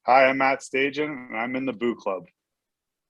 Hi, I'm Matt Stajan, and I'm in the Boo Club.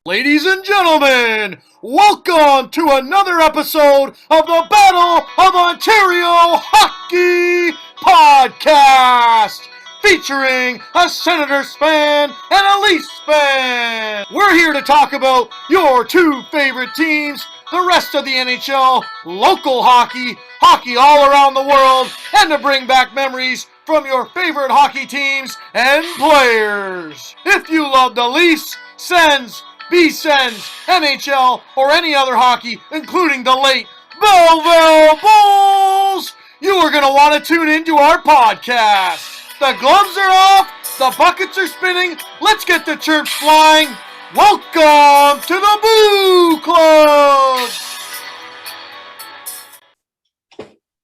Ladies and gentlemen, welcome to another episode of the Battle of Ontario Hockey Podcast, featuring a Senators fan and a Leafs fan. We're here to talk about your two favorite teams, the rest of the NHL, local hockey, hockey all around the world, and to bring back memories from your favorite hockey teams and players. If you love the Leafs, Sens, B-Sens, NHL, or any other hockey, including the late Belleville Bulls, you are going to want to tune into our podcast. The gloves are off, the buckets are spinning, let's get the chirps flying. Welcome to the Boo Club!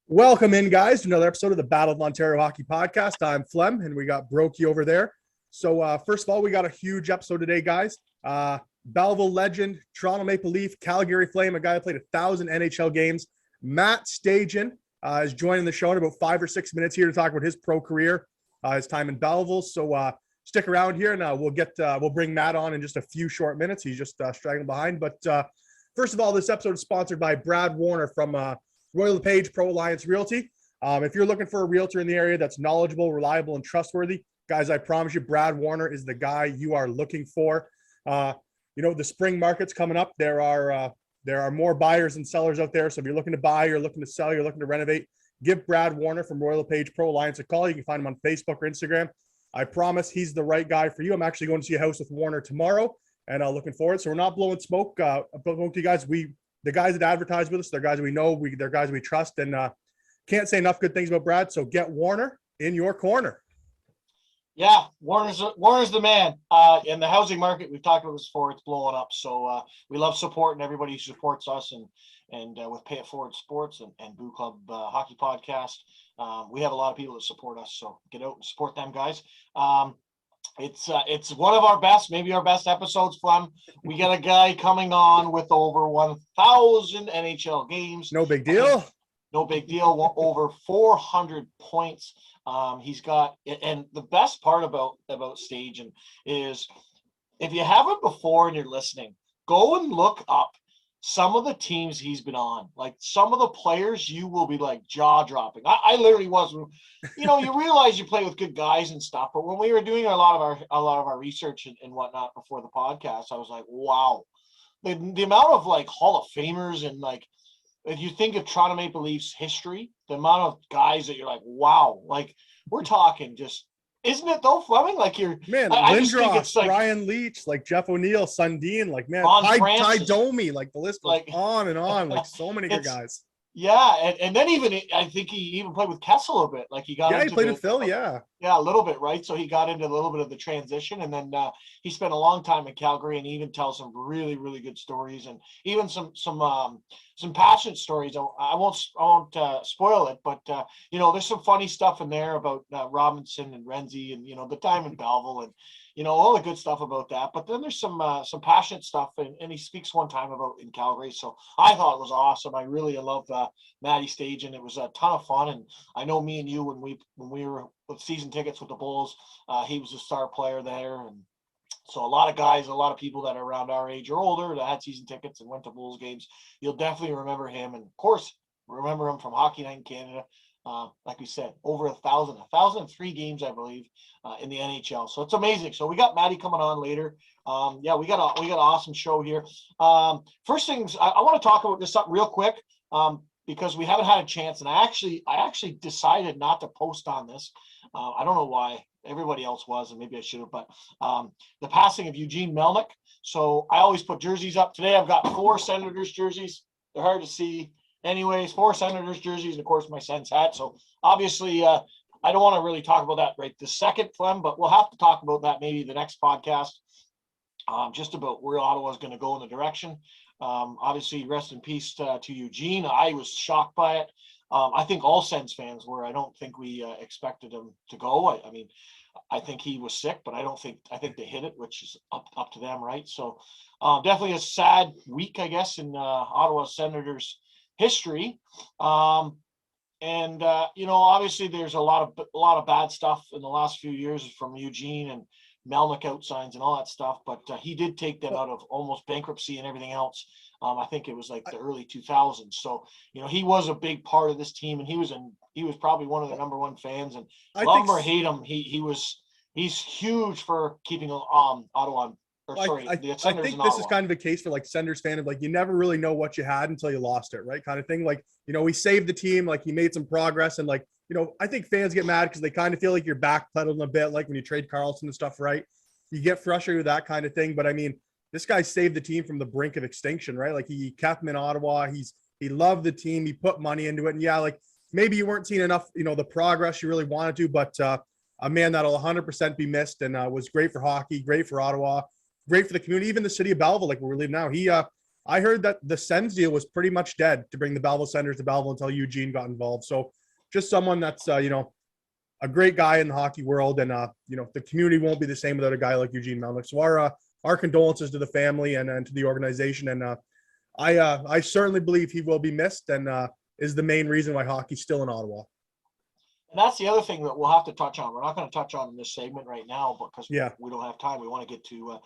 Welcome in, guys, to another episode of the Battle of Ontario Hockey Podcast. I'm Flem, and we got Brokey over there. So, first of all, we got a huge episode today, guys. Belleville legend, Toronto Maple Leaf, Calgary Flame, a guy who played 1,000 NHL games. Matt Stajan is joining the show in about 5 or 6 minutes here to talk about his pro career, his time in Belleville. So stick around here, and we'll bring Matt on in just a few short minutes. He's just straggling behind. But first of all, this episode is sponsored by Brad Warner from Royal LePage Pro Alliance Realty. If you're looking for a realtor in the area that's knowledgeable, reliable, and trustworthy, guys, I promise you, Brad Warner is the guy you are looking for. The spring market's coming up. There are more buyers than sellers out there. So if you're looking to buy, you're looking to sell, you're looking to renovate, give Brad Warner from Royal LePage Pro Alliance a call. You can find him on Facebook or Instagram. I promise he's the right guy for you. I'm actually going to see a house with Warner tomorrow, and looking forward. So we're not blowing smoke. To you guys, the guys that advertise with us, they're guys we know, they're guys we trust, and can't say enough good things about Brad. So get Warner in your corner. Yeah, Warner's the man. In the housing market, we've talked about this before, it's blowing up. So we love supporting everybody who supports us and with Pay It Forward Sports and Boo Club Hockey Podcast. We have a lot of people that support us, so get out and support them, guys. It's one of our best, maybe our best episodes, Flem. We got a guy coming on with over 1,000 NHL games. No big deal. No big deal. Over 400 points. He's got, and the best part about Stajan is, if you haven't before and you're listening, go and look up some of the teams he's been on. Like, some of the players, you will be like jaw dropping. I literally was. You realize you play with good guys and stuff, but when we were doing a lot of our research and whatnot before the podcast, I was like, wow, the amount of like Hall of Famers and like, if you think of Toronto Maple Leafs history, the amount of guys that you're like, wow, like we're talking just, isn't it though, Fleming? Like Lindros, like Brian Leach, like Jeff O'Neill, Sundin, like man, Ty Domi, like the list goes on and on, like so many good guys. Yeah, and then even I think he even played with Kessel a bit. Like he played with Phil, yeah, a little bit, right? So he got into a little bit of the transition, and then he spent a long time in Calgary, and he even tells some really, really good stories, and even some passionate stories. I won't spoil it, but there's some funny stuff in there about Robinson and Renzi, and the time in Belleville, and all the good stuff about that. But then there's some passionate stuff, and he speaks one time about in Calgary. So I thought it was awesome. I really loved Matty Stajan. It was a ton of fun, and I know me and you when we were with season tickets with the Bulls, he was a star player there, and so a lot of guys, a lot of people that are around our age or older that had season tickets and went to Bulls games, you'll definitely remember him, and of course remember him from Hockey Night in Canada. Like we said, over 1,003 games, I believe, in the NHL. So it's amazing. So we got Matty coming on later. We got an awesome show here. First things I want to talk about this something real quick, because we haven't had a chance, and I actually decided not to post on this. I don't know why. Everybody else was, and maybe I should have, but the passing of Eugene Melnick. So I always put jerseys up. Today I've got 4 Senators jerseys. They're hard to see. Anyways, 4 Senators jerseys, and of course my Sens hat. So obviously, I don't want to really talk about that right this second, Flem, but we'll have to talk about that maybe the next podcast, just about where Ottawa's going to go in the direction. Obviously, rest in peace to Eugene. I was shocked by it. I think all Sens fans were. I don't think we expected him to go. I mean, I think he was sick, but I think they hit it, which is up to them, right? So definitely a sad week, I guess, in Ottawa Senators history. Obviously there's a lot of bad stuff in the last few years from Eugene, and Melnick out signs and all that stuff, but he did take them out of almost bankruptcy and everything else. I think it was like the early 2000s. So, he was a big part of this team, and he was probably one of the number one fans, and love him or hate him, he's huge for keeping Ottawa. I think this is kind of the case for like Senders fan of like, you never really know what you had until you lost it, right? Kind of thing. Like, he saved the team, like he made some progress, and like, I think fans get mad because they kind of feel like you're backpedaling a bit, like when you trade Carlson and stuff, right? You get frustrated with that kind of thing. But I mean, this guy saved the team from the brink of extinction, right? Like he kept him in Ottawa. He loved the team. He put money into it. And yeah, like maybe you weren't seeing enough, the progress you really wanted to, but a man that'll 100% be missed, and was great for hockey, great for Ottawa, great for the community, even the city of Belleville, like where we live now. I heard that the Sens deal was pretty much dead to bring the Belleville Senators to Belleville until Eugene got involved. So just someone that's, a great guy in the hockey world, and, the community won't be the same without a guy like Eugene Melnick. So our condolences to the family and to the organization. And I certainly believe he will be missed, and is the main reason why hockey's still in Ottawa. And that's the other thing that we'll have to touch on. We're not going to touch on in this segment right now because we don't have time. We want to get to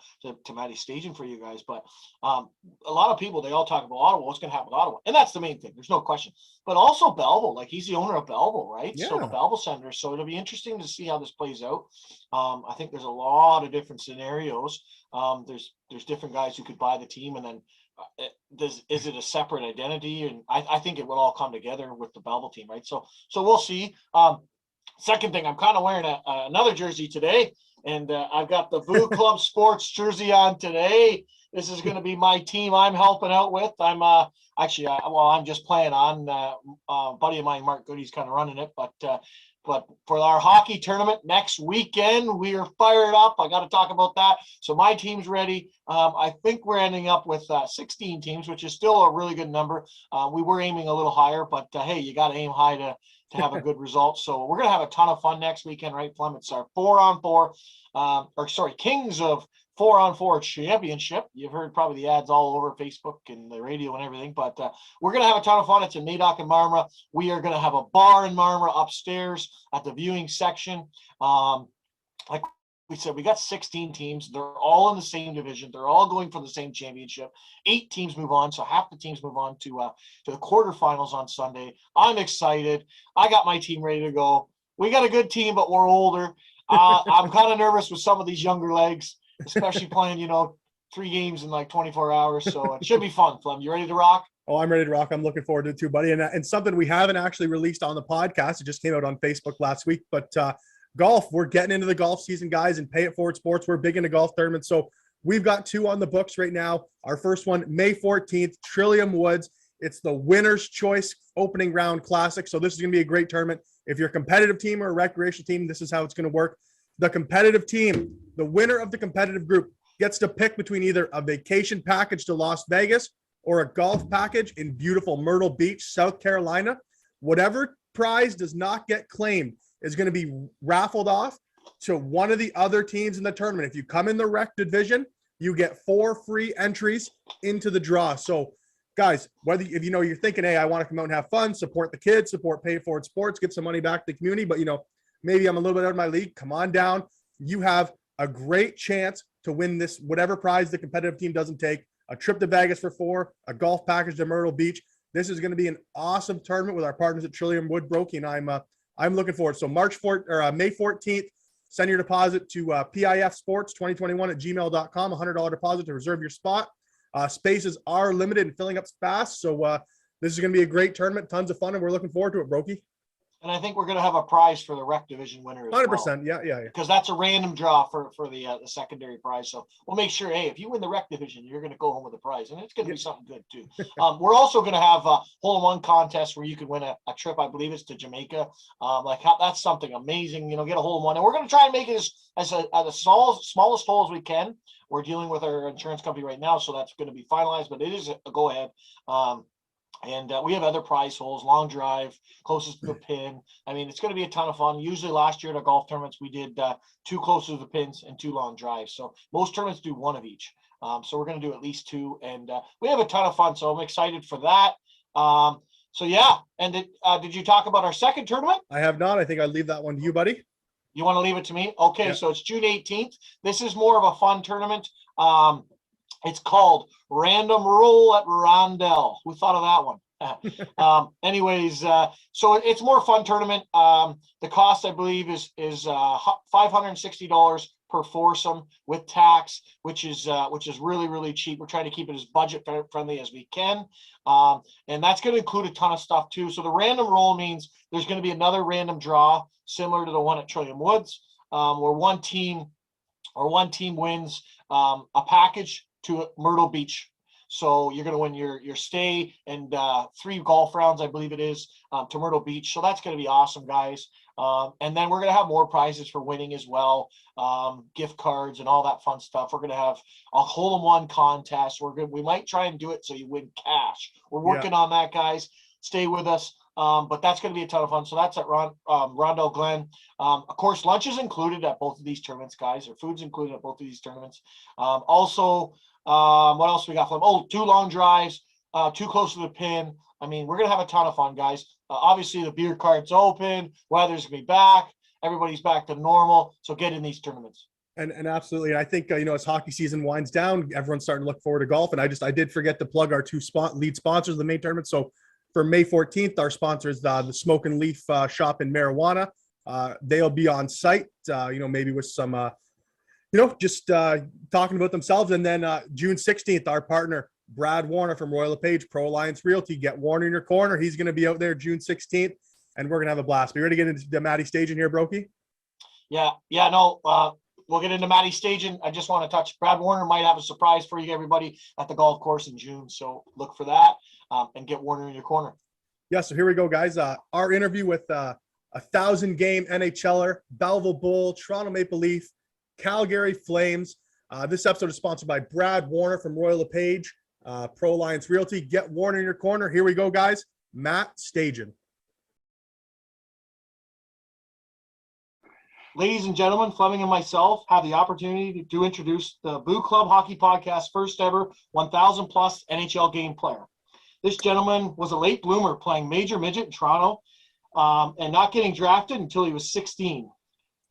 Matty Stajan for you guys. But a lot of people, they all talk about Ottawa. What's going to happen with Ottawa? And that's the main thing. There's no question. But also Belleville. Like, he's the owner of Belleville, right? Yeah. So the Belleville Senators. So it'll be interesting to see how this plays out. I think there's a lot of different scenarios. There's different guys who could buy the team, and then is it a separate identity? And I think it will all come together with the Belleville team, right? So we'll see. Second thing, I'm kind of wearing another jersey today, and I've got the Boo Club Sports jersey on today. This is going to be my team I'm helping out with. I'm I'm just playing on. A buddy of mine, Mark Goody's kind of running it, but for our hockey tournament next weekend, we are fired up. I got to talk about that. So my team's ready. I think we're ending up with 16 teams, which is still a really good number. We were aiming a little higher, but hey, you got to aim high to have a good result. So we're going to have a ton of fun next weekend, right, Flem? It's our 4-on-4, Kings of 4-on-4 championship. You've heard probably the ads all over Facebook and the radio and everything, but we're going to have a ton of fun. It's in Madoc and Marmara. We are going to have a bar in Marmara upstairs at the viewing section. Like we said, we got 16 teams. They're all in the same division. They're all going for the same championship. 8 teams move on, so half the teams move on to the quarterfinals on Sunday. I'm excited. I got my team ready to go. We got a good team, but we're older. I'm kind of nervous with some of these younger legs, especially playing, 3 games in like 24 hours. So it should be fun, Flem. You ready to rock? Oh, I'm ready to rock. I'm looking forward to it too, buddy. And something we haven't actually released on the podcast. It just came out on Facebook last week, but golf, we're getting into the golf season, guys, and Pay It Forward Sports. We're big into golf tournaments. So we've got 2 on the books right now. Our first one, May 14th, Trillium Woods. It's the Winner's Choice Opening Round Classic. So this is going to be a great tournament. If you're a competitive team or a recreational team, this is how it's going to work. The competitive team, the winner of the competitive group, gets to pick between either a vacation package to Las Vegas or a golf package in beautiful Myrtle Beach, South Carolina. Whatever prize does not get claimed is going to be raffled off to one of the other teams in the tournament. If you come in the rec division, you get 4 free entries into the draw. So guys, if you're thinking, hey, I want to come out and have fun, support the kids, support Pay It Forward Sports, get some money back to the community, but maybe I'm a little bit out of my league, come on down. You have a great chance to win this, whatever prize the competitive team doesn't take, a trip to Vegas for 4, a golf package to Myrtle Beach. This is going to be an awesome tournament with our partners at Trillium Woodbrook, and I'm looking forward. So May 14th, send your deposit to pifsports2021@gmail.com, $100 deposit to reserve your spot. Spaces are limited and filling up fast. So this is going to be a great tournament, tons of fun, and we're looking forward to it, Brokey. And I think we're going to have a prize for the rec division winner as 100%. well. Yeah. Because that's a random draw for the secondary prize. So we'll make sure, hey, if you win the rec division, you're going to go home with a prize. And it's going to be something good, too. We're also going to have a hole-in-one contest where you can win a trip, I believe it's to Jamaica. That's something amazing, get a hole-in-one. And we're going to try and make it as the smallest hole as we can. We're dealing with our insurance company right now, so that's going to be finalized. But it is a go-ahead. And we have other prize holes, long drive, closest to the pin. I mean, it's going to be a ton of fun. Usually last year at our golf tournaments, we did 2 closest to the pins and 2 long drives. So most tournaments do 1 of each. So we're going to do at least 2. And we have a ton of fun. So I'm excited for that. So, yeah. And did you talk about our second tournament? I have not. I think I'd leave that one to you, buddy. You want to leave it to me? Okay, Yeah. so it's June 18th. This is more of a fun tournament. It's called Random Roll at Rondell. Who thought of that one? So it's more fun tournament. The cost, I believe, is $560 per foursome with tax, which is really, really cheap. We're trying to keep it as budget friendly as we can. And that's going to include a ton of stuff too. So the random roll means there's going to be another random draw similar to the one at Trillium Woods, where one team wins a package to Myrtle Beach. So you're going to win your stay and 3 golf rounds, I believe it is, to Myrtle Beach. So that's going to be awesome, guys. And then we're going to have more prizes for winning as well, gift cards and all that fun stuff. We're going to have a hole-in-one contest. We might try and do it so you win cash. We're working on that, guys. Stay with us. But that's going to be a ton of fun. So that's at Rondell Glen. Of course, lunch is included at both of these tournaments, guys, or food's included at both of these tournaments. Also, what else we got for them? Oh, 2 long drives, too close to the pin. I mean, we're going to have a ton of fun, guys. Obviously, the beer cart's open. Weather's going to be back. Everybody's back to normal. So get in these tournaments. And absolutely. I think, as hockey season winds down, everyone's starting to look forward to golf. And I did forget to plug our 2 lead sponsors of the main tournament. So for May 14th, our sponsor is the Smoke and Leaf Shop in Marijuana. They'll be on site, maybe with some, just talking about themselves. And then June 16th, our partner, Brad Warner from Royal LePage, Pro Alliance Realty. Get Warner in your corner. He's going to be out there June 16th, and we're going to have a blast. Be ready to get into the Matty Stajan here, Brokey? We'll get into Matty Stajan. I just want to touch Brad Warner might have a surprise for you, everybody, at the golf course in June. So look for that and get Warner in your corner. Yeah, so here we go, guys. Our interview with a 1,000-game NHLer, Belleville Bull, Toronto Maple Leaf, Calgary Flames. This episode is sponsored by Brad Warner from Royal LePage, Pro Alliance Realty. Get Warner in your corner. Here we go, guys. Matt Stajan. Ladies and gentlemen, Fleming and myself have the opportunity to introduce the Boo Club Hockey Podcast first ever 1,000-plus NHL game player. This gentleman was a late bloomer playing major midget in Toronto and not getting drafted until he was 16.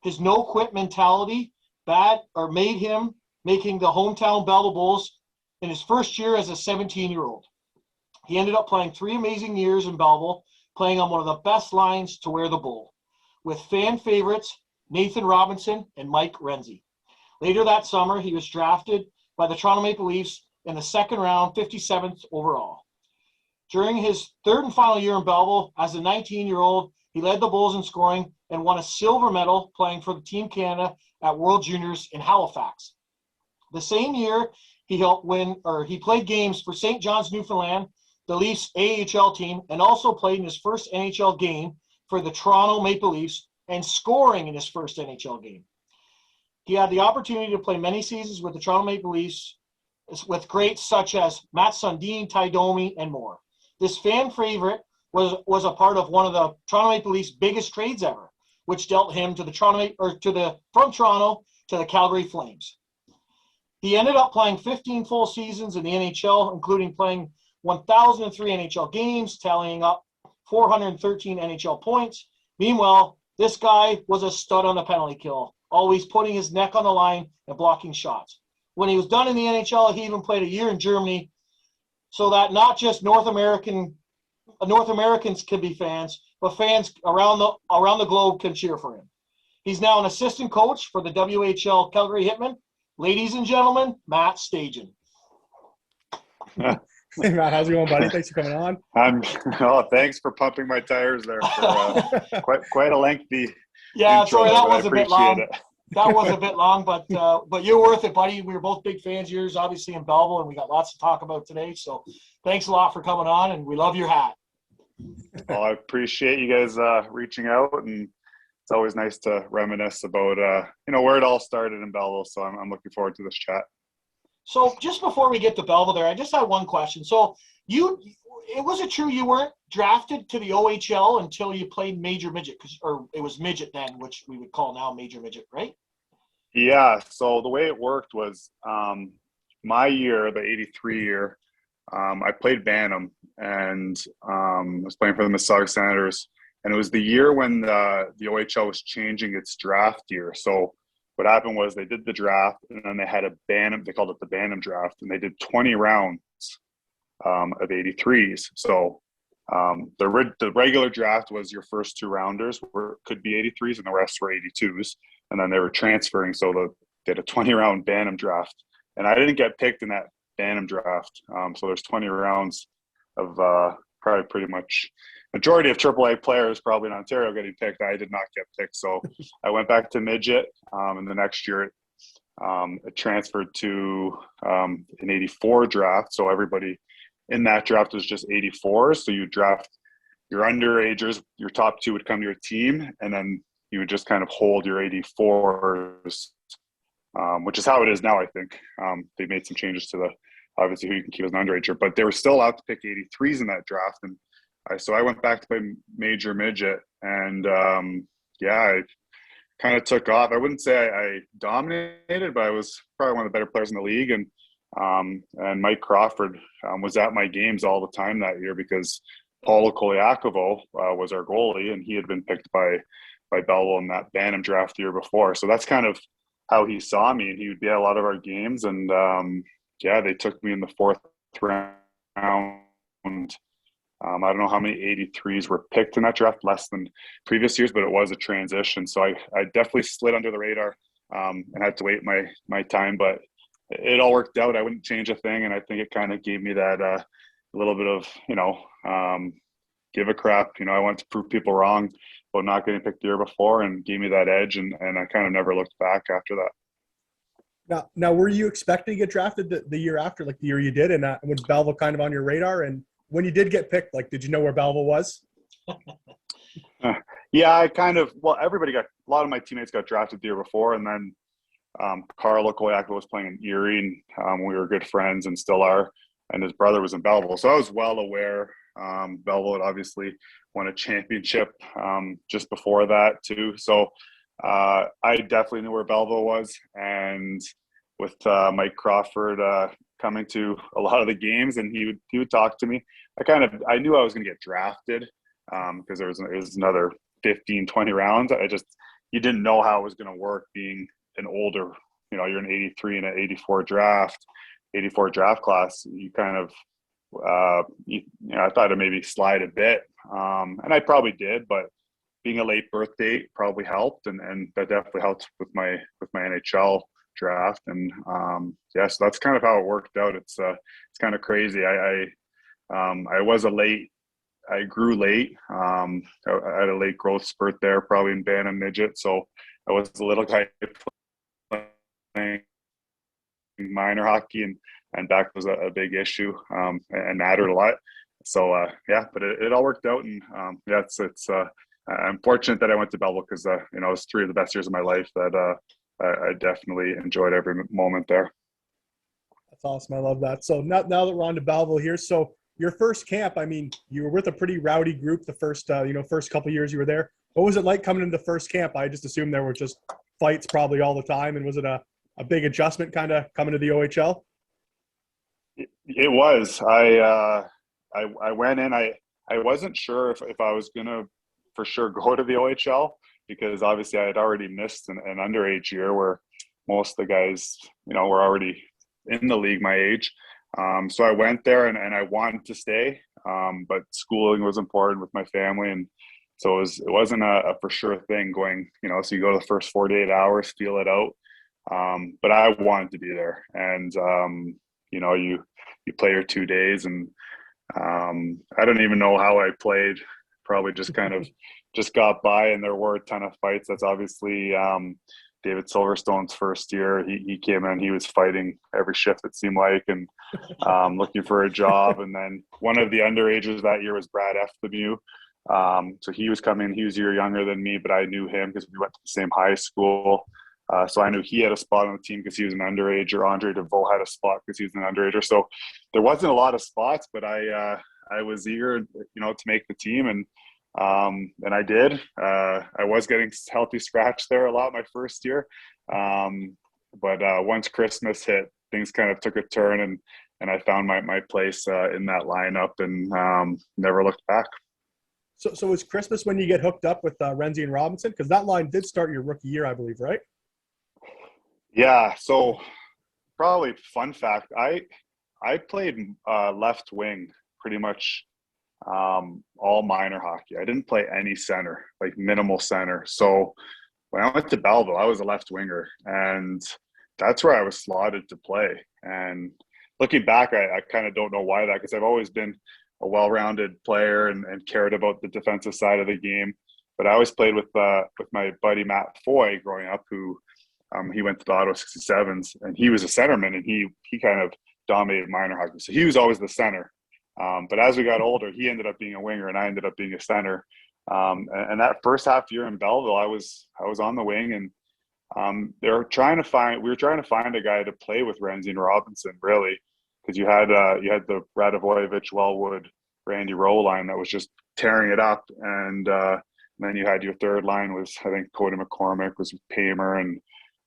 His no-quit mentality made him making the hometown Belleville Bulls in his first year as a 17-year-old. He ended up playing 3 amazing years in Belleville, playing on one of the best lines to wear the Bull, with fan favorites Nathan Robinson and Mike Renzi. Later that summer, he was drafted by the Toronto Maple Leafs in the second round, 57th overall. During his 3rd and final year in Belleville, as a 19-year-old, he led the Bulls in scoring and won a silver medal playing for the Team Canada at World Juniors in Halifax. The same year, he played games for St. John's, Newfoundland, the Leafs AHL team, and also played in his first NHL game for the Toronto Maple Leafs and scoring in his first NHL game. He had the opportunity to play many seasons with the Toronto Maple Leafs with greats such as Matt Sundin, Ty Domi, and more. This fan favorite was a part of one of the Toronto Maple Leafs' biggest trades ever, which dealt him from Toronto to the Calgary Flames. He ended up playing 15 full seasons in the NHL, including playing 1,003 NHL games, tallying up 413 NHL points. Meanwhile, this guy was a stud on the penalty kill, always putting his neck on the line and blocking shots. When he was done in the NHL, he even played a year in Germany so that not just North Americans can be fans, but fans around the globe can cheer for him. He's now an assistant coach for the WHL Calgary Hitmen. Ladies and gentlemen, Matt Stajan. Hey, Matt, how's it going, buddy? Thanks for coming on. Thanks for pumping my tires there for quite a lengthy Yeah, intro, sorry, that was a bit long. it. That was a bit long, but you're worth it, buddy. We were both big fans of yours, obviously, in Belleville, and we got lots to talk about today. So thanks a lot for coming on, and we love your hat. Well, I appreciate you guys reaching out, and it's always nice to reminisce about where it all started in Belleville. So I'm looking forward to this chat. So just before we get to Belleville there, I just had one question. So was it true you weren't drafted to the OHL until you played major midget, or it was midget then, which we would call now major midget, right? Yeah. So the way it worked was my year, the 83 year, I played Bantam and was playing for the Mississauga Senators. And it was the year when the OHL was changing its draft year. So what happened was they did the draft, and then they had a Bantam. They called it the Bantam draft, and they did 20 rounds of 83s. So the regular draft was your first 2 rounders could be 83s, and the rest were 82s. And then they were transferring, so they had a 20-round Bantam draft. And I didn't get picked in that Bantam draft. So there's 20 rounds of probably pretty much majority of AAA players probably in Ontario getting picked. I did not get picked. So I went back to midget. And the next year it transferred to an 84 draft. So everybody in that draft was just 84s. So you draft your underagers, your top 2 would come to your team, and then you would just kind of hold your 84s, which is how it is now, I think. They made some changes to obviously who you can keep as an underager, but they were still allowed to pick 83s in that draft. And so I went back to play major midget, and I kind of took off. I wouldn't say I dominated, but I was probably one of the better players in the league. And Mike Crawford was at my games all the time that year because Paulo Koliakovo was our goalie, and he had been picked by Belleville in that Bantam draft the year before. So that's kind of how he saw me, and he would be at a lot of our games. And they took me in the 4th round. I don't know how many 83s were picked in that draft, less than previous years, but it was a transition. So I definitely slid under the radar and had to wait my time, but it all worked out. I wouldn't change a thing. And I think it kind of gave me that a little bit of, give a crap. I wanted to prove people wrong about not getting picked the year before, and gave me that edge. And I kind of never looked back after that. Now, were you expecting to get drafted the year after, like the year you did? And was Belleville kind of on your radar? And when you did get picked, like, did you know where Belleville was? Yeah, everybody a lot of my teammates got drafted the year before. And then Carlo Koliakovo was playing in Erie, and we were good friends and still are. And his brother was in Belleville. So I was well aware. Belleville had obviously won a championship just before that too. So I definitely knew where Belleville was. And with Mike Crawford coming to a lot of the games, and he would talk to me, I knew I was going to get drafted because there was another 15, 20 rounds. You didn't know how it was going to work being an older, you're an 83 and an 84 draft class. You kind of, I thought I'd maybe slide a bit, and I probably did, but being a late birth date probably helped, and that definitely helped with my NHL draft. And so that's kind of how it worked out. It's kind of crazy. I grew late. I had a late growth spurt there, probably in Bantam midget. So I was a little guy playing minor hockey, and back was a big issue and mattered a lot. So but it all worked out, and I'm fortunate that I went to Belleville because it was 3 of the best years of my life that I definitely enjoyed every moment there. That's awesome. I love that. So now that we're on to Belleville here, so your first camp, I mean, you were with a pretty rowdy group the first couple of years you were there. What was it like coming into the first camp? I just assumed there were just fights probably all the time. And was it a big adjustment kind of coming to the OHL? It was. I went in. I wasn't sure if I was going to for sure go to the OHL, because obviously I had already missed an underage year where most of the guys, were already in the league my age. So I went there and I wanted to stay, but schooling was important with my family. And so it wasn't a for sure thing going, so you go the first 48 hours, feel it out. But I wanted to be there. And, you play your 2 days, and I don't even know how I played. Probably just kind of just got by, and there were a ton of fights. That's obviously David Silverstone's first year. He came in, he was fighting every shift, it seemed like, and looking for a job. And then one of the underagers that year was Brad Lemieux. So he was coming. He was a year younger than me, but I knew him because we went to the same high school. So I knew he had a spot on the team because he was an underager. Andre DeVoe had a spot because he was an underager. So there wasn't a lot of spots, but I was eager, to make the team, and I did. I was getting healthy scratch there a lot my first year, but once Christmas hit, things kind of took a turn, and I found my place in that lineup, and never looked back. So was Christmas when you get hooked up with Renzi and Robinson? Because that line did start your rookie year, I believe, right? Yeah. So probably fun fact, I played left wing pretty much all minor hockey. I didn't play any center, like minimal center. So when I went to Belleville, I was a left winger, and that's where I was slotted to play. And looking back, I kind of don't know why that, because I've always been a well-rounded player and cared about the defensive side of the game. But I always played with my buddy Matt Foy growing up, who he went to the Ottawa 67s, and he was a centerman, and he kind of dominated minor hockey. So he was always the center. But as we got older, he ended up being a winger, and I ended up being a center. And that first half year in Belleville, I was on the wing, and we were trying to find a guy to play with Renzi and Robinson, really, because you had the Radivojevich, Wellwood, Randy Rowe line that was just tearing it up, and then you had your third line was, I think, Cody McCormick was with Paymer, and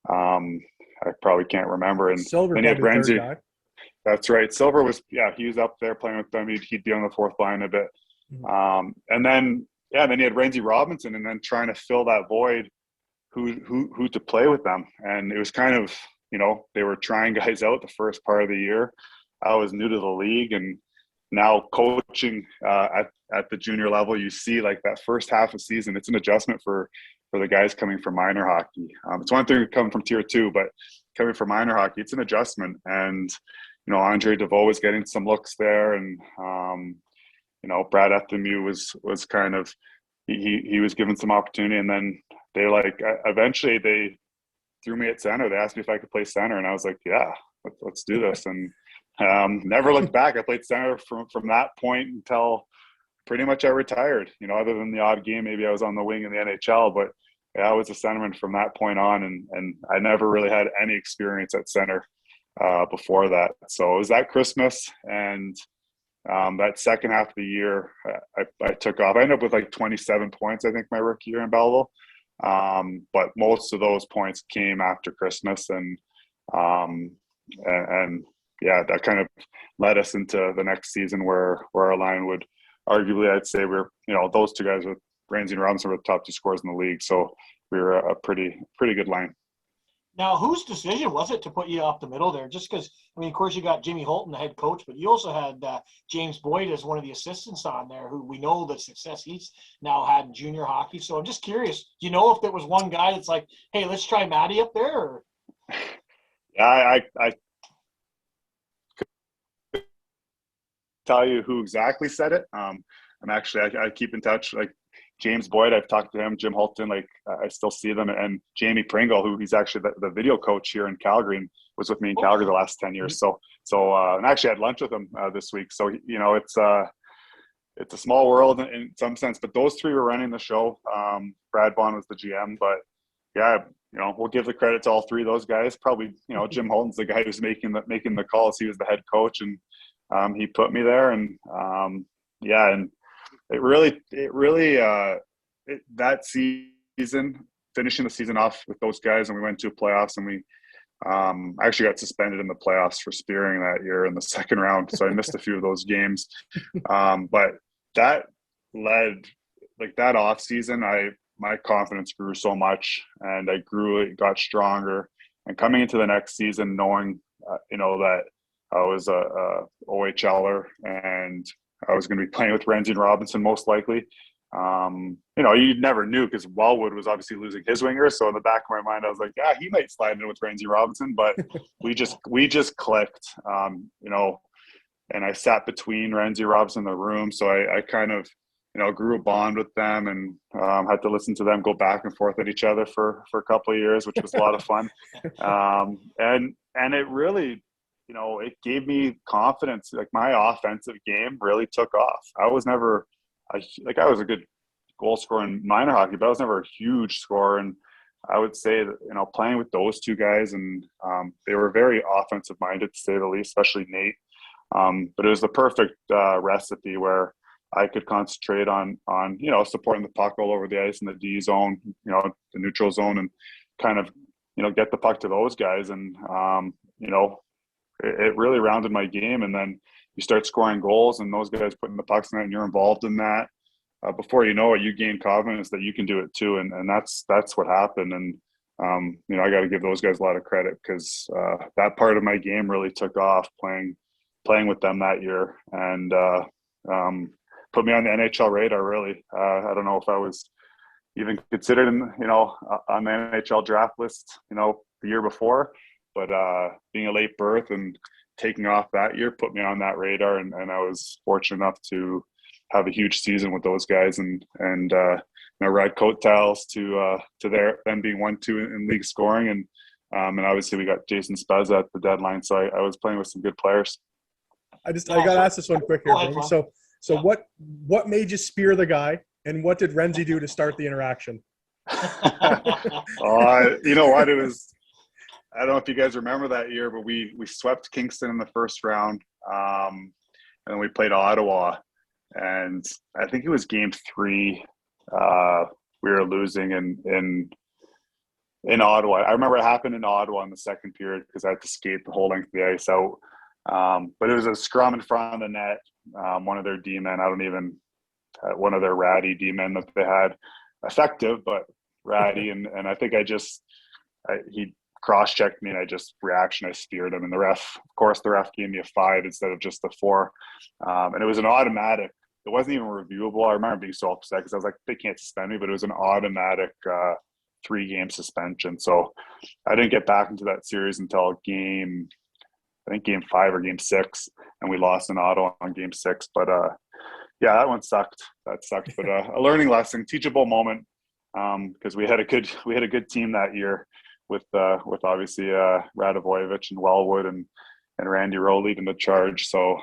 I probably can't remember. And Silver, then you had probably Renzi. third guy. That's right. Silver was, he was up there playing with them. He'd be on the fourth line a bit. And then you had Renzi Robinson, and then trying to fill that void, who to play with them. And it was kind of, they were trying guys out the first part of the year. I was new to the league, and now coaching at the junior level, you see like that first half of season, it's an adjustment for the guys coming from minor hockey. It's one thing coming from tier 2, but coming from minor hockey, it's an adjustment. And Andre DeVoe was getting some looks there, and Brad Ethemu was kind of he was given some opportunity, and then they eventually they threw me at center. They asked me if I could play center, and I was like, yeah, let's do this. And never looked back. I played center from that point until pretty much I retired. Other than the odd game, maybe I was on the wing in the NHL, but yeah, I was a centerman from that point on, and I never really had any experience at center before that. So it was that Christmas, and that second half of the year, I took off. I ended up with like 27 points, I think, my rookie year in Belleville. But most of those points came after Christmas, and yeah, that kind of led us into the next season where our line would arguably, I'd say those two guys with Ramsey and Robinson were the top 2 scorers in the league. So we were a pretty good line. Now, whose decision was it to put you off the middle there? Just because, of course, you got Jimmy Holton, the head coach, but you also had James Boyd as one of the assistants on there, who we know the success he's now had in junior hockey. So I'm just curious, if there was one guy that's like, hey, let's try Matty up there? Or? Yeah, I tell you who exactly said it. I keep in touch. Like James Boyd, I've talked to him. Jim Holton, I still see them, and Jamie Pringle, who he's actually the video coach here in Calgary, and was with me in Calgary the last 10 years. So and actually had lunch with him this week. So it's a small world in some sense. But those 3 were running the show. Brad Vaughn was the GM, but yeah, we'll give the credit to all 3 of those guys. Probably Jim Holton's the guy who's making the calls. He was the head coach, and he put me there, and yeah, and it really that season, finishing the season off with those guys, and we went to playoffs, and we I actually got suspended in the playoffs for spearing that year in the second round, so I missed a few of those games. But that led, that off season, my confidence grew so much, and it got stronger. And coming into the next season, knowing that I was a OHLer, and I was going to be playing with Renzi and Robinson most likely. You never knew, because Wellwood was obviously losing his winger. So in the back of my mind, I was like, yeah, he might slide in with Renzi Robinson, but we just clicked, and I sat between Renzi Robinson in the room. So I kind of, grew a bond with them, and had to listen to them go back and forth at each other for a couple of years, which was a lot of fun. And it really, it gave me confidence. My offensive game really took off. I was never I was a good goal scorer in minor hockey, but I was never a huge scorer. And I would say that, playing with those 2 guys, and they were very offensive minded, to say the least, especially Nate. But it was the perfect recipe where I could concentrate on supporting the puck all over the ice in the D zone, the neutral zone, and kind of, get the puck to those guys. And, it really rounded my game. And then you start scoring goals, and those guys putting the pucks in it, and you're involved in that. before you know it, you gain confidence that you can do it too. And that's what happened. And, I got to give those guys a lot of credit because that part of my game really took off playing with them that year. And put me on the NHL radar, really. I don't know if I was even considered on the NHL draft list, the year before, but being a late birth and taking off that year put me on that radar. And I was fortunate enough to have a huge season with those guys and ride coattails to them being 1-2 in league scoring. And obviously we got Jason Spezza at the deadline. So I was playing with some good players. I got to ask this one quick here. So what made you spear the guy, and what did Renzi do to start the interaction? You know what? It was, I don't know if you guys remember that year, but we swept Kingston in the first round. And we played Ottawa, and I think it was game 3. We were losing in Ottawa. I remember it happened in Ottawa in the second period because I had to skate the whole length of the ice out. But it was a scrum in front of the net. One of their D-men, one of their ratty D-men that they had, effective but ratty, and I think he cross-checked me, and I speared him, and the ref gave me a 5 instead of just a 4, and it was an automatic. It wasn't even reviewable. I remember being so upset because I was like, they can't suspend me, but it was an automatic 3-game suspension. So I didn't get back into that series until game 5 or game 6, and we lost in Ottawa on game 6. But yeah, that one sucked. But a learning lesson, teachable moment, because we had a good team that year with obviously Radivojevich and Wellwood and Randy Rowe leading the charge. So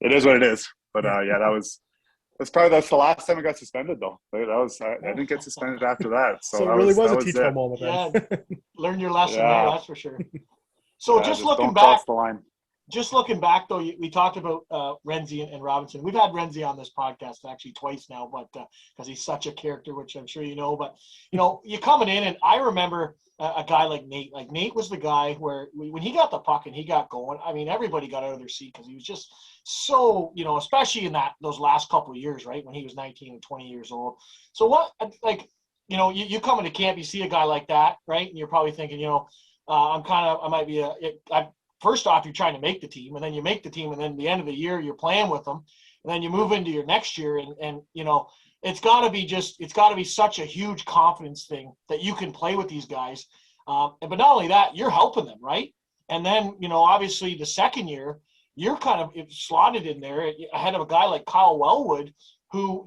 it is what it is. But yeah, that's the last time I got suspended though. I didn't get suspended after that. So it really was a teachable moment. Yeah, learn your lesson there, that's for sure. So yeah, just looking don't back, cross the line. Just looking back, though, we talked about Renzi and Robinson. We've had Renzi on this podcast actually twice now, but because he's such a character, which I'm sure you know. But, you're coming in, and I remember a guy like Nate. Like, Nate was the guy where when he got the puck and he got going, I mean, everybody got out of their seat because he was just so, especially in those last couple of years, right, when he was 19 and 20 years old. So what, like, you come into camp, you see a guy like that, right, and you're probably thinking, first off, you're trying to make the team, and then you make the team, and then at the end of the year, you're playing with them, and then you move into your next year, and it's got to be such a huge confidence thing that you can play with these guys. But not only that, you're helping them, right? And then, obviously the second year, you're kind of slotted in there ahead of a guy like Kyle Wellwood, who,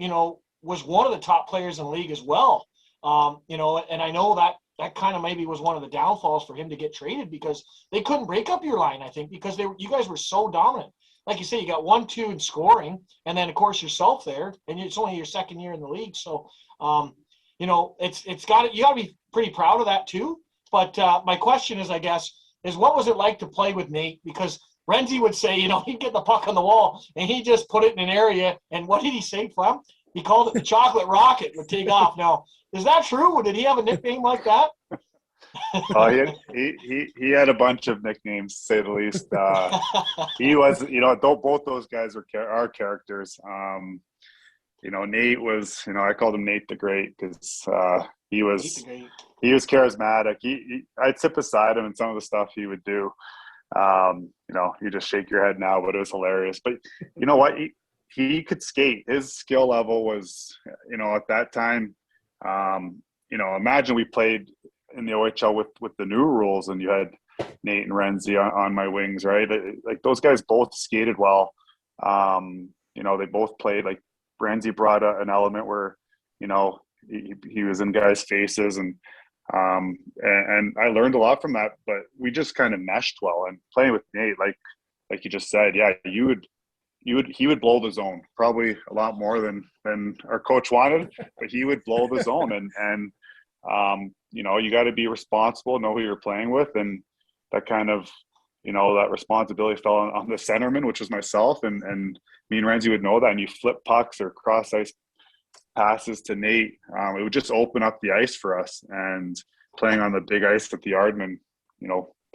was one of the top players in the league as well. And I know that kind of maybe was one of the downfalls for him to get traded because they couldn't break up your line, I think, because you guys were so dominant. Like you say, you got 1-2 in scoring, and then of course yourself there, and it's only your second year in the league. So, you got to be pretty proud of that too. But my question is, I guess, what was it like to play with Nate? Because Renzi would say, he'd get the puck on the wall and he'd just put it in an area. And what did he say, Flem? He called it the chocolate rocket would take off. Now, is that true? Or did he have a nickname like that? He had a bunch of nicknames, to say the least. He was, both those guys are characters. Nate was, I called him Nate the Great because he was charismatic. I'd sit beside him and some of the stuff he would do. You just shake your head now, but it was hilarious. But you know what? He could skate. His skill level was, at that time, imagine we played in the OHL with the new rules and you had Nate and Renzi on my wings, right? Like those guys both skated well. They both played. Like Renzi brought an element where, he was in guys' faces and I learned a lot from that, but we just kind of meshed well. And playing with Nate, like you just said, yeah, he would blow the zone probably a lot more than our coach wanted, but he would blow the zone. And you got to be responsible, know who you're playing with. And that kind of, that responsibility fell on the centerman, which was myself. And me and Renzi would know that. And you flip pucks or cross ice passes to Nate, it would just open up the ice for us. And playing on the big ice at the Yardman,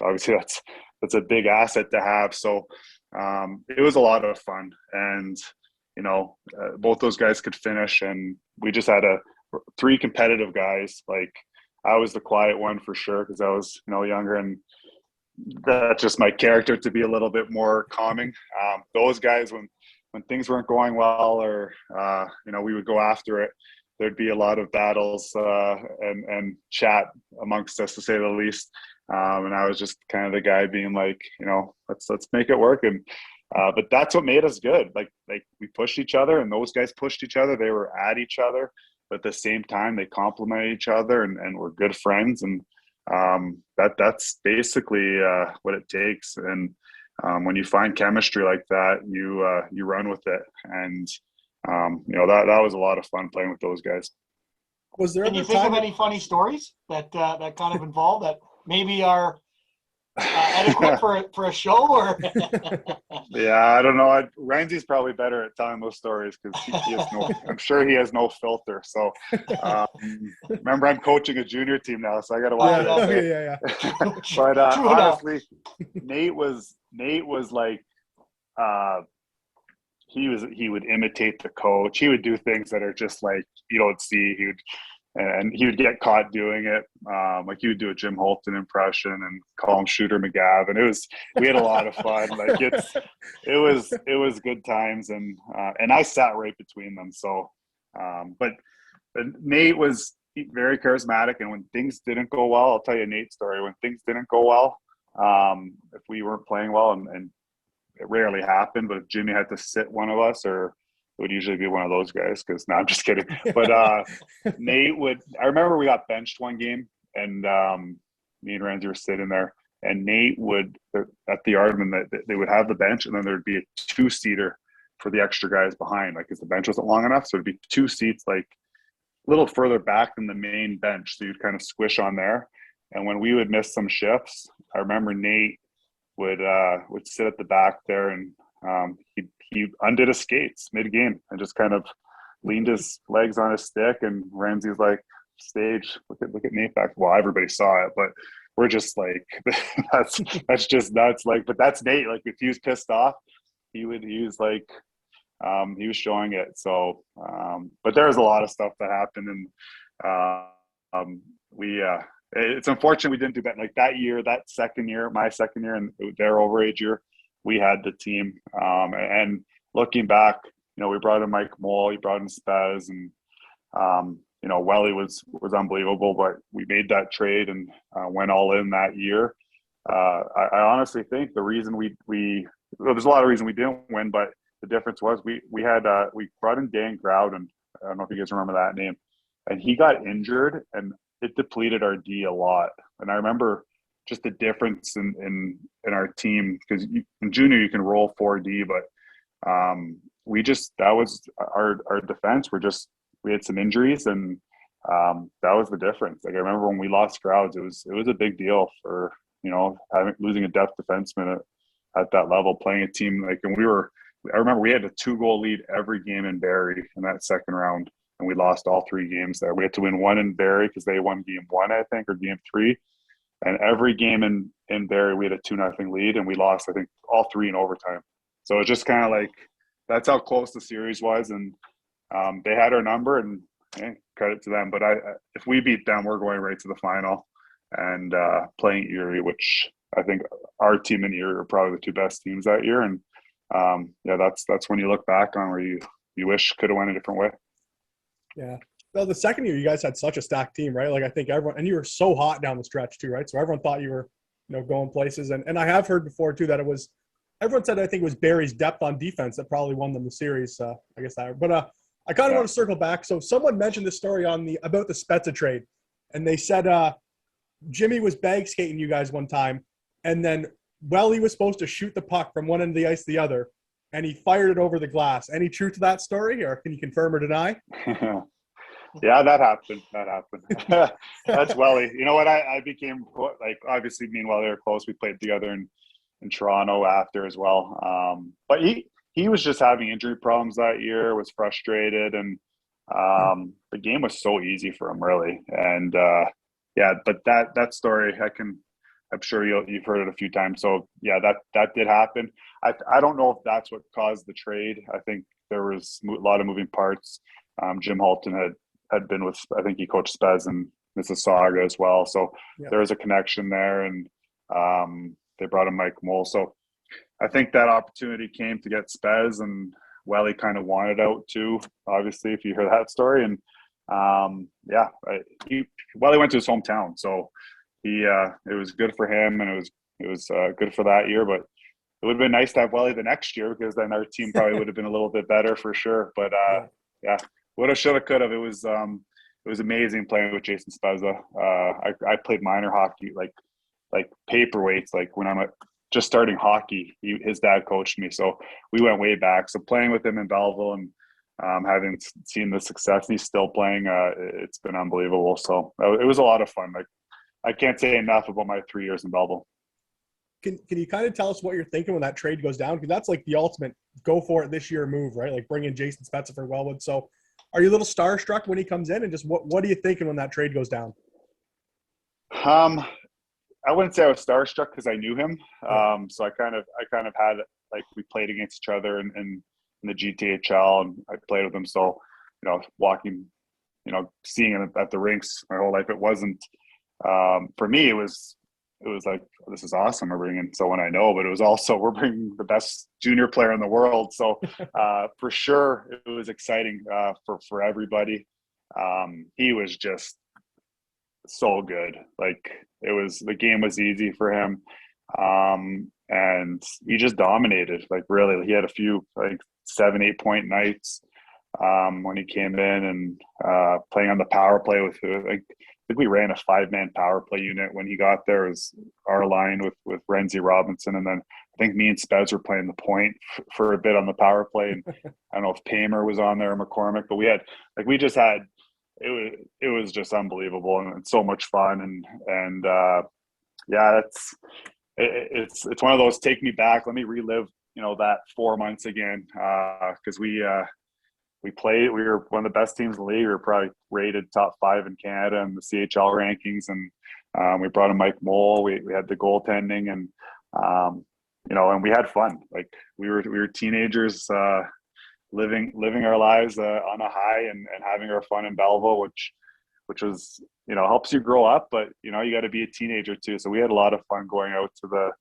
obviously that's a big asset to have. So it was a lot of fun. And both those guys could finish, and we just had three competitive guys. Like, I was the quiet one for sure because I was, younger, and that's just my character to be a little bit more calming. Those guys, when things weren't going well, or we would go after it, there'd be a lot of battles and chat amongst us, to say the least. And I was just kind of the guy being like, let's make it work. And but that's what made us good. Like we pushed each other, and those guys pushed each other. They were at each other, but at the same time they complemented each other, and were good friends. And that's basically what it takes. And when you find chemistry like that, you run with it. And that was a lot of fun playing with those guys. Was there? Can you think of any funny stories that kind of involved that maybe are adequate for a show? Or Yeah, I don't know. Ramsey's probably better at telling those stories because I'm sure he has no filter. So remember, I'm coaching a junior team now, so I got to watch it. Yeah. But honestly, Nate was like, he would imitate the coach. He would do things that are just like you don't see. He would get caught doing it. Like, he would do a Jim Holton impression and call him Shooter McGav. And we had a lot of fun. Like, it was good times. And I sat right between them. So, but Nate was very charismatic. And when things didn't go well, I'll tell you Nate's story. When things didn't go well, if we weren't playing well, and it rarely happened, but if Jimmy had to sit one of us, or it would usually be one of those guys, because I'm just kidding. But Nate I remember we got benched one game, and me and Ramsey were sitting there, and Nate would, at the Ardman, they would have the bench, and then there'd be a 2-seater for the extra guys behind, like, because the bench wasn't long enough. So it'd be 2 seats, like a little further back than the main bench. So you'd kind of squish on there. And when we would miss some shifts, I remember Nate would sit at the back there, and he undid his skates mid-game and just kind of leaned his legs on his stick. And Ramsey's like, "Stage, look at Nate back." Well, everybody saw it, but we're just like, that's just nuts. Like, but that's Nate. Like, if he was pissed off, he was like, he was showing it. So, but there was a lot of stuff that happened, and it's unfortunate we didn't do that. Like, that year, my second year, and their overage year, we had the team. And looking back, we brought in Mike Moll, we brought in Spaz, and Welly was unbelievable. But we made that trade and went all in that year. I honestly think the reason there's a lot of reasons we didn't win, but the difference was we brought in Dan Grouden. I don't know if you guys remember that name, and he got injured, and it depleted our D a lot. And I remember just the difference in our team, because in junior you can roll 4D, but that was our defense. We had some injuries, and that was the difference. Like, I remember when we lost Grouds, it was a big deal for losing a depth defenseman at that level, playing a team like, and I remember we had a 2-goal lead every game in Barrie in that second round, and we lost all 3 games there. We had to win 1 in Barrie because they won game 1, I think, or game 3. And every game in Barrie, we had a 2-0 lead, and we lost, I think, all 3 in overtime. So it's just kind of like, that's how close the series was. And they had our number, and credit to them. But if we beat them, we're going right to the final and playing Erie, which I think our team and Erie are probably the 2 best teams that year. And that's when you look back on where you wish could have went a different way. Yeah. Well, the second year, you guys had such a stacked team, right? Like, I think everyone, and you were so hot down the stretch too, right? So everyone thought you were, going places. And I have heard before too that everyone said, I think it was Barry's depth on defense that probably won them the series. I guess that. But I kind of want to circle back. So someone mentioned this story about the Spezza trade, and they said Jimmy was bag skating you guys one time, and then he was supposed to shoot the puck from one end of the ice to the other, and he fired it over the glass. Any truth to that story, or can you confirm or deny? Yeah, that happened. That's Welly. You know what? I became, like, obviously, meanwhile they were close. We played together in Toronto after as well. But he was just having injury problems that year, was frustrated, and the game was so easy for him, really. And but that story, I'm sure you've heard it a few times. So yeah, that did happen. I don't know if that's what caused the trade. I think there was a lot of moving parts. Jim Halton had been with, I think he coached Spez in Mississauga as well. So there was a connection there, and they brought in Mike Mole. So I think that opportunity came to get Spez, and Welly kind of wanted out too, obviously, if you hear that story. And Welly went to his hometown, so it was good for him, and it was good for that year. But it would have been nice to have Welly the next year, because then our team probably would have been a little bit better for sure. But woulda, shoulda, coulda. It was amazing playing with Jason Spezza. I played minor hockey, like paperweights, like when I'm just starting hockey. His dad coached me, so we went way back. So playing with him in Belleville, and having seen the success, and he's still playing, it's been unbelievable. So it was a lot of fun. Like, I can't say enough about my 3 years in Belleville. Can you kind of tell us what you're thinking when that trade goes down? Because that's like the ultimate go for it this year move, right? Like bringing Jason Spezza for Wellwood. So are you a little starstruck when he comes in, and just what are you thinking when that trade goes down? I wouldn't say I was starstruck, because I knew him. So I kind of had, like, we played against each other in the GTHL, and I played with him. So, walking, seeing him at the rinks my whole life, it wasn't, for me, it was like, this is awesome. We're bringing someone I know, but it was also, we're bringing the best junior player in the world. So for sure, it was exciting for everybody. He was just so good. Like, the game was easy for him. And he just dominated. Like, really, he had a few, like, 7-8 point nights when he came in, and playing on the power play with, I think we ran a 5-man power play unit when he got there. It was our line with Renzi Robinson, and then I think me and Spez were playing the point for a bit on the power play. And I don't know if Pamer was on there or McCormick, but it was just unbelievable, and so much fun. And it's one of those, take me back, let me relive that 4 months again, because we were one of the best teams in the league. We were probably rated top 5 in Canada in the CHL rankings, and we brought in Mike Mole. We had the goaltending, and and we had fun. Like, we were teenagers, living our lives on a high, and having our fun in Belleville, which was, helps you grow up, but you got to be a teenager too. So we had a lot of fun going out to the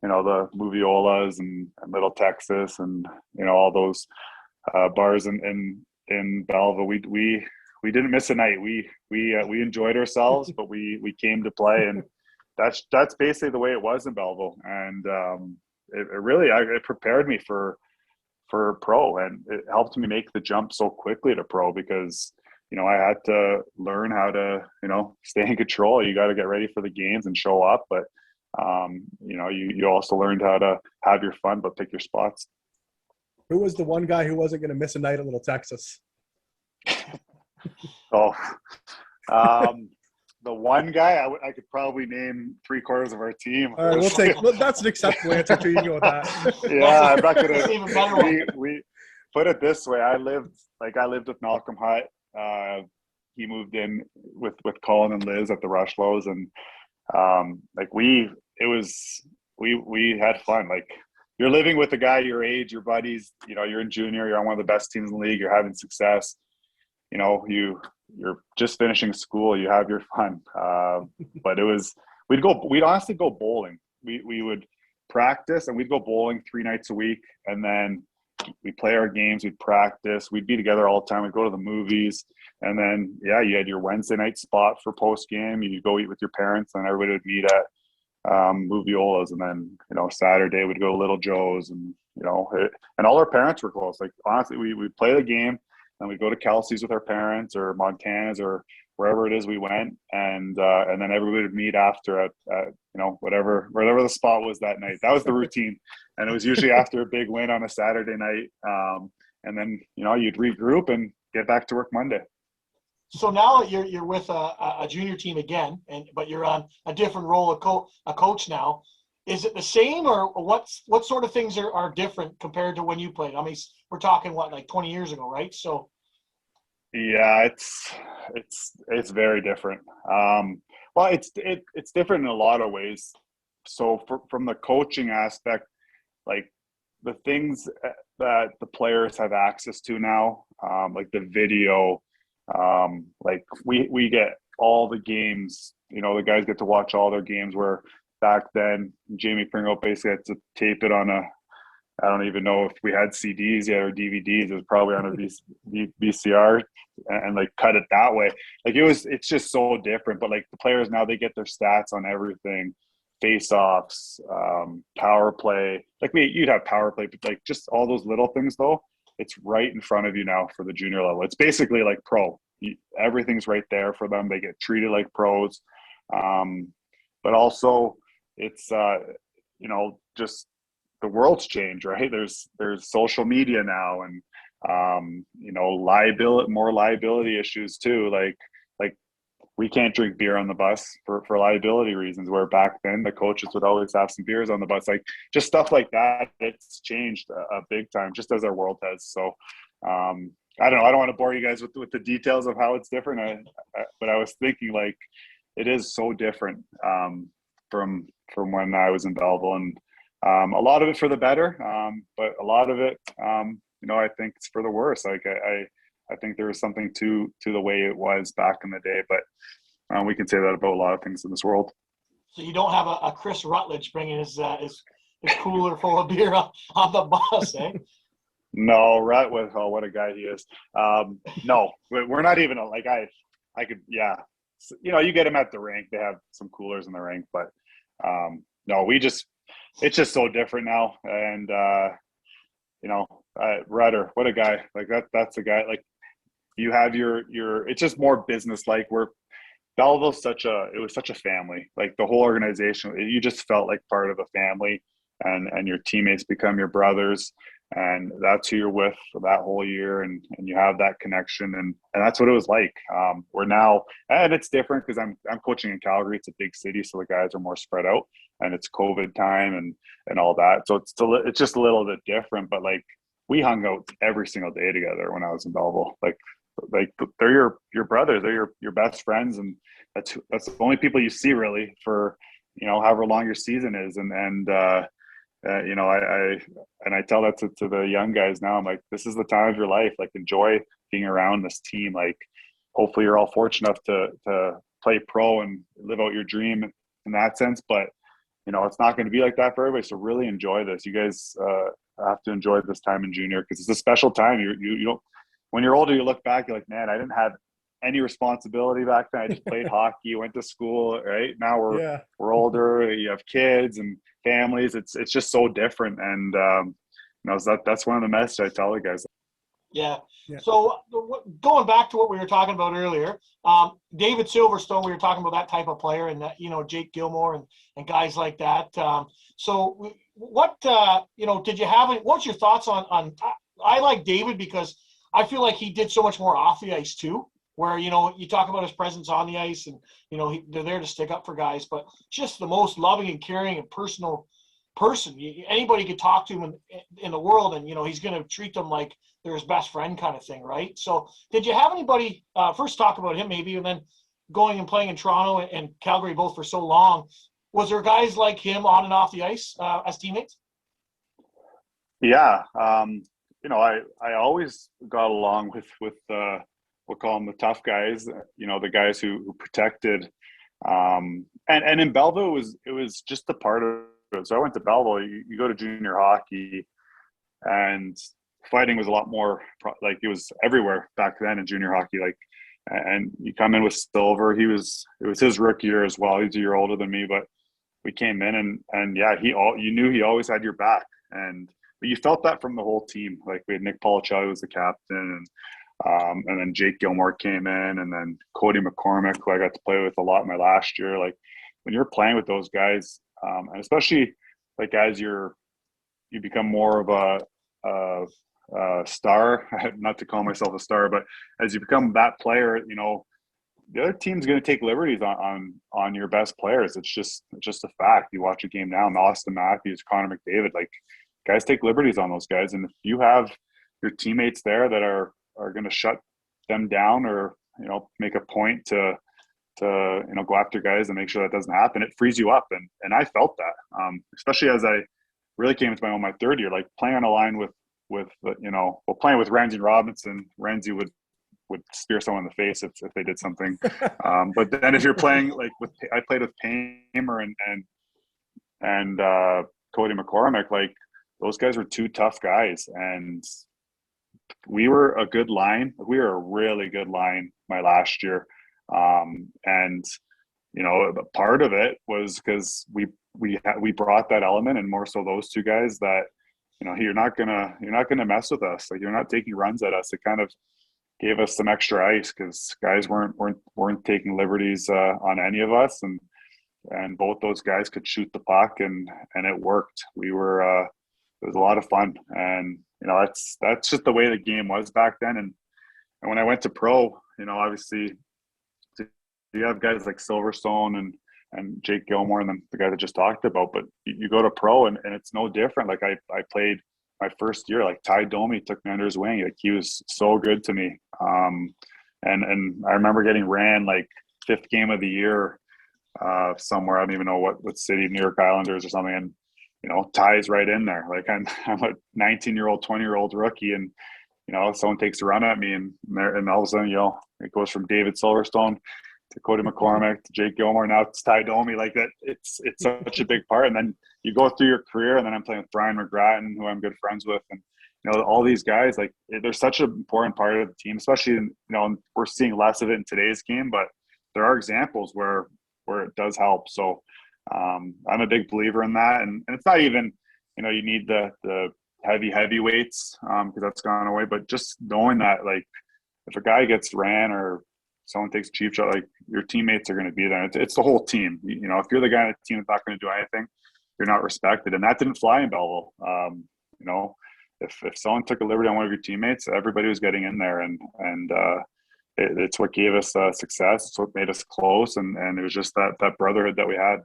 Moviolas and Little Texas, and all those bars in Belleville. We didn't miss a night. We enjoyed ourselves, but we came to play, and that's basically the way it was in Belleville. And it prepared me for pro, and it helped me make the jump so quickly to pro, because I had to learn how to stay in control. You got to get ready for the games and show up, but you also learned how to have your fun but pick your spots. Who was the one guy who wasn't going to miss a night at Little Texas? The one guy, I could probably name 3/4 of our team. All right, that's an acceptable answer too. You can go with that. Yeah, I'm not gonna. We put it this way. I lived with Malcolm Hutt. He moved in with Colin and Liz at the Rushlows, and we had fun. Like, you're living with a guy your age, your buddies. You're in junior. You're on one of the best teams in the league. You're having success. You're just finishing school. You have your fun. But we'd honestly go bowling. We would practice, and we'd go bowling 3 nights a week, and then we'd play our games. We'd practice. We'd be together all the time. We'd go to the movies, and then you had your Wednesday night spot for post game. You'd go eat with your parents, and everybody would meet at Moviolas, and then Saturday we'd go to Little Joe's, and and all our parents were close. Like, honestly, we'd play the game, and we'd go to Kelsey's with our parents, or Montana's, or wherever it is we went, and then everybody would meet after at whatever the spot was that night. That was the routine, and it was usually after a big win on a Saturday night, and then you'd regroup and get back to work Monday. So now you're with a junior team again, but you're on a different role, a coach now. Is it the same, or what sort of things are different compared to when you played? I mean, we're talking like 20 years ago, right? So yeah, it's very different. Well, it's different in a lot of ways. So from the coaching aspect, like, the things that the players have access to now, like the video, like we get all the games, the guys get to watch all their games, where back then Jamie Pringle basically had to tape it on I don't even know if we had CDs yet or DVDs. It was probably on a VCR and like cut it that way. Like it's just so different. But like the players now, they get their stats on everything, face-offs, power play. Like you'd have power play, but like just all those little things though, it's right in front of you now for the junior level. It's basically like pro. Everything's right there for them. They get treated like pros. But also it's, just the world's changed, right? There's social media now, and more liability issues too. Like we can't drink beer on the bus for liability reasons, where back then the coaches would always have some beers on the bus. Like just stuff like that. It's changed a big time, just as our world has. So I don't know. I don't want to bore you guys with the details of how it's different. But I was thinking, like, it is so different from when I was in Belleville, and a lot of it for the better, but a lot of it, I think it's for the worse. Like I think there was something to the way it was back in the day, but we can say that about a lot of things in this world. So you don't have a Chris Rutledge bringing his cooler full of beer on the bus, eh? No, what a guy he is. No, we're not even like I could, yeah. You get him at the rink. They have some coolers in the rink, but no, it's just so different now. And Rudder, what a guy. Like that's a guy. Like you have it's just more business like, where Belleville's it was such a family. Like the whole organization, you just felt like part of a family, and your teammates become your brothers, and that's who you're with for that whole year, and you have that connection, and that's what it was like. We're now, and it's different because I'm coaching in Calgary. It's a big city, so the guys are more spread out, and it's COVID time and all that, so it's just a little bit different. But like we hung out every single day together when I was in Belleville. Like they're your brothers, they're your best friends, and that's the only people you see really for however long your season is, and I tell that to the young guys now. I'm like, this is the time of your life. Like, enjoy being around this team. Like, hopefully you're all fortunate enough to play pro and live out your dream in that sense. But, it's not going to be like that for everybody. So really enjoy this. You guys have to enjoy this time in junior, because it's a special time. You don't, when you're older, you look back, you're like, man, I didn't have any responsibility back then. I just played hockey, went to school, right? Now we're older, you have kids and families. It's just so different. And that's one of the messages I tell the guys. Yeah. So going back to what we were talking about earlier, David Silverstone, we were talking about that type of player, and that, Jake Gilmore and guys like that. So what did you have? What's your thoughts on? I like David because I feel like he did so much more off the ice too. Where, you talk about his presence on the ice, and, they're there to stick up for guys, but just the most loving and caring and personal person. Anybody could talk to him in the world, and, he's going to treat them like they're his best friend kind of thing, right? So did you have anybody, first talk about him maybe, and then going and playing in Toronto and Calgary both for so long, was there guys like him on and off the ice as teammates? Yeah. I always got along with we'll call them the tough guys, the guys who protected. And in Belleville, it was just a part of it. So I went to Belleville. You go to junior hockey, and fighting was a lot more like, it was everywhere back then in junior hockey. Like, and you come in with Silver. It was his rookie year as well. He's a year older than me, but we came in and yeah, you knew he always had your back, but you felt that from the whole team. Like, we had Nick Policelli was the captain, and then Jake Gilmore came in, and then Cody McCormick, who I got to play with a lot my last year. Like, when you're playing with those guys, and especially like as you become more of a star, not to call myself a star, but as you become that player, the other team's going to take liberties on your best players. It's just a fact. You watch a game now, Austin Matthews, Connor McDavid, like, guys take liberties on those guys. And if you have your teammates there that are going to shut them down, or make a point to go after guys and make sure that doesn't happen, it frees you up. And I felt that, especially as I really came into my third year, like playing on a line with playing with Renzi and Robinson, Renzi would spear someone in the face if they did something. But then if you're playing like I played with Paymer and Cody McCormick, like those guys were two tough guys, and we were a good line. We were a really good line my last year. And part of it was because we brought that element, and more so those two guys that, you're not gonna mess with us. Like, you're not taking runs at us. It kind of gave us some extra ice because guys weren't taking liberties on any of us, and both those guys could shoot the puck, and it worked. We were it was a lot of fun, and that's just the way the game was back then. And when I went to pro, obviously you have guys like Silverstone and Jake Gilmore and then the guy that just talked about, but you go to pro and it's no different. Like I played my first year, like Ty Domi took me under his wing. Like, he was so good to me. And I remember getting ran like 5th game of the year somewhere. I don't even know what city, New York Islanders or something. And, Ty's right in there. Like, I'm a 19-year-old, 20-year-old rookie, and, someone takes a run at me, and all of a sudden, it goes from David Silverstone to Cody McCormick to Jake Gilmore. Now it's Ty Domi. Like that, it's such a big part. And then you go through your career, and then I'm playing with Brian McGrattan, who I'm good friends with, and all these guys. Like, they're such an important part of the team, especially in, we're seeing less of it in today's game, but there are examples where it does help. So I'm a big believer in that, and it's not even you need the heavyweights because that's gone away, but just knowing that, like, if a guy gets ran or someone takes a cheap shot, like, your teammates are going to be there. It's the whole team. If you're the guy on the team that's not going to do anything, you're not respected, and that didn't fly in Belleville. If someone took a liberty on one of your teammates, everybody was getting in there, and it's what gave us success. It's what made us close, and it was just that brotherhood that we had.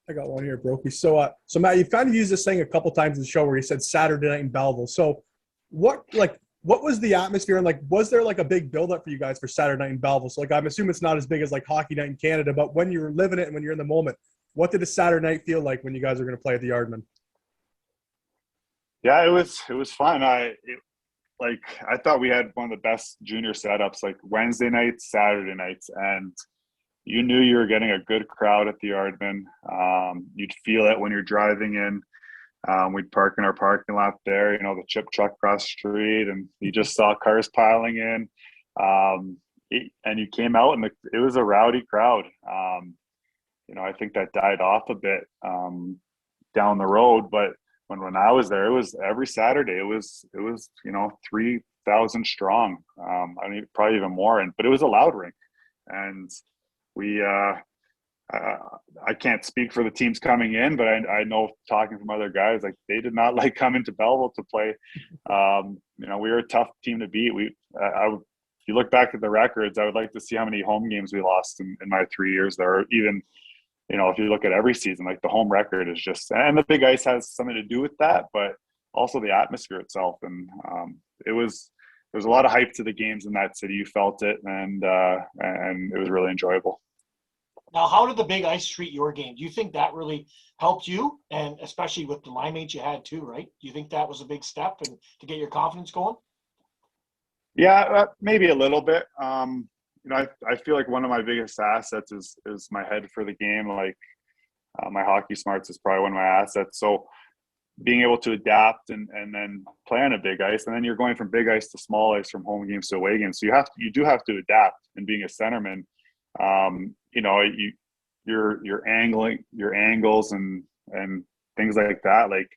I got one here, Brokey. So Matt, you've kind of used this thing a couple times in the show where you said Saturday night in Belleville. So what was the atmosphere, and like, was there like a big buildup for you guys for Saturday night in Belleville? So like, I'm assuming it's not as big as like hockey night in Canada, but when you're living it and when you're in the moment, what did a Saturday night feel like when you guys were going to play at the Yardman? Yeah, it was fun. I thought we had one of the best junior setups, like Wednesday nights, Saturday nights, and you knew you were getting a good crowd at the Yardman. You'd feel it when you're driving in. We'd park in our parking lot there, the chip truck across the street, and you just saw cars piling in. And you came out, and it was a rowdy crowd. I think that died off a bit down the road, but when I was there, it was every Saturday. It was 3,000 strong. Probably even more. But it was a loud rink, and we. I can't speak for the teams coming in, but I know, talking from other guys, like, they did not like coming to Belleville to play. We were a tough team to beat. If you look back at the records, I would like to see how many home games we lost in my 3 years there. Or even, if you look at every season, like, the home record is just, and the big ice has something to do with that, but also the atmosphere itself. And there was a lot of hype to the games in that city. You felt it, and it was really enjoyable. Now, how did the big ice treat your game? Do you think that really helped you, and especially with the line mates you had too, right? Do you think that was a big step and to get your confidence going? Yeah, maybe a little bit. I feel like one of my biggest assets is my head for the game. Like, my hockey smarts is probably one of my assets. So being able to adapt and then play on a big ice, and then you're going from big ice to small ice, from home games to away games. So you do have to adapt. And being a centerman, your angles and things like that, like,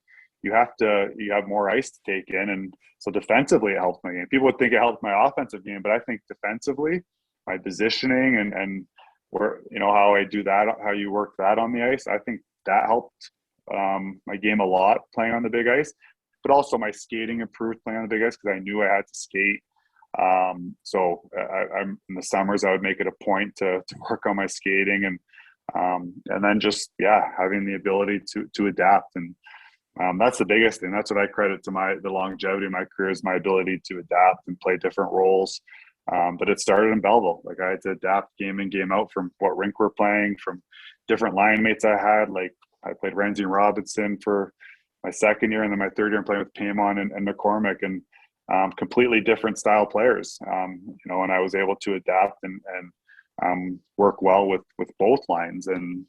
you have more ice to take in. And so defensively, it helped my game. People would think it helped my offensive game, but I think defensively, my positioning and where, how I do that, how you work that on the ice, I think that helped my game a lot, playing on the big ice. But also my skating improved playing on the big ice, because I knew I had to skate. So I'm in the summers, I would make it a point to work on my skating, and then just, having the ability to adapt. And that's the biggest thing. That's what I credit to the longevity of my career, is my ability to adapt and play different roles. But it started in Belleville. Like, I had to adapt game in, game out, from what rink we're playing, from different line mates I had. Like, I played Renzi and Robinson for my second year, and then my third year I'm playing with Paymon and McCormick, and completely different style players. And I was able to adapt and work well with both lines and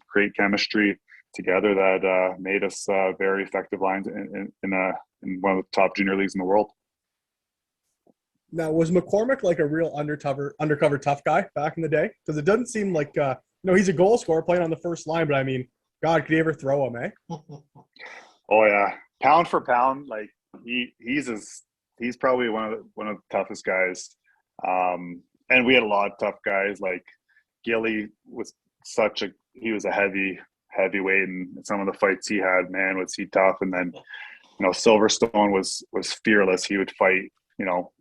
create chemistry together that made us very effective lines in one of the top junior leagues in the world. Now, was McCormick like a real undercover tough guy back in the day? Because it doesn't seem like he's a goal scorer playing on the first line, but I mean, God, could he ever throw him, eh? Oh yeah, pound for pound, like he's probably one of the toughest guys. And we had a lot of tough guys. Like Gilly was he was a heavyweight, and some of the fights he had, man, was he tough. And then Silverstone was fearless. He would fight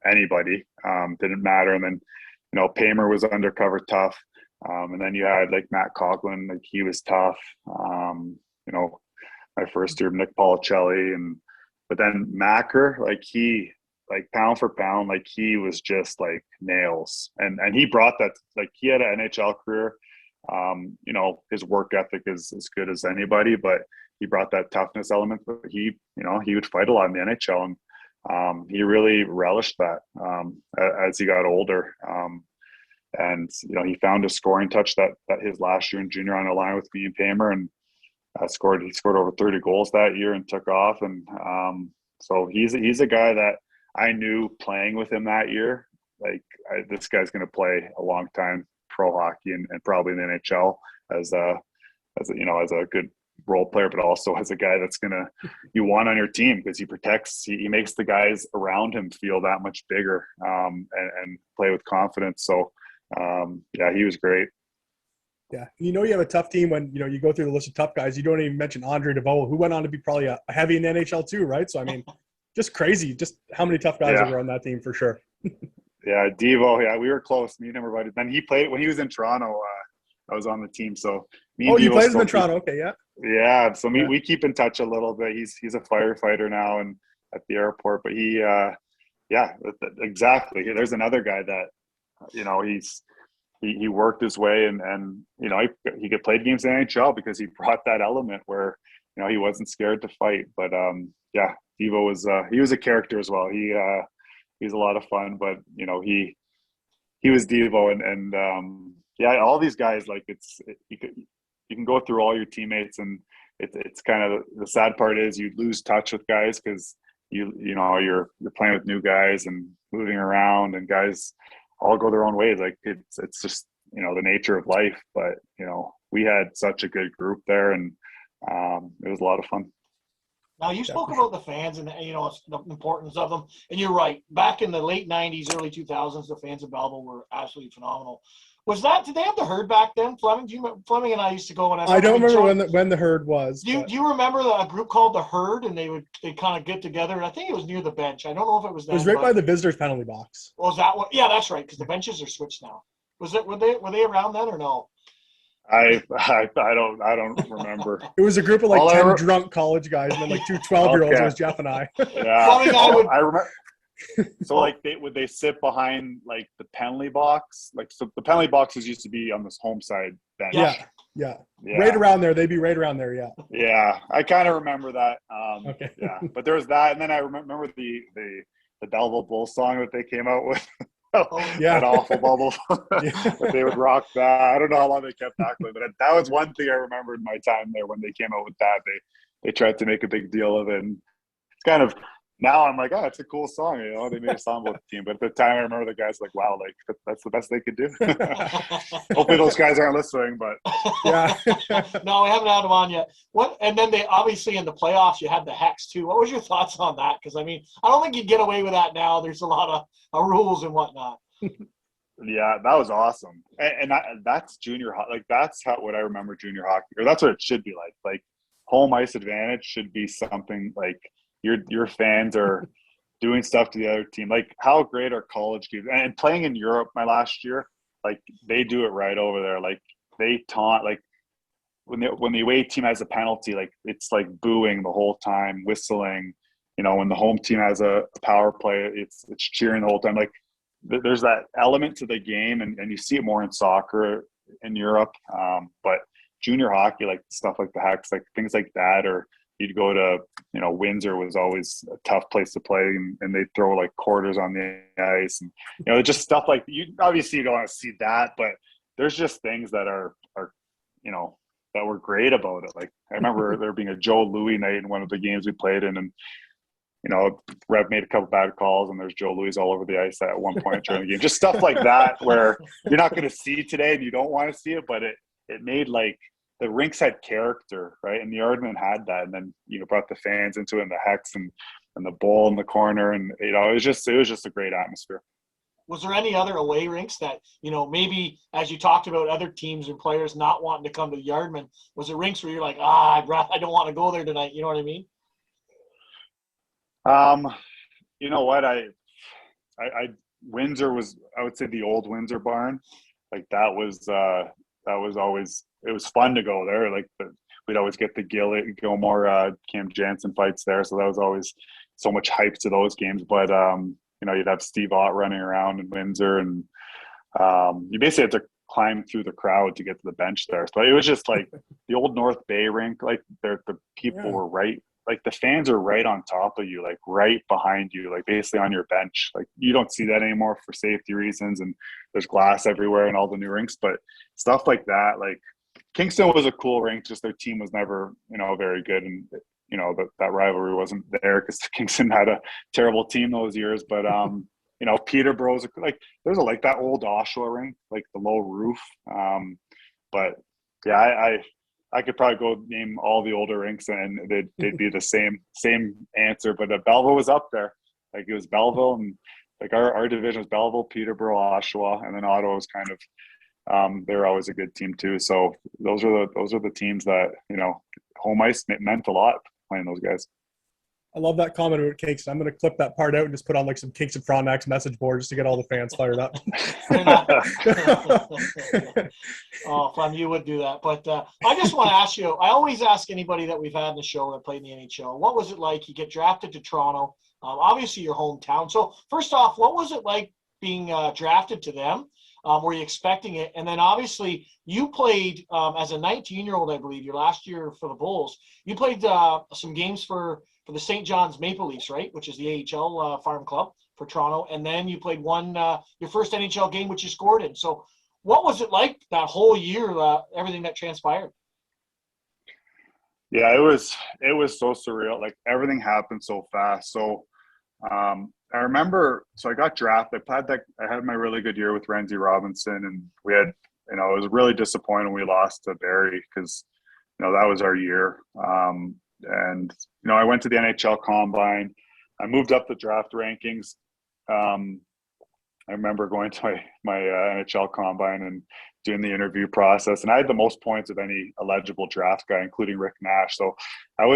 anybody, didn't matter. And then Paymer was undercover tough. And then you had like Matt Coughlin, like he was tough. My first year, Nick Policelli, but then Macker, like pound for pound, like he was just like nails. And he brought that, like he had an NHL career. His work ethic is as good as anybody, but he brought that toughness element. But he would fight a lot in the NHL, and he really relished that as he got older. And he found a scoring touch that his last year in junior on a line with me and Paymer, and he scored over 30 goals that year and took off. And so he's a guy that I knew playing with him that year, like this guy's going to play a long time pro hockey and probably in the NHL as a good role player, but also as a guy that's you want on your team because he makes the guys around him feel that much bigger and play with confidence. So he was great. Yeah. You have a tough team when, you go through the list of tough guys. You don't even mention Andre DeVoe, who went on to be probably a heavy in the NHL too, right? So, I mean, just crazy, just how many tough guys were on that team for sure. Yeah, Devo, yeah, we were close. Me and him were buddies. Then he played when he was in Toronto. I was on the team, so me and you Devo played in Toronto? Okay, yeah. Yeah, so we keep in touch a little bit. He's a firefighter now and at the airport, but exactly. There's another guy that he worked his way and he could play games in the NHL because he brought that element where he wasn't scared to fight. But Devo was a character as well. He's a lot of fun, but he was Devo and all these guys, like you can go through all your teammates, and it's kind of the sad part is you lose touch with guys because you're playing with new guys and moving around, and guys all go their own ways. Like it's just the nature of life. But we had such a good group there, and it was a lot of fun. Now, you spoke about the fans and the importance of them, and you're right. Back in the late '90s, early 2000s, the fans of Belleville were absolutely phenomenal. Did they have the herd back then, Fleming? Fleming and I used to go and I don't remember when the herd was. Do you remember a group called the Herd, and they kind of get together? And I think it was near the bench. I don't know if it was. It was right by the visitors' penalty box. Was that what? Yeah, that's right. Because the benches are switched now. Were they around then or no? I don't remember. It was a group of like 10 drunk college guys, and then like two 12-year-olds. Okay. It was Jeff and I. Yeah, I remember. So like would they sit behind like the penalty box? Like, so the penalty boxes used to be on this home side bench. Yeah. Right around there. They'd be right around there. Yeah. Yeah, I kind of remember that. Okay. Yeah, but there was that, and then I remember the Belleville Bulls song that they came out with. That awful bubble. But they would rock that. I don't know how long they kept that going, but that was one thing I remember in my time there when they came out with that. They tried to make a big deal of it, and it's kind of. Now I'm like, oh, it's a cool song. They made a song with the team. But at the time, I remember the guys like, wow, like that's the best they could do. Hopefully those guys aren't listening, but yeah. No, we haven't had them on yet. And then they obviously in the playoffs, you had the Hex too. What was your thoughts on that? Because I mean, I don't think you'd get away with that now. There's a lot of rules and whatnot. Yeah, that was awesome. And that's junior hockey. Like that's what I remember junior hockey, or that's what it should be like. Like home ice advantage should be something like. Your fans are doing stuff to the other team. Like how great are college games and playing in Europe my last year, like they do it right over there. Like they taunt, like when the away team has a penalty, like it's like booing the whole time, whistling, when the home team has a power play, it's cheering the whole time. Like there's that element to the game and you see it more in soccer in Europe. But junior hockey, like stuff like the Hex, like things like that, or you'd go to, Windsor was always a tough place to play, and they'd throw like quarters on the ice, and just stuff like you obviously you don't want to see that, but there's just things that are that were great about it. Like I remember there being a Joe Louis night in one of the games we played in, and Rev made a couple bad calls, and there's Joe Louis all over the ice at one point during the game. Just stuff like that where you're not going to see today, and you don't want to see it, but it made like the rinks had character, right? And the Yardman had that, and then brought the fans into it, and the Hex and the Bowl in the corner, and it was just a great atmosphere. Was there any other away rinks that, maybe as you talked about other teams and players not wanting to come to the Yardman, was there rinks where you're like, I don't want to go there tonight? You know what I mean? You know what? I Windsor was, I would say, the old Windsor barn. Like that was always, it was fun to go there. Like we'd always get the Gilmore, Cam Jansen fights there. So that was always so much hype to those games. But, you'd have Steve Ott running around in Windsor, and you basically had to climb through the crowd to get to the bench there. So it was just like the old North Bay rink, like the people were right, like the fans are right on top of you, like right behind you, like basically on your bench. Like you don't see that anymore for safety reasons, and there's glass everywhere in all the new rinks, but stuff like that, like Kingston was a cool rink, just their team was never, very good, and that rivalry wasn't there because Kingston had a terrible team those years. But Peterborough's like there's like that old Oshawa rink, like the low roof. But yeah, I could probably go name all the older rinks, and they'd be the same answer. But Belleville was up there. Like it was Belleville, and like our division was Belleville, Peterborough, Oshawa, and then Ottawa was kind of they were always a good team too. So those are the teams that home ice meant a lot playing those guys. I love that comment about Kingston. I'm going to clip that part out and just put on like some Kingston Frontenacs message board just to get all the fans fired up. Oh, Flem, you would do that. But I just want to ask you, I always ask anybody that we've had in the show that played in the NHL, what was it like? You get drafted to Toronto, obviously your hometown. So first off, what was it like being drafted to them? Were you expecting it? And then obviously you played as a 19-year-old, I believe, your last year for the Bulls. You played some games for the St. John's Maple Leafs, right, which is the AHL farm club for Toronto. And then you played your first NHL game, which you scored in. So what was it like that whole year, everything that transpired? Yeah, it was so surreal. Like everything happened so fast. So I remember, so I got drafted. I had my really good year with Renzi Robinson, and we had, it was really disappointing we lost to Barrie because, that was our year. And I went to the NHL Combine. I moved up the draft rankings. I remember going to my NHL Combine and doing the interview process, and I had the most points of any eligible draft guy, including Rick Nash. So I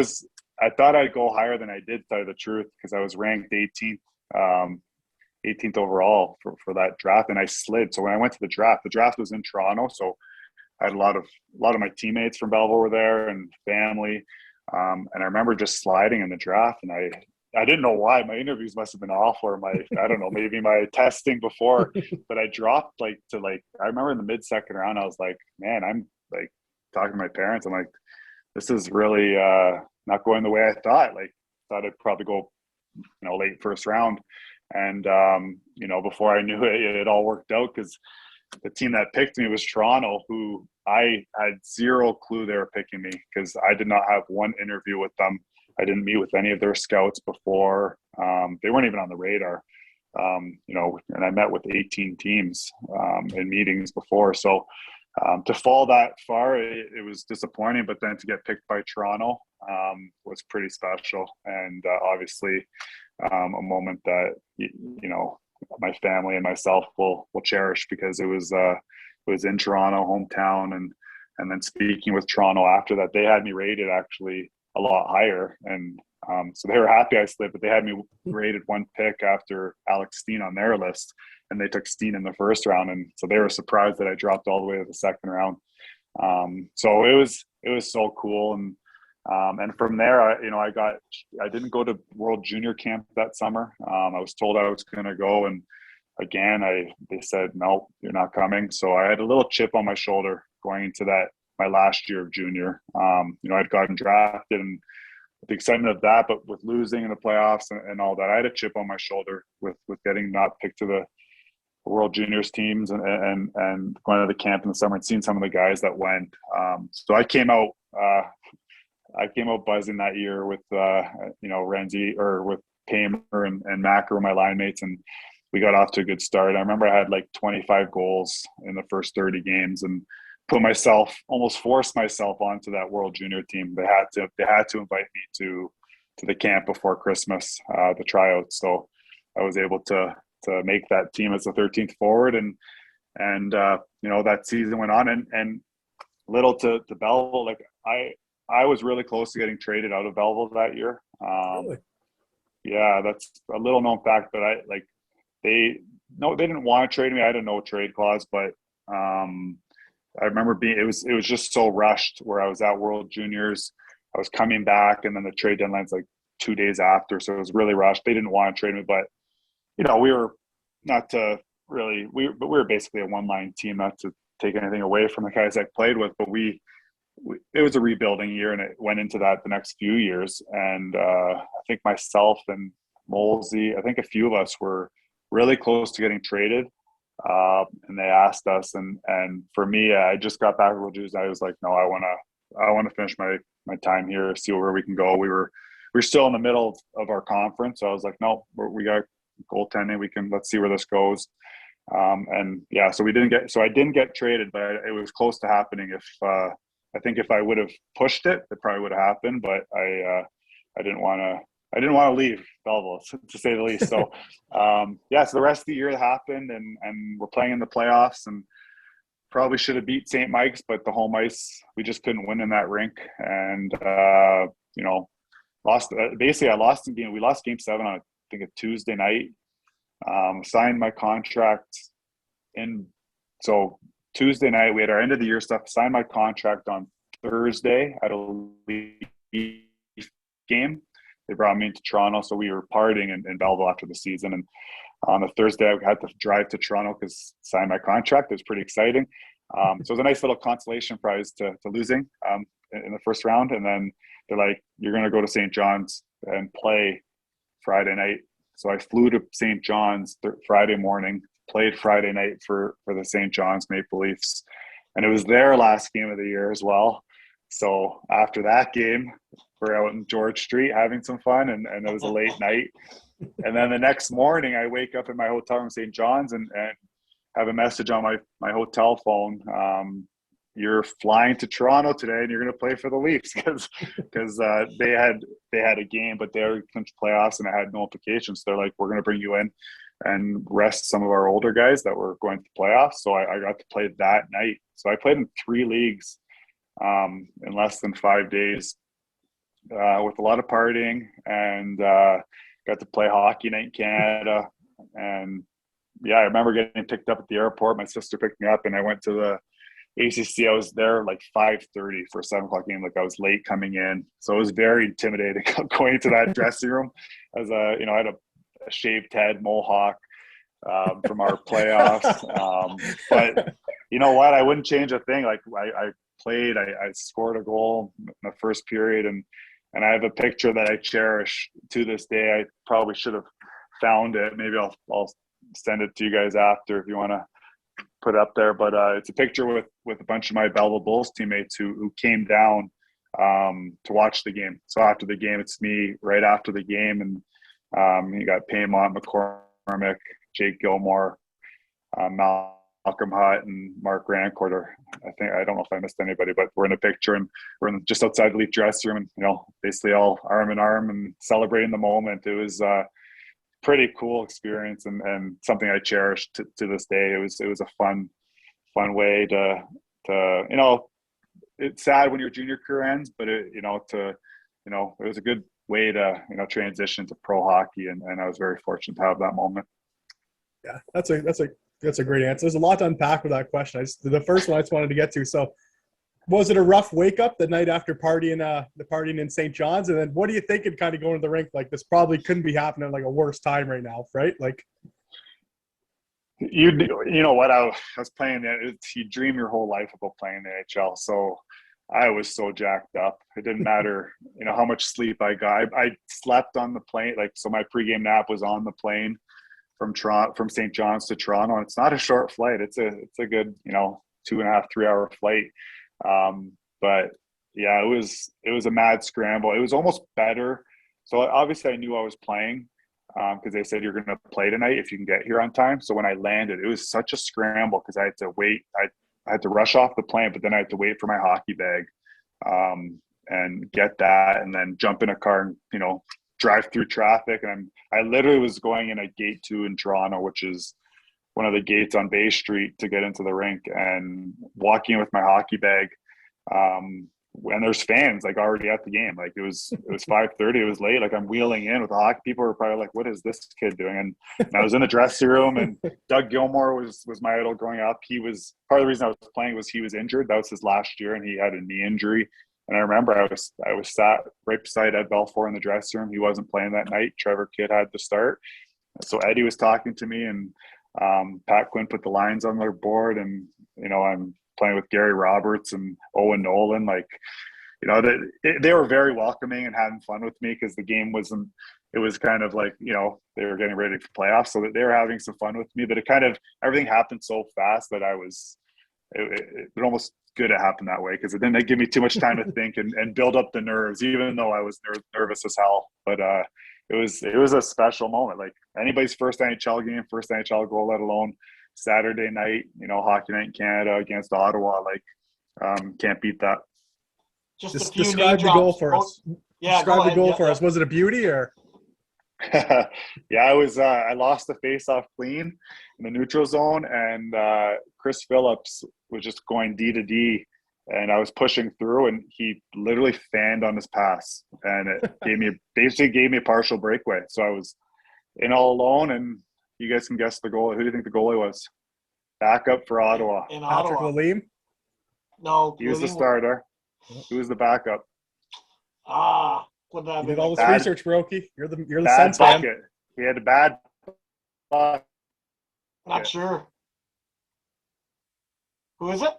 thought I'd go higher than I did, to tell you the truth, because I was ranked 18th overall for that draft, and I slid. So when I went to the draft was in Toronto, so I had a lot of my teammates from Belleville were there and family, and I remember just sliding in the draft, and I didn't know why. My interviews must have been off, or I don't know, maybe my testing before, but I dropped I remember in the mid-second round, I was like, man, I'm like talking to my parents. I'm like, this is really not going the way I thought. Like, thought I'd probably go, late first round. And, before I knew it, it all worked out because the team that picked me was Toronto, who I had zero clue they were picking me because I did not have one interview with them. I didn't meet with any of their scouts before. They weren't even on the radar, and I met with 18 teams in meetings before. So to fall that far, it was disappointing, but then to get picked by Toronto was pretty special. And obviously a moment that, my family and myself will cherish because it was in Toronto, hometown. And then speaking with Toronto after that, they had me rated actually a lot higher. And so they were happy I slid, but they had me rated one pick after Alex Steen on their list, and they took Steen in the first round. And so they were surprised that I dropped all the way to the second round. So it was so cool. And from there, I didn't go to World Junior Camp that summer. I was told I was going to go, and again, they said, no, you're not coming. So I had a little chip on my shoulder going into my last year of junior. I'd gotten drafted, and the excitement of that, but with losing in the playoffs and all that, I had a chip on my shoulder with getting not picked to the World Juniors teams and going to the camp in the summer and seeing some of the guys that went. So I came out buzzing that year with Renzi or with Paymer and Macker were my line mates, and we got off to a good start. I remember I had like 25 goals in the first 30 games and almost forced myself onto that World Junior team. They had to invite me to the camp before Christmas, the tryouts. So I was able to make that team as the 13th forward, and that season went on, and little to Belleville, like I was really close to getting traded out of Belleville that year. Really? Yeah, that's a little known fact, but they didn't want to trade me. I had a no trade clause, but I remember it was just so rushed where I was at World Juniors. I was coming back, and then the trade deadline's like 2 days after. So it was really rushed. They didn't want to trade me, but we were we were basically a one-line team, not to take anything away from the guys I played with, but it was a rebuilding year, and it went into that the next few years. And I think myself and Molesy, I think a few of us were really close to getting traded. And they asked us, and for me, I just got back to World Juniors. I was like, no, I want to finish my time here, see where we can go. We were still in the middle of our conference, so I was like, no, we got goaltending. Let's see where this goes. So I didn't get traded, but it was close to happening. I think if I would have pushed it, it probably would have happened. But I didn't want to leave Belleville, to say the least. So, so the rest of the year happened, and we're playing in the playoffs, and probably should have beat St. Mike's, but the home ice, we just couldn't win in that rink. And, lost. Basically, I lost in game. We lost Game 7 on, I think, a Tuesday night. Signed my contract so Tuesday night, we had our end of the year stuff, signed my contract on Thursday at a Leaf game. They brought me into Toronto, so we were partying in Belleville after the season. And on a Thursday, I had to drive to Toronto because sign my contract. It was pretty exciting. So it was a nice little consolation prize to losing in the first round. And then they're like, you're going to go to St. John's and play Friday night. So I flew to St. John's Friday morning, played Friday night for the St. John's Maple Leafs. And it was their last game of the year as well. So after that game, we're out in George Street having some fun, and it was a late night. And then the next morning, I wake up in my hotel room in St. John's and have a message on my hotel phone. You're flying to Toronto today, and you're going to play for the Leafs because they had a game, but they already clinched playoffs, and I had no implications. They're like, we're going to bring you in and rest some of our older guys that were going to playoffs. So I got to play that night. So I played in 3 leagues in less than 5 days with a lot of partying, and got to play hockey night in Canada. And I remember getting picked up at the airport. My sister picked me up, and I went to the ACC. I was there like 5:30 for a 7 o'clock game. Like I was late coming in, so it was very intimidating going into that dressing room. As I had a shaved head, mohawk from our playoffs. But you know what? I wouldn't change a thing. Like I played. I scored a goal in the first period, and I have a picture that I cherish to this day. I probably should have found it. Maybe I'll send it to you guys after if you want to put up there, but it's a picture with a bunch of my Belleville Bulls teammates who came down to watch the game. So after the game, it's me right after the game, and you got Paymont, McCormick, Jake Gilmore, Malcolm Hutt, and Mark Rancourt. I don't know if I missed anybody, but we're in a picture, and we're just outside the Leaf dressing room, and basically all arm in arm and celebrating the moment. It was pretty cool experience, and something I cherish to this day. It was a fun way to it's sad when your junior career ends, but it was a good way to transition to pro hockey, and I was very fortunate to have that moment. Yeah, that's a great answer. There's a lot to unpack with that question. The first one I just wanted to get to. So, was it a rough wake up the night after partying in St. John's? And then what do you think of kind of going to the rink? Like, this probably couldn't be happening like a worse time right now, right? Like, you know what? I was playing it. You dream your whole life about playing the NHL. So I was so jacked up. It didn't matter, how much sleep I got. I slept on the plane. Like, so my pregame nap was on the plane from St. John's to Toronto. And it's not a short flight. It's a good, 2.5, 3 hour flight. But yeah, it was a mad scramble. It was almost better. So obviously I knew I was playing, because they said you're going to play tonight if you can get here on time. So when I landed, it was such a scramble because I had to wait. I had to rush off the plane, but then I had to wait for my hockey bag, and get that, and then jump in a car and, drive through traffic. And I literally was going in at gate 2 in Toronto, which is one of the gates on Bay Street to get into the rink, and walking in with my hockey bag. And there's fans like already at the game. Like it was 5:30. It was late. Like I'm wheeling in with the hockey. People were probably like, "What is this kid doing?" And I was in the dressing room, and Doug Gilmour was my idol growing up. He was part of the reason I was playing was he was injured. That was his last year, and he had a knee injury. And I remember I was sat right beside Ed Belfour in the dressing room. He wasn't playing that night. Trevor Kidd had to start. So Eddie was talking to me, and Pat Quinn put the lines on their board, and I'm playing with Gary Roberts and Owen Nolan. Like, they were very welcoming and having fun with me, because the game wasn't, it was kind of like, they were getting ready for playoffs, so that they were having some fun with me. But it kind of, everything happened so fast that it almost good it happened that way, because it didn't give me too much time to think and build up the nerves, even though I was nervous as hell. But it was a special moment. Like anybody's first NHL game, first NHL goal, let alone Saturday night, Hockey Night in Canada against Ottawa. Like, can't beat that. Just Just a few describe the goal for us. Yeah, describe the goal for us. Was it a beauty or? Yeah, I lost the face-off clean in the neutral zone, and Chris Phillips was just going D to D, and I was pushing through, and he literally fanned on his pass, and it basically gave me a partial breakaway. So I was in all alone, and you guys can guess the goalie. Who do you think the goalie was? Backup for Ottawa. In Patrick Ottawa. Lalime? No, He was the starter. Who was the backup? Would that You be did all like this Bad- research, Brokey. You're the Bad sense man. bucket. He had a bad bucket. Not sure. Who is it?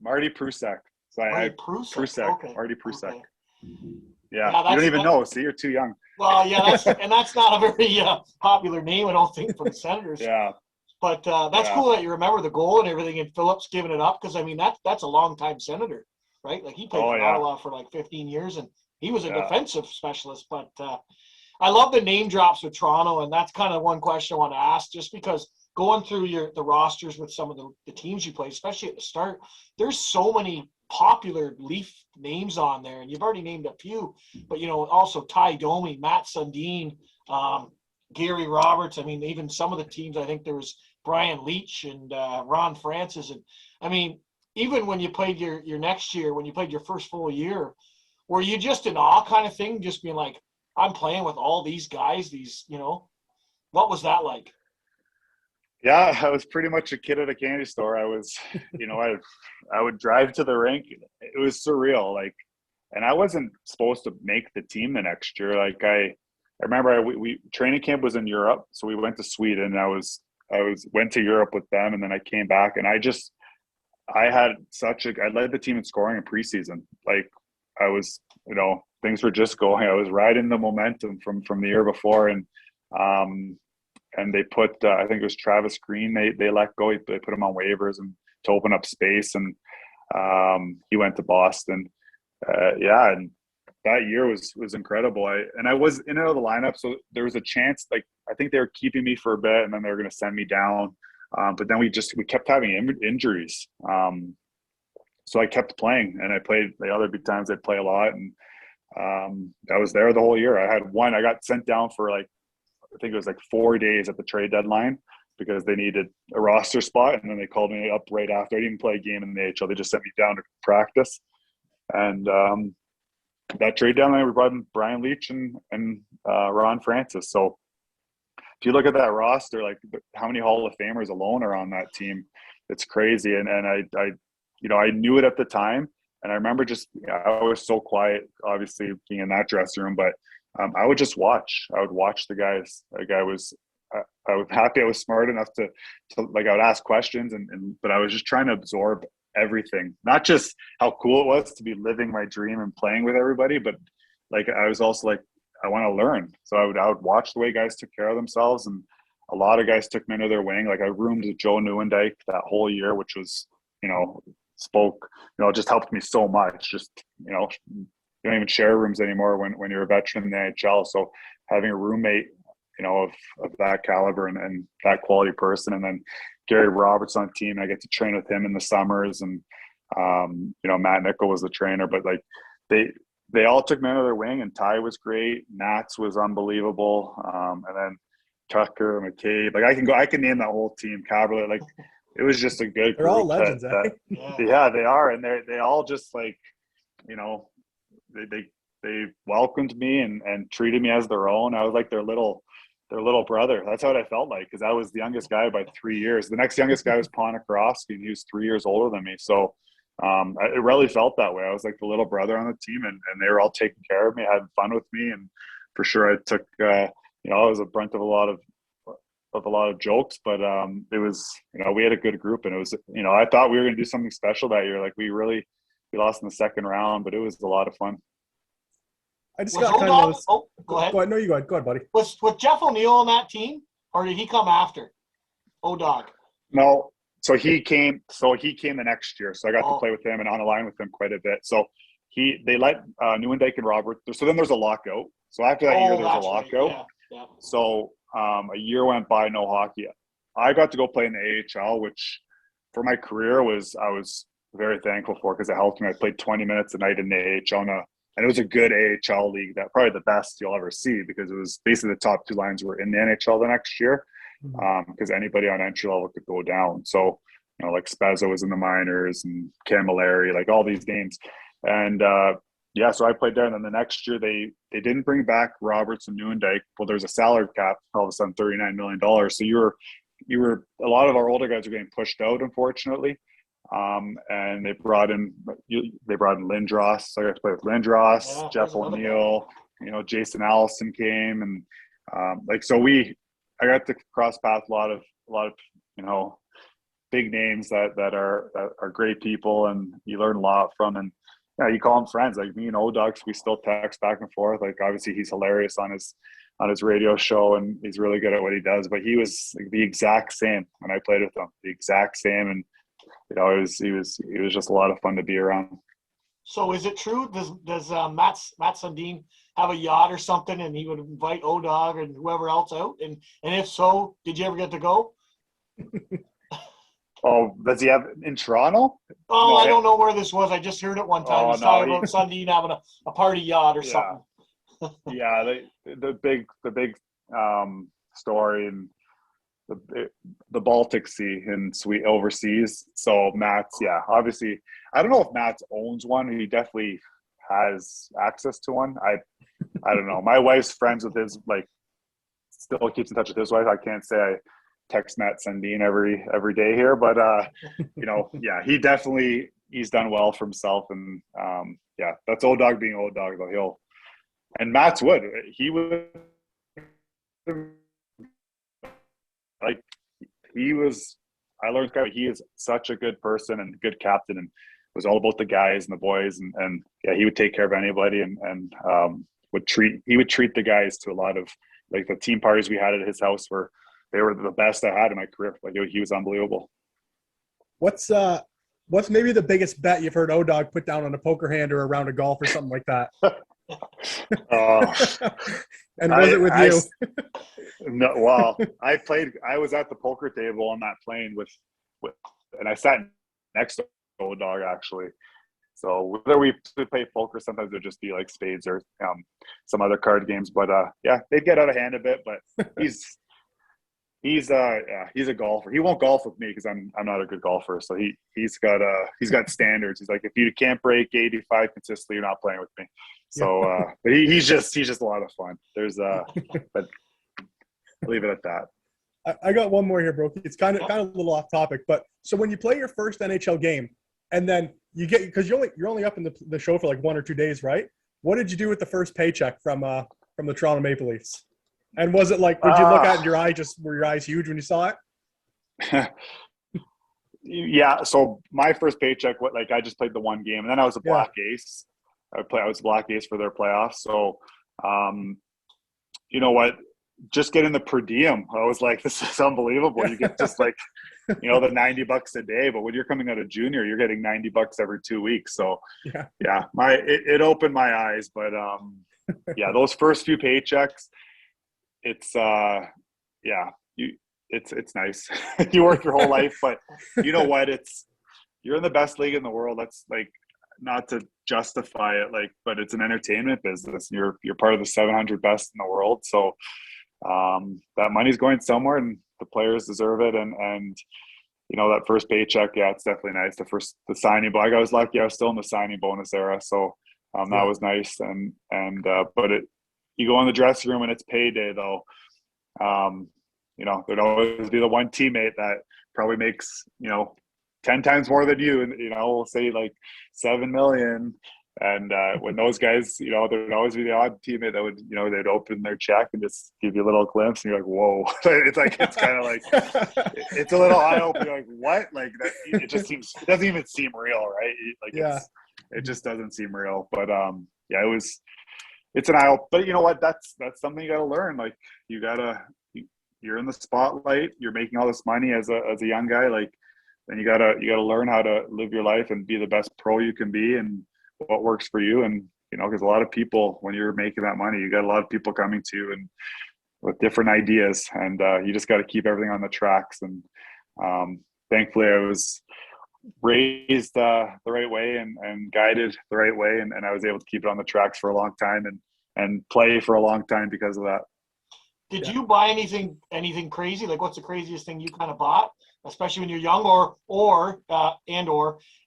Marty Prusak. So Marty Prusak. Prusak. Okay. Marty Prusak. Okay. Yeah, Yeah, you don't even that- know. See, you're too young. Well, yeah, that's not a very popular name, I don't think, for the Senators. Yeah. But that's Yeah. cool that you remember the goal and everything, and Phillips giving it up, because I mean that's a long time Senator, right? Like he played for Ottawa for like 15 years, and he was a defensive specialist. But I love the name drops with Toronto, and that's kind of one question I want to ask, just because going through the rosters with some of the teams you play, especially at the start, there's so many popular Leaf names on there, and you've already named a few, but also Ty Domi, Matt Sundin, Gary Roberts. I mean, even some of the teams, I think there was Brian Leach and Ron Francis. And I mean, even when you played your next year, when you played your first full year, were you just in awe kind of thing, just being like, I'm playing with all these guys, what was that like? Yeah, I was pretty much a kid at a candy store. I was, I would drive to the rink. It was surreal. Like, and I wasn't supposed to make the team the next year. Like I remember we training camp was in Europe. So we went to Sweden. I went to Europe with them, and then I came back, and I led the team in scoring in preseason. Like I was, things were just going. I was riding the momentum from the year before, and they put I think it was Travis Green. They let go. They put him on waivers and to open up space, and he went to Boston. And that year was incredible. I was in and out of the lineup, so there was a chance. Like I think they were keeping me for a bit, and then they were going to send me down. But then we kept having injuries. So I kept playing, and I played the other big times. I'd play a lot, and I was there the whole year. I got sent down for I think it was 4 days at the trade deadline because they needed a roster spot, and then they called me up right after. I didn't even play a game in the AHL. They just sent me down to practice, and that trade deadline we brought in Brian Leach and Ron Francis. So if you look at that roster, like how many Hall of Famers alone are on that team, it's crazy. And I knew it at the time, and I remember I was so quiet, obviously being in that dressing room, but I would just watch. I would watch the guys. I was happy I was smart enough to I would ask questions, but I was just trying to absorb everything, not just how cool it was to be living my dream and playing with everybody, but like I was also like, I want to learn. So I would watch the way guys took care of themselves, and a lot of guys took me under their wing. Like I roomed with Joe Nieuwendyk that whole year, which was, just helped me so much. Just, you don't even share rooms anymore when you're a veteran in the NHL. So having a roommate, of that caliber and that quality person, and then Gary Roberts on the team, I get to train with him in the summers, and Matt Nickel was the trainer, but like they all took me under their wing, and Ty was great. Nats was unbelievable. And then Tucker, McCabe, like I can name that whole team. Cabrera, like it was just a good group. They're all legends, yeah, they are. And they all just like, they welcomed me and treated me as their own. I was like their little brother. That's what I felt like, because I was the youngest guy by 3 years. The next youngest guy was Ponikarovsky, and he was 3 years older than me. So it really felt that way. I was like the little brother on the team, and they were all taking care of me, having fun with me, and for sure I took I was a brunt of a lot of jokes, but it was, we had a good group, and it was, I thought we were going to do something special that year. Like we lost in the second round, but it was a lot of fun. I just got kind of noticed. Oh, go ahead. Go ahead. No, you go ahead. Go ahead, buddy. Was Jeff O'Neill on that team, or did he come after O-Dog? No. So he came the next year. So I got to play with him and on a line with him quite a bit. So they let Nieuwendyk and Robert. So then there's a lockout. So after that year, there's a lockout. Right. Yeah. So a year went by, no hockey. I got to go play in the AHL, which for my career I was very thankful for, because it helped me. I played 20 minutes a night in the AHL, and it was a good AHL league, that probably the best you'll ever see, because it was basically the top two lines were in the NHL the next year, because anybody on entry level could go down. So, like Spezza was in the minors, and Camilleri, like all these names. And so I played there. And then the next year they didn't bring back Roberts and Nieuwendyk. Well, there's a salary cap, all of a sudden $39 million. So you were a lot of our older guys were getting pushed out, unfortunately. And they brought in Lindros. So I got to play with Lindros, Jeff O'Neill, Jason Allison came, and I got to cross paths a lot of big names that are great people, and you learn a lot from. And you call them friends. Like me and O-Dog, we still text back and forth. Like obviously he's hilarious on his radio show, and he's really good at what he does. But he was like the exact same when I played with him, the exact same. And he was just a lot of fun to be around. So is it true? Does Matt Sundin have a yacht or something, and he would invite O-Dog and whoever else out? And if so, did you ever get to go? Oh, does he have in Toronto? Oh, no, I don't know where this was. I just heard it one time. He was talking about Sundin having a party yacht or something. Yeah, the big story in the Baltic Sea and overseas. So Matt's, obviously, I don't know if Matt owns one. He definitely has access to one. I don't know. My wife's friends with his, like, still keeps in touch with his wife. I can't say I text Matt Sundin every day here, but he's done well for himself, and that's O-Dog being O-Dog, though. And Matt's he would like, I learned he is such a good person and good captain, and it was all about the guys and the boys, and he would take care of anybody, and would treat the guys to a lot of, like, the team parties we had at his house they were the best I had in my career. Like, he was unbelievable. What's maybe the biggest bet you've heard O-Dog put down on a poker hand or a round of golf or something like that? And was it with you? No, well, I was at the poker table on that plane with and I sat next to O-Dog, actually. So whether we play poker, sometimes it would just be like spades or some other card games. But they'd get out of hand a bit. But he's a golfer. He won't golf with me because I'm not a good golfer. So he's got standards. He's like, if you can't break 85 consistently, you're not playing with me. So but he's just a lot of fun. There's but I'll leave it at that. I got one more here, bro. It's kind of a little off topic, but so when you play your first NHL game, and then you get, because you're only up in the show for like 1 or 2 days, right? What did you do with the first paycheck from the Toronto Maple Leafs? And was it like, would you look at it and were your eyes huge when you saw it? Yeah. So my first paycheck, I just played the one game, and then I was a black ace. I was a black ace for their playoffs. So, you know what? Just getting the per diem, I was like, this is unbelievable. You get just like, the $90 a day, but when you're coming out of junior, you're getting $90 every 2 weeks. So it opened my eyes, but those first few paychecks, it's it's nice. You work your whole life, but you know what? You're in the best league in the world. That's like, not to justify it, but it's an entertainment business. You're part of the 700 best in the world. So that money's going somewhere, and the players deserve it. And that first paycheck, it's definitely nice. The signing, I was lucky. I was still in the signing bonus era, so that was nice. But you go in the dressing room and it's payday, though. There'd always be the one teammate that probably makes 10 times more than you, and we'll say like 7 million. And when those guys, there'd always be the odd teammate that would, they'd open their check and just give you a little glimpse, and you're like, whoa. It's kind of like, it's a little eye-opening. Like, what? Like, that, it doesn't even seem real, right? It just doesn't seem real. But it's an eye-opener. But you know what? That's something you got to learn. Like, you're in the spotlight, you're making all this money as a young guy, then you gotta learn how to live your life and be the best pro you can be, and what works for you. And because a lot of people, when you're making that money, you got a lot of people coming to you and with different ideas, and you just got to keep everything on the tracks. And thankfully I was raised the right way and guided the right way, and I was able to keep it on the tracks for a long time and play for a long time because of that. Did you buy anything crazy? Like, what's the craziest thing you kind of bought, especially when you're young, or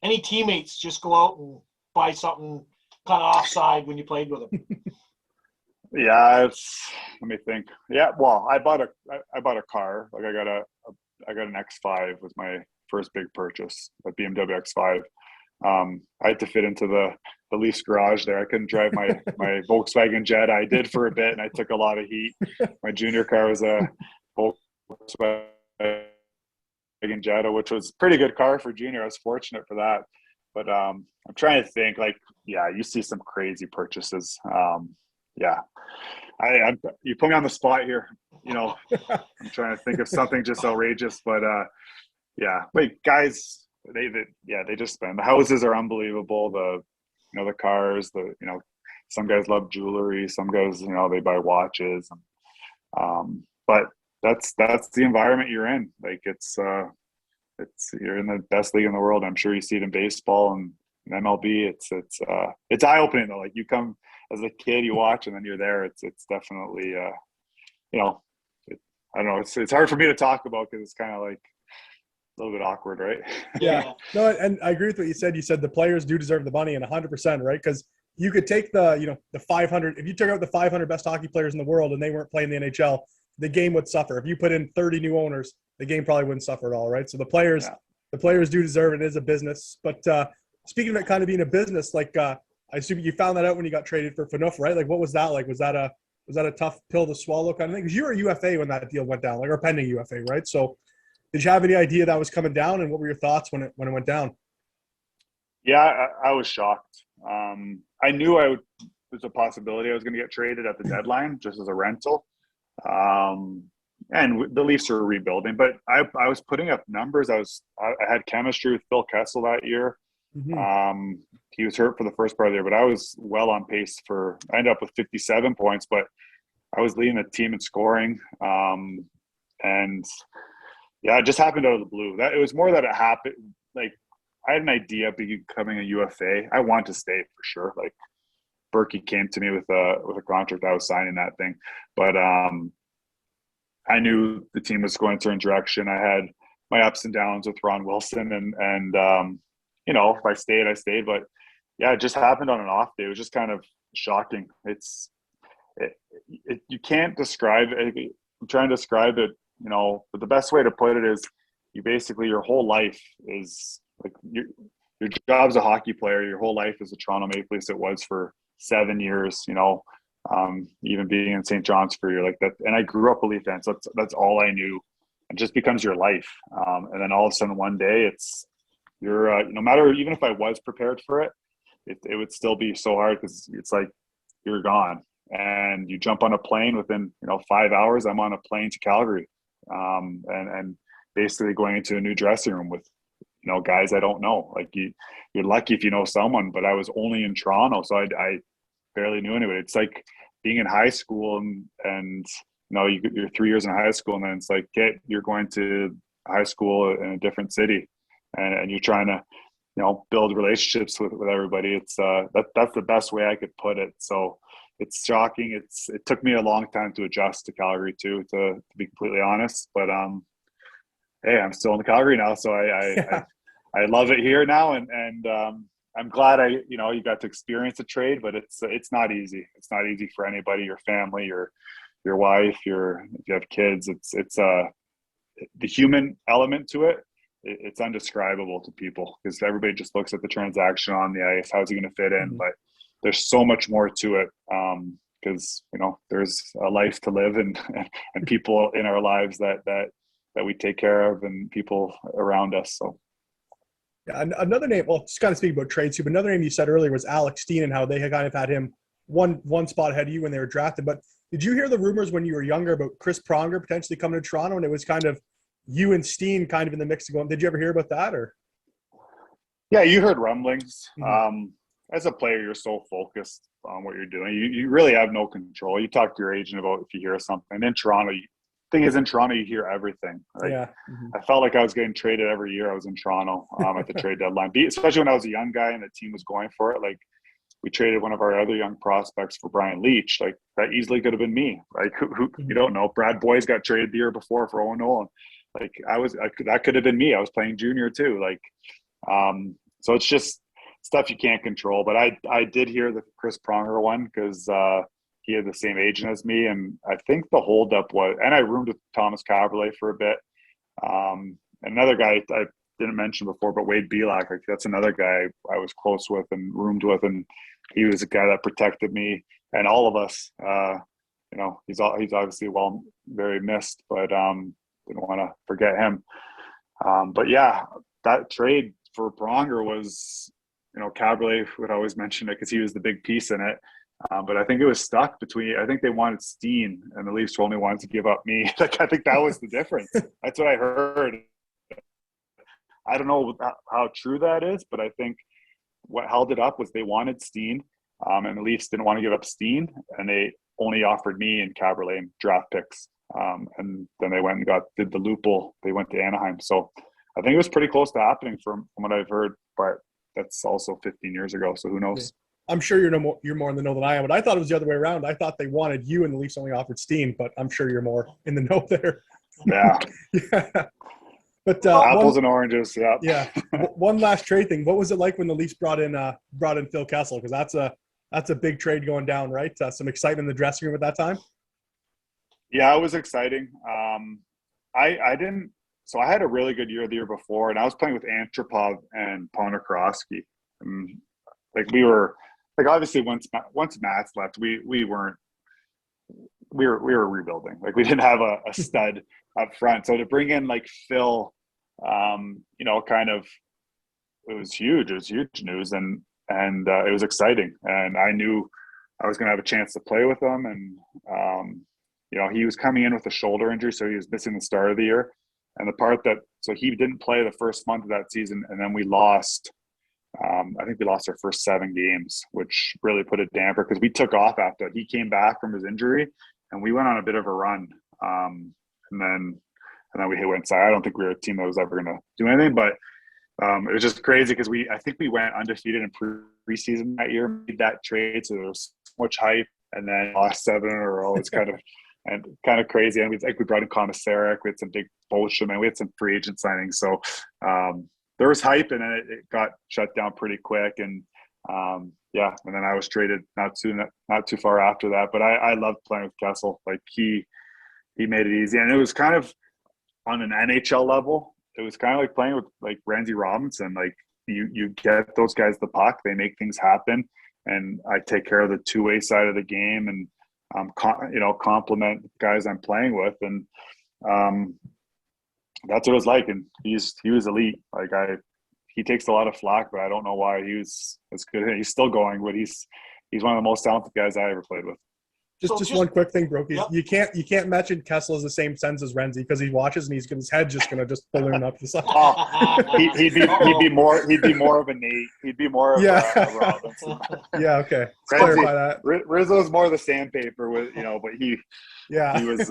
any teammates just go out and buy something kind of offside when you played with them? Let me think. Yeah, well, I bought a car. Like, I got an X5 was my first big purchase, a BMW X5. I had to fit into the Leafs garage there. I couldn't drive my Volkswagen Jetta. I did for a bit, and I took a lot of heat. My junior car was a Volkswagen Jetta, which was a pretty good car for junior. I was fortunate for that. But I'm trying to think, you see some crazy purchases. You put me on the spot here. I'm trying to think of something just outrageous, but guys, they just spend. The houses are unbelievable. The cars, some guys love jewelry. Some guys, they buy watches. But that's the environment you're in. Like, you're in the best league in the world. I'm sure you see it in baseball and in MLB. It's eye opening though. Like, you come as a kid, you watch, and then you're there. It's definitely I don't know. It's hard for me to talk about because it's kind of like a little bit awkward, right? Yeah. No, and I agree with what you said. You said the players do deserve the money, and 100%, right? Because you could take the 500. If you took out the 500 best hockey players in the world and they weren't playing the NHL, the game would suffer. If you put in 30 new owners, the game probably wouldn't suffer at all, right? So the players do deserve it. It is a business. But speaking of it kind of being a business, I assume you found that out when you got traded for Phaneuf, right? Like, what was that like? Was that a tough pill to swallow kind of thing? Because you were a UFA when that deal went down, or pending UFA, right? So did you have any idea that was coming down, and what were your thoughts when it went down? Yeah, I was shocked. I knew there's a possibility I was going to get traded at the deadline just as a rental. And the Leafs are rebuilding, but I was putting up numbers. I had chemistry with Phil Kessel that year. Mm-hmm. He was hurt for the first part of the year, but I was well on pace I ended up with 57 points, but I was leading the team in scoring. And it just happened out of the blue. It was more that it happened. Like, I had an idea of becoming a UFA. I want to stay for sure. Like, Berkey came to me with a contract. I was signing that thing, but I knew the team was going a certain direction. I had my ups and downs with Ron Wilson, and if I stayed, I stayed. But it just happened on an off day. It was just kind of shocking. You can't describe it. I'm trying to describe it, but the best way to put it is your whole life is like your job's a hockey player. Your whole life is a Toronto Maple Leafs. It was for 7 years, even being in St. John's for a year like that. And I grew up a Leaf fan, so that's all I knew. it just becomes your life. And then all of a sudden one day you're no matter, even if I was prepared for it, it would still be so hard because it's like you're gone. And you jump on a plane within 5 hours. I'm on a plane to Calgary, and basically going into a new dressing room with guys I don't know. Like you're lucky if you know someone, but I was only in Toronto, so I barely knew anybody. It's like being in high school and you're 3 years in high school, and then it's like you're going to high school in a different city, and you're trying to build relationships with everybody. It's that's the best way I could put it. So it's shocking. It took me a long time to adjust to Calgary too, to be completely honest. But hey, I'm still in Calgary now, so I love it here now, and I'm glad you got to experience a trade, but it's not easy. It's not easy for anybody, your family, your wife, if you have kids. It's the human element to it. It's undescribable to people because everybody just looks at the transaction on the ice. How's he going to fit in? Mm-hmm. But there's so much more to it because there's a life to live and people in our lives that we take care of and people around us. So. Yeah, another name, well, just kind of speaking about trades too, but another name you said earlier was Alex Steen and how they had kind of had him one spot ahead of you when they were drafted. But did you hear the rumors when you were younger about Chris Pronger potentially coming to Toronto, and it was kind of you and Steen kind of in the mix to go? Did you ever hear about that? Or? Yeah, you heard rumblings. Mm-hmm. As a player, you're so focused on what you're doing. You really have no control. You talk to your agent about if you hear something. In Toronto, in Toronto, you hear everything. Like, yeah. Mm-hmm. I felt like I was getting traded every year. I was in Toronto at the trade deadline, especially when I was a young guy and the team was going for it. Like, we traded one of our other young prospects for Brian Leach. Like, that easily could have been me. Like, who you don't know. Brad Boyes got traded the year before for Owen Nolan. Like, that could have been me. I was playing junior too. Like, so it's just stuff you can't control. But I did hear the Chris Pronger one because he had the same agent as me, and I think the holdup was, and I roomed with Thomas Caberlet for a bit. Another guy I didn't mention before, but Wade Belak, like that's another guy I was close with and roomed with, and he was a guy that protected me and all of us. He's obviously very missed, but didn't want to forget him. But yeah, that trade for Pronger was, Caberlet would always mention it because he was the big piece in it. But I think it was stuck between, I think they wanted Steen and the Leafs only wanted to give up me. Like, I think that was the difference. That's what I heard. I don't know how true that is, but I think what held it up was they wanted Steen, and the Leafs didn't want to give up Steen, and they only offered me and Caberlet draft picks. And then they went and did the loophole. They went to Anaheim. So I think it was pretty close to happening from what I've heard, but that's also 15 years ago. So who knows? I'm sure you're more in the know than I am, but I thought it was the other way around. I thought they wanted you and the Leafs only offered Steen, but I'm sure you're more in the know there. Yeah. Yeah. But apples and oranges. Yeah. Yeah. One last trade thing. What was it like when the Leafs brought in Phil Kessel? Because that's a big trade going down, right? Some excitement in the dressing room at that time. Yeah, it was exciting. I didn't. So I had a really good year the year before, and I was playing with Antropov and Ponikarovsky. Like we were, like obviously once Matt's left, we were rebuilding. Like we didn't have a stud up front. So to bring in like Phil, kind of, it was huge. It was huge news, and it was exciting. And I knew I was going to have a chance to play with him. And he was coming in with a shoulder injury, so he was missing the start of the year. And so he didn't play the first month of that season, and then we lost. I think we lost our first 7 games, which really put a damper because we took off after he came back from his injury, and we went on a bit of a run. And then we went inside. I don't think we were a team that was ever going to do anything, but it was just crazy because I think we went undefeated in preseason that year, made that trade, so there was so much hype, and then lost 7 in a row. It's kind of crazy. And we brought in Komisarek. We had some big bullshit, and we had some free agent signings. So there was hype, and then it got shut down pretty quick. And and then I was traded not too far after that. But I loved playing with Kessel. Like he made it easy, and it was kind of on an NHL level. It was kind of like playing with like Randy Robinson. Like you get those guys the puck, they make things happen, and I take care of the two-way side of the game and compliment guys I'm playing with. And that's what it was like. And he was elite. Like he takes a lot of flack, but I don't know why he was as good. He's still going, but he's one of the most talented guys I ever played with. Just one quick thing, Brooke. Yep. You can't mention Kessel as the same sense as Renzi because he watches and his head's just gonna just balloon up the side. He'd be more of a Nate. He'd be more of a Robinson. Yeah, okay. Let's clarify that. Rizzo's more the sandpaper with but he was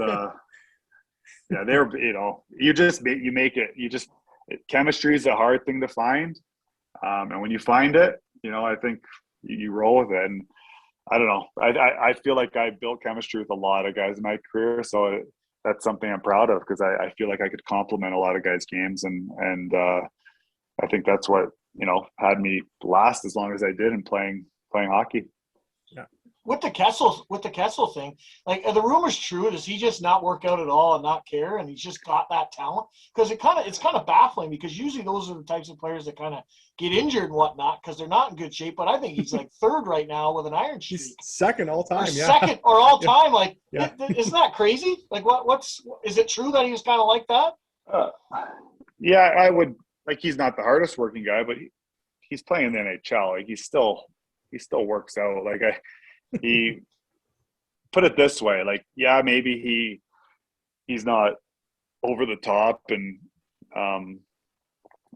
they were you make it. Chemistry is a hard thing to find, and when you find it, I think you roll with it. And I don't know. I feel like I built chemistry with a lot of guys in my career, so that's something I'm proud of because I feel like I could complement a lot of guys' games, and I think that's what had me last as long as I did in playing hockey. Yeah. With the Kessel thing, like, are the rumors true? Does he just not work out at all and not care, and he's just got that talent? Because it's kind of baffling because usually those are the types of players that kind of get injured and whatnot because they're not in good shape. But I think he's like third right now with an iron streak. He's second all time. Second or all time. Like, isn't that crazy? Like, is it true that he was kind of like that? Yeah, I would. Like, he's not the hardest working guy, but he's playing in the NHL. Like, he still works out. Like, he put it this way. Like, yeah, maybe he's not over the top, and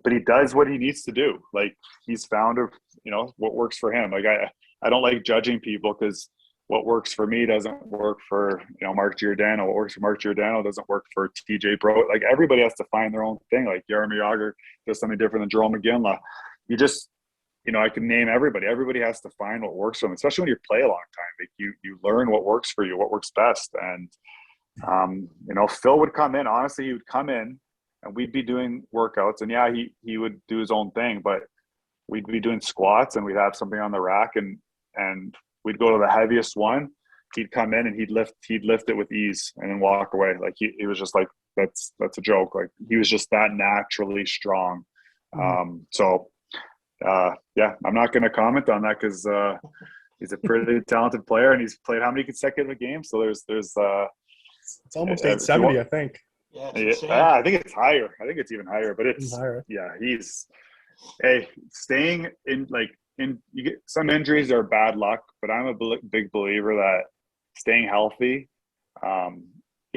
but he does what he needs to do. Like, he's found what works for him. Like, I don't like judging people because what works for me doesn't work for Mark Giordano. What works for Mark Giordano doesn't work for TJ Bro. Like, everybody has to find their own thing. Like, Jaromir Jagr does something different than Jerome McGinley. You just I can name everybody. Everybody has to find what works for them, especially when you play a long time. Like, you learn what works for you, what works best. And Phil would come in. Honestly, he would come in and we'd be doing workouts, and yeah, he would do his own thing, but we'd be doing squats and we'd have something on the rack and we'd go to the heaviest one. He'd come in and he'd lift it with ease and then walk away. Like, he was just like, that's a joke. Like, he was just that naturally strong. I'm not going to comment on that because he's a pretty talented player and he's played how many consecutive games. So there's it's almost 870, I think. Yeah, I think it's higher. I think it's even higher, but it's higher. Yeah, staying in you get some injuries are bad luck, but I'm a big believer that staying healthy.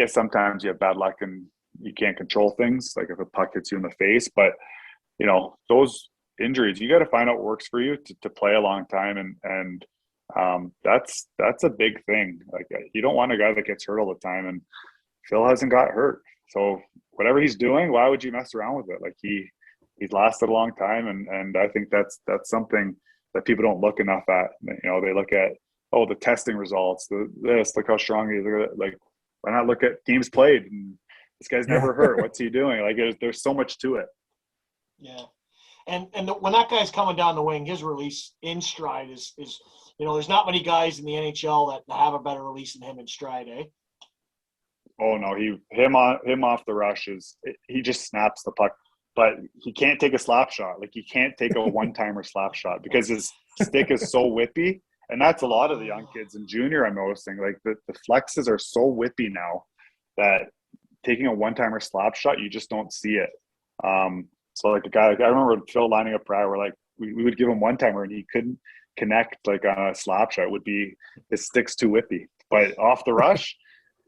Sometimes you have bad luck and you can't control things, like if a puck hits you in the face, but those injuries, you got to find out what works for you to play a long time, and that's a big thing. Like, you don't want a guy that gets hurt all the time, and Phil hasn't got hurt, so whatever he's doing, why would you mess around with it? Like, he's lasted a long time, and I think that's something that people don't look enough at. They look at the testing results, look how strong he is. Like, why not look at games played? And this guy's never hurt. What's he doing? Like, there's so much to it. Yeah. And when that guy's coming down the wing, his release in stride is there's not many guys in the NHL that have a better release than him in stride, eh? Oh no, him off the rush he just snaps the puck, but he can't take a slap shot. Like, he can't take a one-timer slap shot because his stick is so whippy, and that's a lot of the young kids in junior. I'm noticing, like, the flexes are so whippy now that taking a one-timer slap shot, you just don't see it. So, like, I remember Phil lining up prior, where, like, we would give him one-timer and he couldn't connect, like, on a slap shot. It would be his stick's too whippy. But off the rush,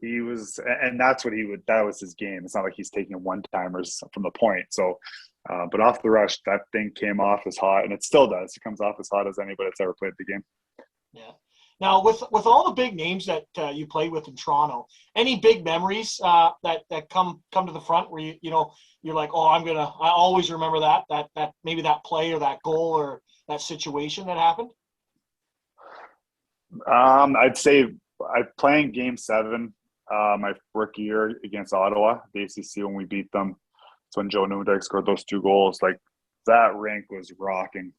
he was – and that's what that was his game. It's not like he's taking one-timers from the point. So, but off the rush, that thing came off as hot, and it still does. It comes off as hot as anybody that's ever played the game. Yeah. Now, with all the big names that you played with in Toronto, any big memories that come to the front where you're like, oh, I always remember that maybe that play or that goal or that situation that happened? I'd say playing Game 7 my rookie year against Ottawa, the ACC, when we beat them. It's when Joe Newdike scored those 2 goals. Like, that rink was rocking.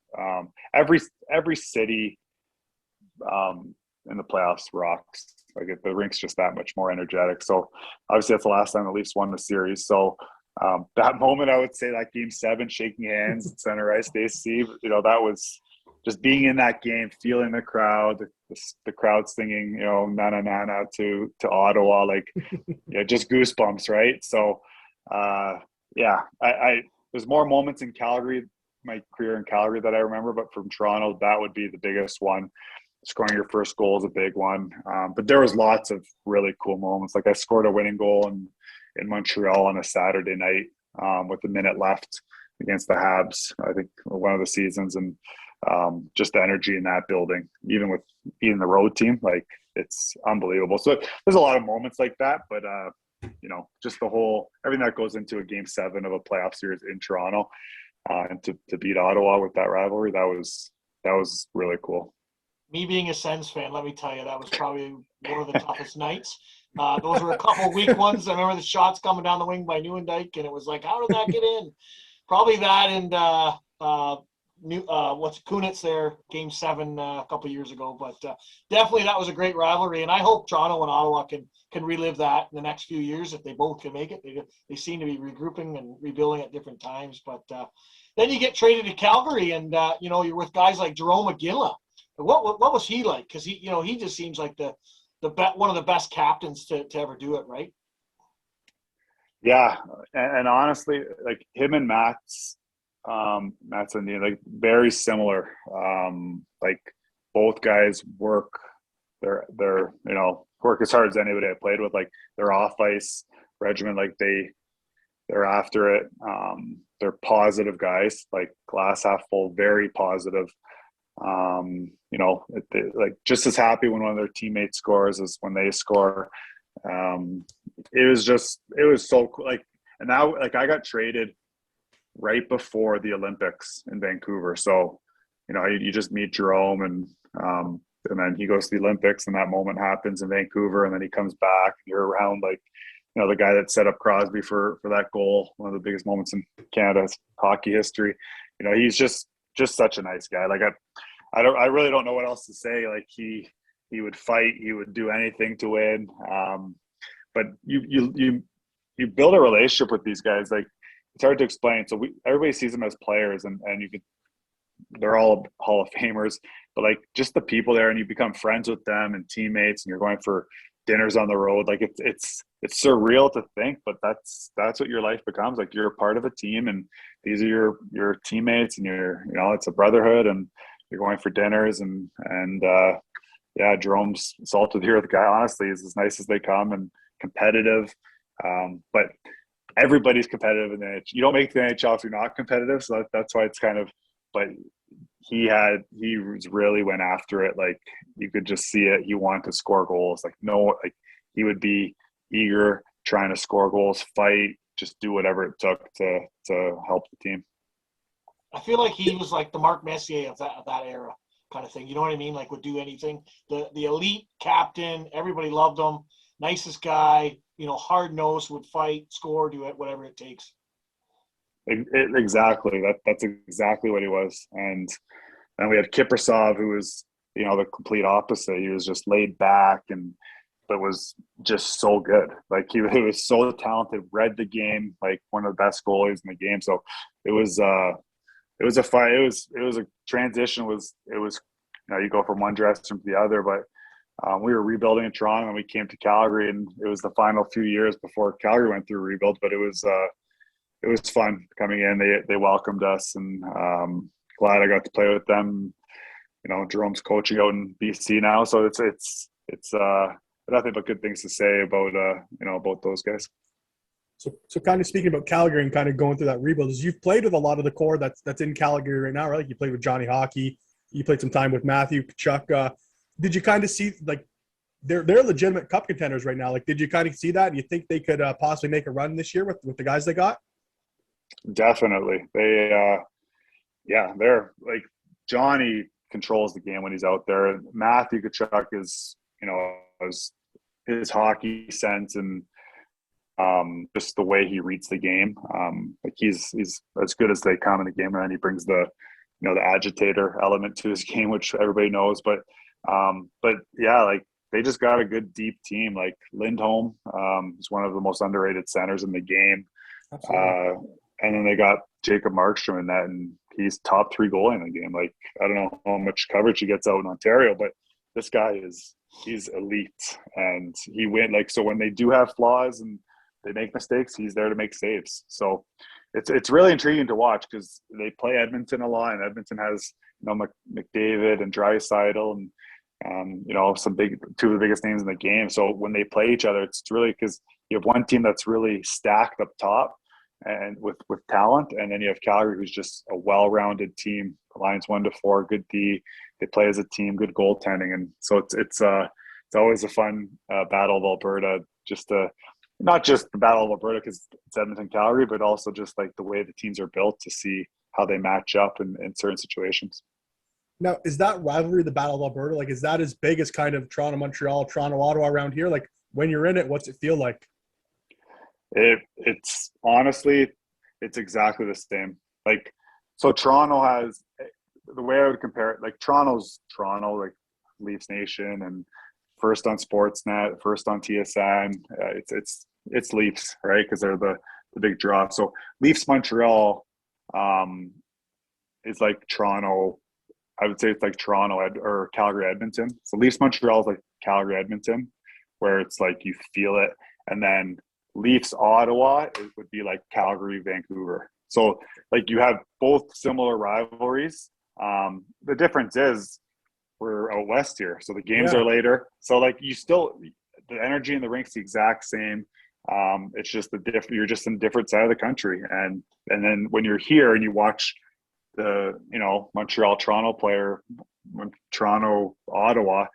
Every city in the playoffs rocks. Like, the rink's just that much more energetic. So obviously that's the last time the Leafs won the series. So that moment, I would say, that Game 7, shaking hands at center ice, AC, that was just being in that game, feeling the crowd, the crowd singing, na na na na to Ottawa, like, just goosebumps, right? So yeah, there's more moments in Calgary, my career in Calgary, that I remember, but from Toronto, that would be the biggest one. Scoring your first goal is a big one. But there was lots of really cool moments. Like I scored a winning goal in Montreal on a Saturday night with a minute left against the Habs, I think one of the seasons. And just the energy in that building, even with being the road team, like it's unbelievable. So there's a lot of moments like that, but just everything that goes into a game 7 of a playoff series in Toronto, and to beat Ottawa with that rivalry, that was really cool. Me being a Sens fan, let me tell you, that was probably one of the toughest nights. Those were a couple weak ones. I remember the shots coming down the wing by Nieuwendyk, and it was like, how did that get in? Probably that and Kunitz there, Game 7 a couple years ago. But definitely that was a great rivalry, and I hope Toronto and Ottawa can relive that in the next few years if they both can make it. They seem to be regrouping and rebuilding at different times. But then you get traded to Calgary, and you're with guys like Jarome Iginla. What was he like? Because he just seems like one of the best captains to ever do it, right? Yeah, and honestly, like him and Matt's and like very similar. Like both guys work. They're work as hard as anybody I played with. Like their off ice regimen, like they're after it. They're positive guys, like glass half full, very positive. Like just as happy when one of their teammates scores as when they score. It was so cool. Like, and now, like I got traded right before the Olympics in Vancouver. So, you just meet Jarome and then he goes to the Olympics and that moment happens in Vancouver and then he comes back and you're around like, the guy that set up Crosby for that goal, one of the biggest moments in Canada's hockey history. He's just such a nice guy. Like I really don't know what else to say. Like he would fight, he would do anything to win. But you build a relationship with these guys. Like it's hard to explain. So everybody sees them as players and they're all Hall of Famers, but like just the people there and you become friends with them and teammates and you're going for dinners on the road. Like it's surreal to think, but that's what your life becomes. Like you're a part of a team and these are your teammates and it's a brotherhood and you're going for dinners and Jerome's salt of the earth guy, honestly, is as nice as they come and competitive. But everybody's competitive in the NHL. You don't make the NHL if you're not competitive. So that's why it's kind of, but he really went after it. Like you could just see it. He wanted to score goals. Like he would be eager, trying to score goals, fight, just do whatever it took to help the team. I feel like he was like the Mark Messier of that era kind of thing. You know what I mean? Like would do anything. The elite captain, everybody loved him. Nicest guy, hard nosed, would fight, score, do it, whatever it takes. Exactly. That's exactly what he was. And we had Kiprasov, who was, the complete opposite. He was just laid back but was just so good. Like he was so talented, read the game, like one of the best goalies in the game. So it was a fight. It was a transition. You go from one dressing room to the other, but we were rebuilding in Toronto and we came to Calgary and it was the final few years before Calgary went through a rebuild, but it was fun coming in. They welcomed us and glad I got to play with them. Jerome's coaching out in BC now. So it's nothing but good things to say about those guys. So kind of speaking about Calgary and kind of going through that rebuild, is you've played with a lot of the core that's in Calgary right now, right? Like you played with Johnny Hockey, you played some time with Matthew Tkachuk. Did you kind of see like they're legitimate cup contenders right now? Like, did you kind of see that? And you think they could possibly make a run this year with the guys they got? Definitely. They're like Johnny controls the game when he's out there. Matthew Tkachuk is, his hockey sense and just the way he reads the game. Like he's as good as they come in the game, and then he brings the agitator element to his game, which everybody knows. But yeah, like they just got a good deep team. Like Lindholm is one of the most underrated centers in the game. And then they got Jacob Markstrom in that, and he's top 3 goalie in the game. Like I don't know how much coverage he gets out in Ontario, but this guy he's elite, and he win. Like so when they do have flaws and they make mistakes, he's there to make saves. So it's really intriguing to watch because they play Edmonton a lot, and Edmonton has McDavid and Draisaitl and two of the biggest names in the game. So when they play each other, it's really because you have one team that's really stacked up top and with talent, and then you have Calgary, who's just a well-rounded team. Lines 1-4, good D. They play as a team, good goaltending, and so it's always a fun battle of Alberta. Not just the battle of Alberta because it's Edmonton, Calgary, but also just like the way the teams are built to see how they match up in certain situations. Now, is that rivalry the Battle of Alberta? Like, is that as big as kind of Toronto, Montreal, Toronto, Ottawa around here? Like, when you're in it, what's it feel like? It's honestly, it's exactly the same. Like, so Toronto has, the way I would compare it, like Toronto's Toronto, like Leafs Nation, and first on Sportsnet, first on TSN. It's Leafs, right? Because they're the big draw. So Leafs Montreal is like Toronto. I would say it's like Toronto or Calgary Edmonton. So Leafs Montreal is like Calgary Edmonton, where it's like you feel it, and then Leafs Ottawa would be like Calgary Vancouver. So like you have both similar rivalries. The difference is we're out west here, so the games are later. So like the energy in the rink's the exact same. It's just you're just in a different side of the country, and then when you're here and you watch the Montreal Toronto player, Toronto Ottawa,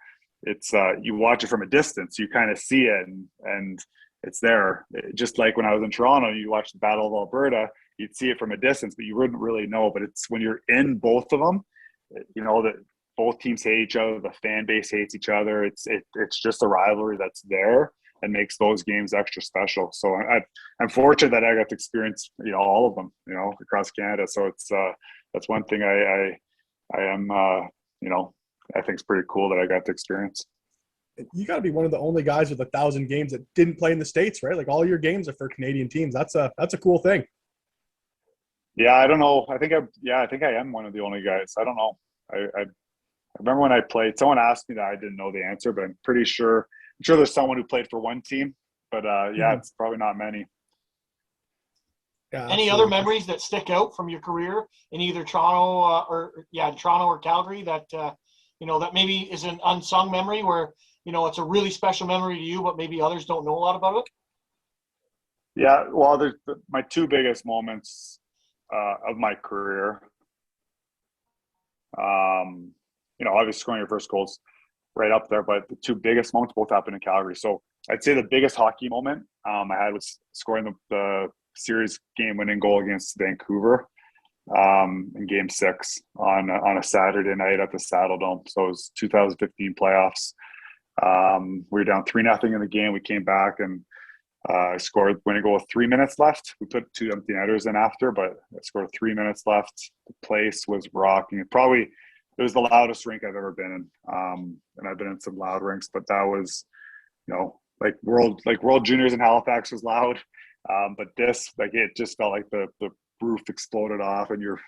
it's you watch it from a distance, you kind of see it and it's there. Just like when I was in Toronto, you watch the Battle of Alberta, you'd see it from a distance, but you wouldn't really know. But it's when you're in both of them, that both teams hate each other, the fan base hates each other. It's just a rivalry that's there and makes those games extra special. So I'm fortunate that I got to experience all of them across Canada. So that's one thing I am I think it's pretty cool that I got to experience. You got to be one of the only guys with 1,000 games that didn't play in the States, right? Like all your games are for Canadian teams. That's a cool thing. Yeah, I don't know. I think I am one of the only guys. I don't know. I remember when I played, someone asked me that, I didn't know the answer, but I'm pretty sure. I'm sure there's someone who played for one team, but it's probably not many. Yeah, any other memories that stick out from your career in either Toronto or Calgary that that maybe is an unsung memory where it's a really special memory to you, but maybe others don't know a lot about it? Yeah, well, there's my two biggest moments of my career. Obviously scoring your first goals right up there, but the two biggest moments both happened in Calgary. So I'd say the biggest hockey moment I had was scoring the series game-winning goal against Vancouver in Game 6 on a Saturday night at the Saddle Dome. So it was 2015 playoffs. We were down 3-0 in the game. We came back and I scored winning goal with 3 minutes left. We put 2 empty netters in after, but I scored 3 minutes left. The place was rocking. It was the loudest rink I've ever been in. And I've been in some loud rinks, but that was, like World Juniors in Halifax was loud. But this, it just felt like the roof exploded off, and you're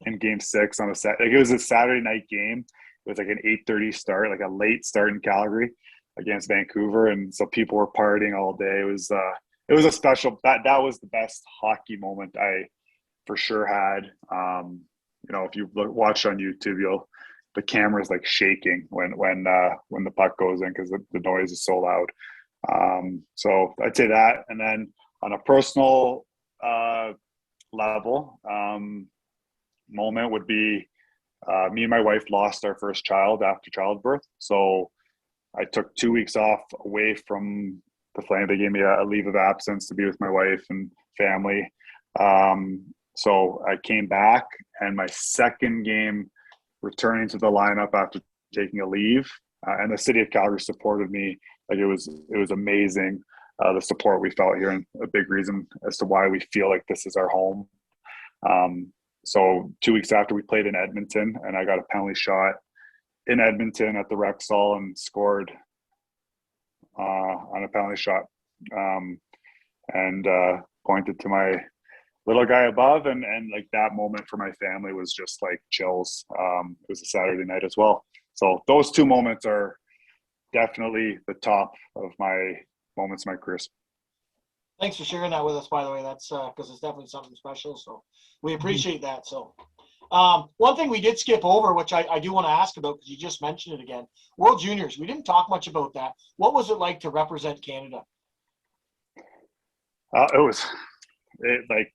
in Game 6 on it was a Saturday night game. It was like an 8:30 start, like a late start in Calgary against Vancouver, and so people were partying all day. It was a special. That was the best hockey moment I for sure had. If you watch on YouTube, the camera's like shaking when the puck goes in because the noise is so loud. So I'd say that, and then on a personal level, moment would be me and my wife lost our first child after childbirth. So I took 2 weeks off away from the Flame. They gave me a leave of absence to be with my wife and family. So I came back, and my second game returning to the lineup after taking a leave, and the city of Calgary supported me. Like it was amazing. The support we felt here, and a big reason as to why we feel like this is our home. So 2 weeks after, we played in Edmonton, and I got a penalty shot in Edmonton at the Rexall and scored on a penalty shot, and pointed to my little guy above, and like that moment for my family was just like chills. It was a Saturday night as well. So those two moments are definitely the top of my moments in my career. Thanks for sharing that with us, by the way. That's because it's definitely something special. So we appreciate that. So one thing we did skip over, which I do want to ask about because you just mentioned it again, World Juniors. We didn't talk much about that. What was it like to represent Canada? It was like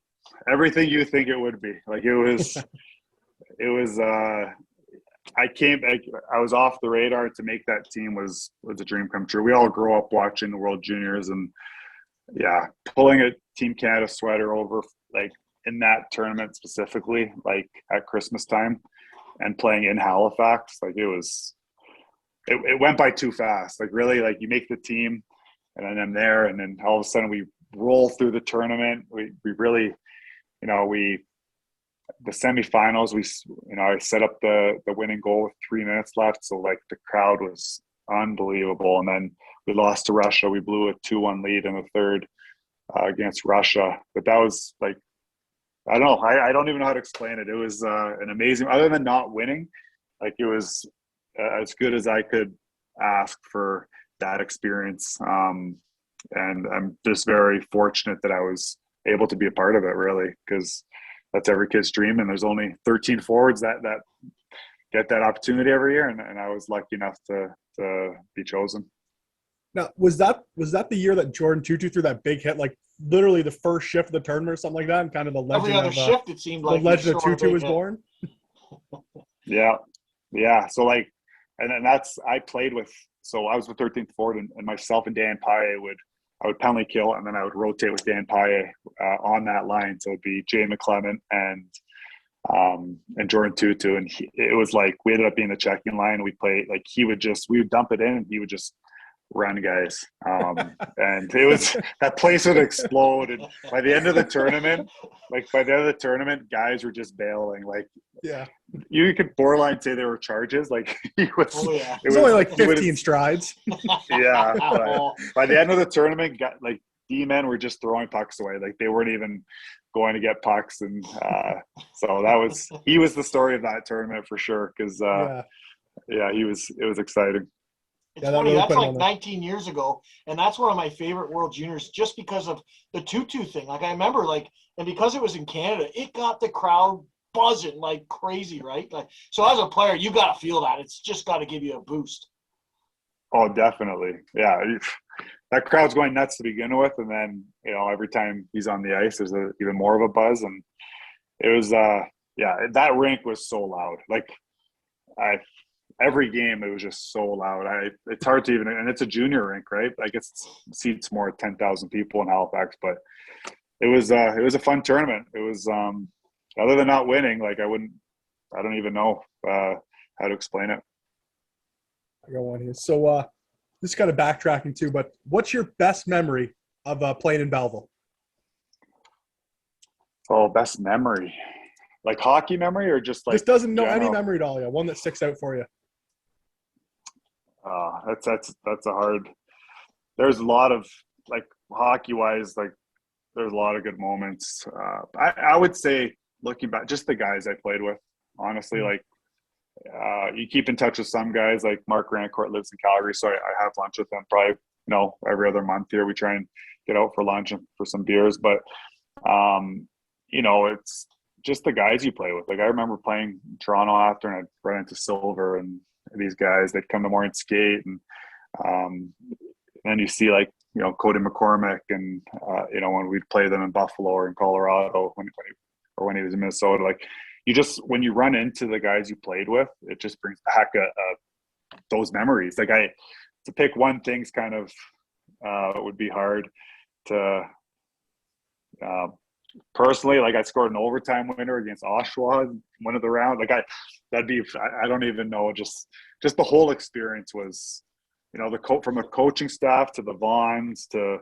everything you think it would be. Like it was I was off the radar. To make that team was a dream come true. We all grew up watching the World Juniors, and pulling a Team Canada sweater over like in that tournament specifically, like at Christmas time, and playing in Halifax, like it went by too fast. Like really, like you make the team, and then I'm there, and then all of a sudden we roll through the tournament. We really, the semifinals, I set up the winning goal with 3 minutes left. So like the crowd was unbelievable. And then we lost to Russia. We blew a 2-1 lead in the third against Russia. But that was like, I don't know. I don't even know how to explain it. It was an amazing, other than not winning, like it was as good as I could ask for that experience. And I'm just very fortunate that I was able to be a part of it, really, because that's every kid's dream. And there's only 13 forwards that get that opportunity every year. And I was lucky enough to be chosen. Now, was that the year that Jordan Tutu threw that big hit, like literally the first shift of the tournament or something like that? And kind of the legend every other shift, it seemed like the legend of Tutu was born. Yeah. So like, and then I played with, so I was the 13th forward, and myself and Dan Paye I would penalty kill, and then I would rotate with Dan Paye on that line. So it'd be Jay McClement and Jordan Tutu, and it was like we ended up being the checking line. We would dump it in, and he would just run guys, and it was that place would explode. And by the end of the tournament, guys were just bailing. Like, you could borderline say there were charges. Like it was only like 15 strides. Yeah, by the end of the tournament, like D-men were just throwing pucks away. Like they weren't even going to get pucks, and so he was the story of that tournament for sure. Because it was exciting. It's funny, that's like 19 years ago, and that's one of my favorite World Juniors just because of the Tutu thing. Like I remember, and because it was in Canada, it got the crowd buzzing like crazy, right? Like, so as a player, you got to feel that. It's just got to give you a boost. Oh, definitely. Yeah. That crowd's going nuts to begin with, and then, every time he's on the ice, there's even more of a buzz. And it was, that rink was so loud. Like, every game, it was just so loud. It's hard to even, and it's a junior rink, right? Like it seats more 10,000 people in Halifax, but it was a fun tournament. It was, other than not winning, like I don't even know how to explain it. I got one here. So this is kind of backtracking too, but what's your best memory of playing in Belleville? Oh, best memory. Like hockey memory, or just like just doesn't know any memory at all. Yeah, one that sticks out for you. That's a hard. There's a lot of, like, hockey wise, like there's a lot of good moments. I would say, looking back, just the guys I played with, honestly, like you keep in touch with some guys. Like Mark Rancourt lives in Calgary, so I have lunch with him probably every other month here. We try and get out for lunch and for some beers, but it's just the guys you play with. Like I remember playing in Toronto after, and I'd run into Silver and these guys. They'd come to morning skate, and then you see like Cody McCormick, and when we'd play them in Buffalo or in Colorado when he was in Minnesota. Like when you run into the guys you played with, it just brings back those memories. Like to pick one thing's kind of would be hard to. Personally, like I scored an overtime winner against Oshawa one of the rounds. Like I don't even know. Just the whole experience was, from the coaching staff to the Vaughns to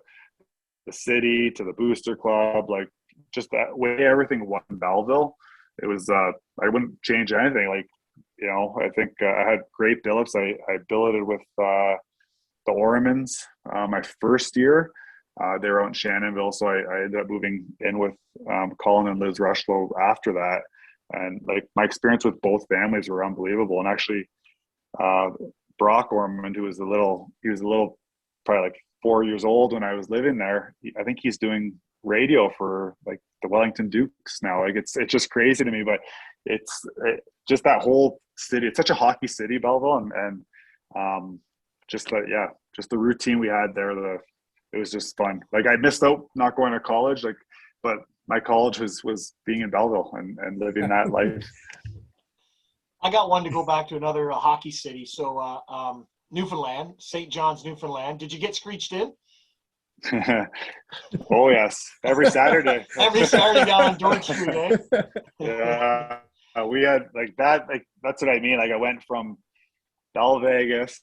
the city to the booster club, like just that way everything went in Belleville. It was I wouldn't change anything. Like I think I had great billets. I billeted with the Ormans my first year. They were out in Shannonville, so I ended up moving in with Colin and Liz Rushlow after that. And like my experience with both families were unbelievable. And actually, Brock Ormond, he was a little probably like 4 years old when I was living there. I think he's doing radio for like the Wellington Dukes now. Like it's just crazy to me, but just that whole city. It's such a hockey city, Belleville, and just the routine we had there. It was just fun. Like I missed out not going to college, like, but my college was being in Belleville and living that life. I got one to go back to another hockey city. So Newfoundland, St. John's, Newfoundland. Did you get screeched in? Oh yes, every Saturday. Every Saturday down on George Street, eh? Yeah, we had like that. Like that's what I mean. Like I went from Bell Vegas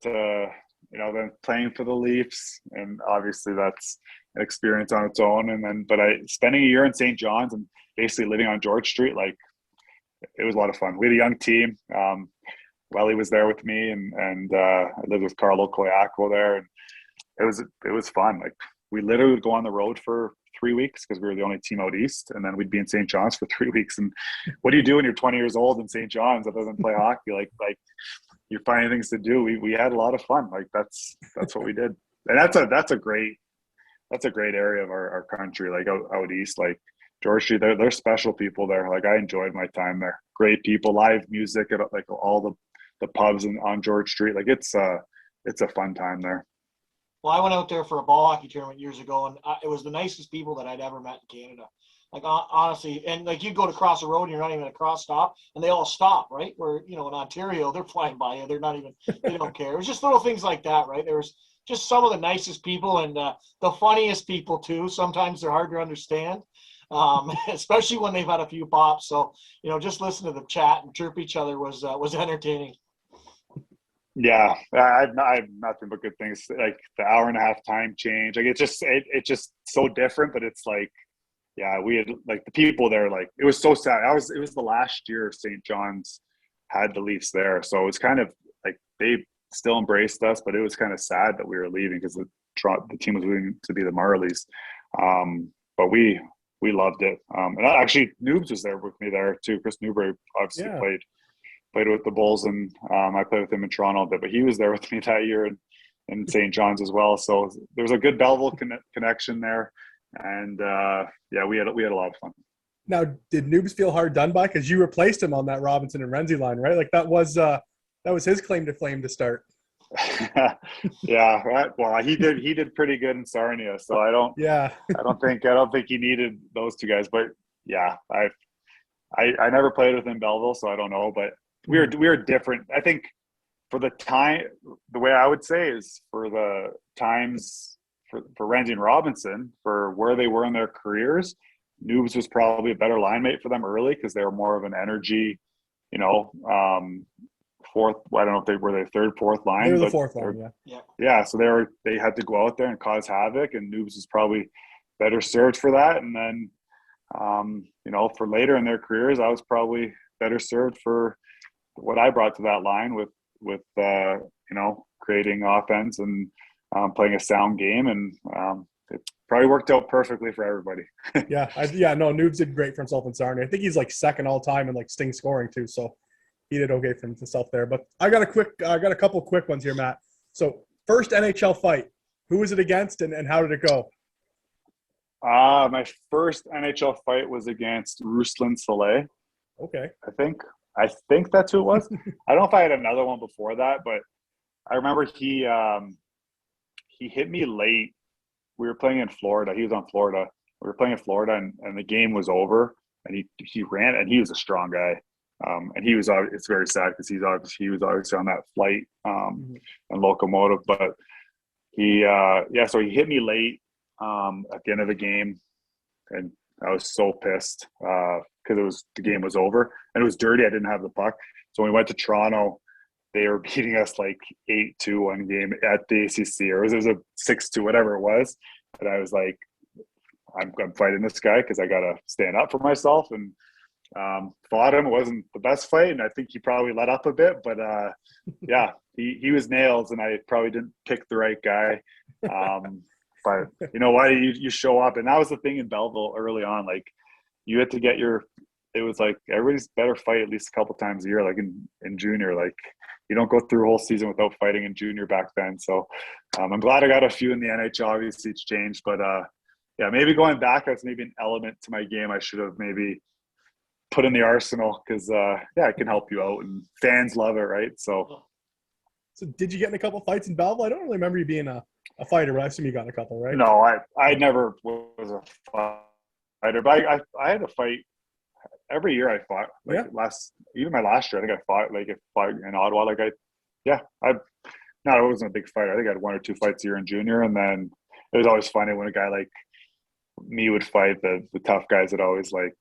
to then playing for the Leafs, and obviously that's an experience on its own. And then, but spending a year in St. John's and basically living on George Street, like it was a lot of fun. We had a young team. Welly was there with me, and I lived with Carlo Cogliacco there, and it was fun. Like we literally would go on the road for 3 weeks because we were the only team out east, and then we'd be in St. John's for 3 weeks. And what do you do when you're 20 years old in St. John's other than play hockey? Like you're finding things to do. We had a lot of fun. Like that's what we did, and that's a great area of our country. Like out east, like George Street, they're special people there. Like I enjoyed my time there. Great people, live music at like all the pubs on George Street. Like it's a fun time there. Well, I went out there for a ball hockey tournament years ago, and it was the nicest people that I'd ever met in Canada. Like honestly, and like you go to cross a road and you're not even at a cross stop, and they all stop, right? Where in Ontario they're flying by you, they're not even, they don't care. It was just little things like that, right? There was just some of the nicest people and the funniest people too. Sometimes they're hard to understand, especially when they've had a few pops. So just listen to them chat and chirp each other was entertaining. Yeah, I've nothing but good things. Like the hour and a half time change, like it's just so different. But it's like, yeah, we had like the people there. Like it was so sad. It was the last year St. John's had the Leafs there, so it was kind of like they still embraced us, but it was kind of sad that we were leaving because the team was moving to be the Marlies. But we loved it. And actually, Noobs was there with me there too. Chris Newbury obviously played with the Bulls, and I played with him in Toronto a bit, but he was there with me that year in St. John's as well. So there's a good Belleville connection there, and we had a lot of fun. Now, did Noobs feel hard done by because you replaced him on that Robinson and Renzi line, right? Like that was his claim to fame to start. Yeah, right. Well, he did pretty good in Sarnia, so I don't think he needed those two guys. But yeah, I never played with him Belleville, so I don't know, but we were different. I think for the time, the way I would say is for the times for Renzi and Robinson, for where they were in their careers, Noobs was probably a better line mate for them early because they were more of an energy, fourth. I don't know if they were their third, fourth line. They were the fourth line, yeah. Yeah, so they had to go out there and cause havoc, and Noobs was probably better served for that. And then, for later in their careers, I was probably better served for what I brought to that line with creating offense and playing a sound game, and it probably worked out perfectly for everybody. Noobs did great for himself in Sarnia. I think he's like second all time in like Sting scoring too, so he did okay for himself there. But I got a couple quick ones here, Matt. So first NHL fight, who was it against and how did it go? My first NHL fight was against Ruslan Saleh. Okay. I think that's who it was. I don't know if I had another one before that, but I remember he hit me late. We were playing in Florida. He was on Florida. We were playing in Florida, and the game was over. And he ran, and he was a strong guy. And he was. It's very sad because he was obviously on that flight and locomotive. But so he hit me late at the end of the game, and I was so pissed because the game was over and it was dirty. I didn't have the puck. So when we went to Toronto, they were beating us like 8-2 one game at the ACC, or it was a 6-2, whatever it was. And I was like, I'm fighting this guy because I got to stand up for myself, and fought him. It wasn't the best fight, and I think he probably let up a bit, but he was nails, and I probably didn't pick the right guy. But you know what? You show up, and that was the thing in Belleville early on. Like you had to get it was like everybody's better fight at least a couple times a year. Like in junior, like you don't go through a whole season without fighting in junior back then. So I'm glad I got a few in the NHL. Obviously, it's changed, but yeah, maybe going back, that's maybe an element to my game I should have maybe put in the arsenal because yeah, it can help you out, and fans love it, right? So did you get in a couple fights in Belleville? I don't really remember you being a fighter, but I assume you got in a couple, right? no, I never was a fighter, but I had a fight every year. I fought like even my last year. I think I fought in Ottawa. Like it wasn't a big fight. I think I had 1 or 2 fights a year in junior, and then it was always funny when a guy like me would fight the tough guys that always like,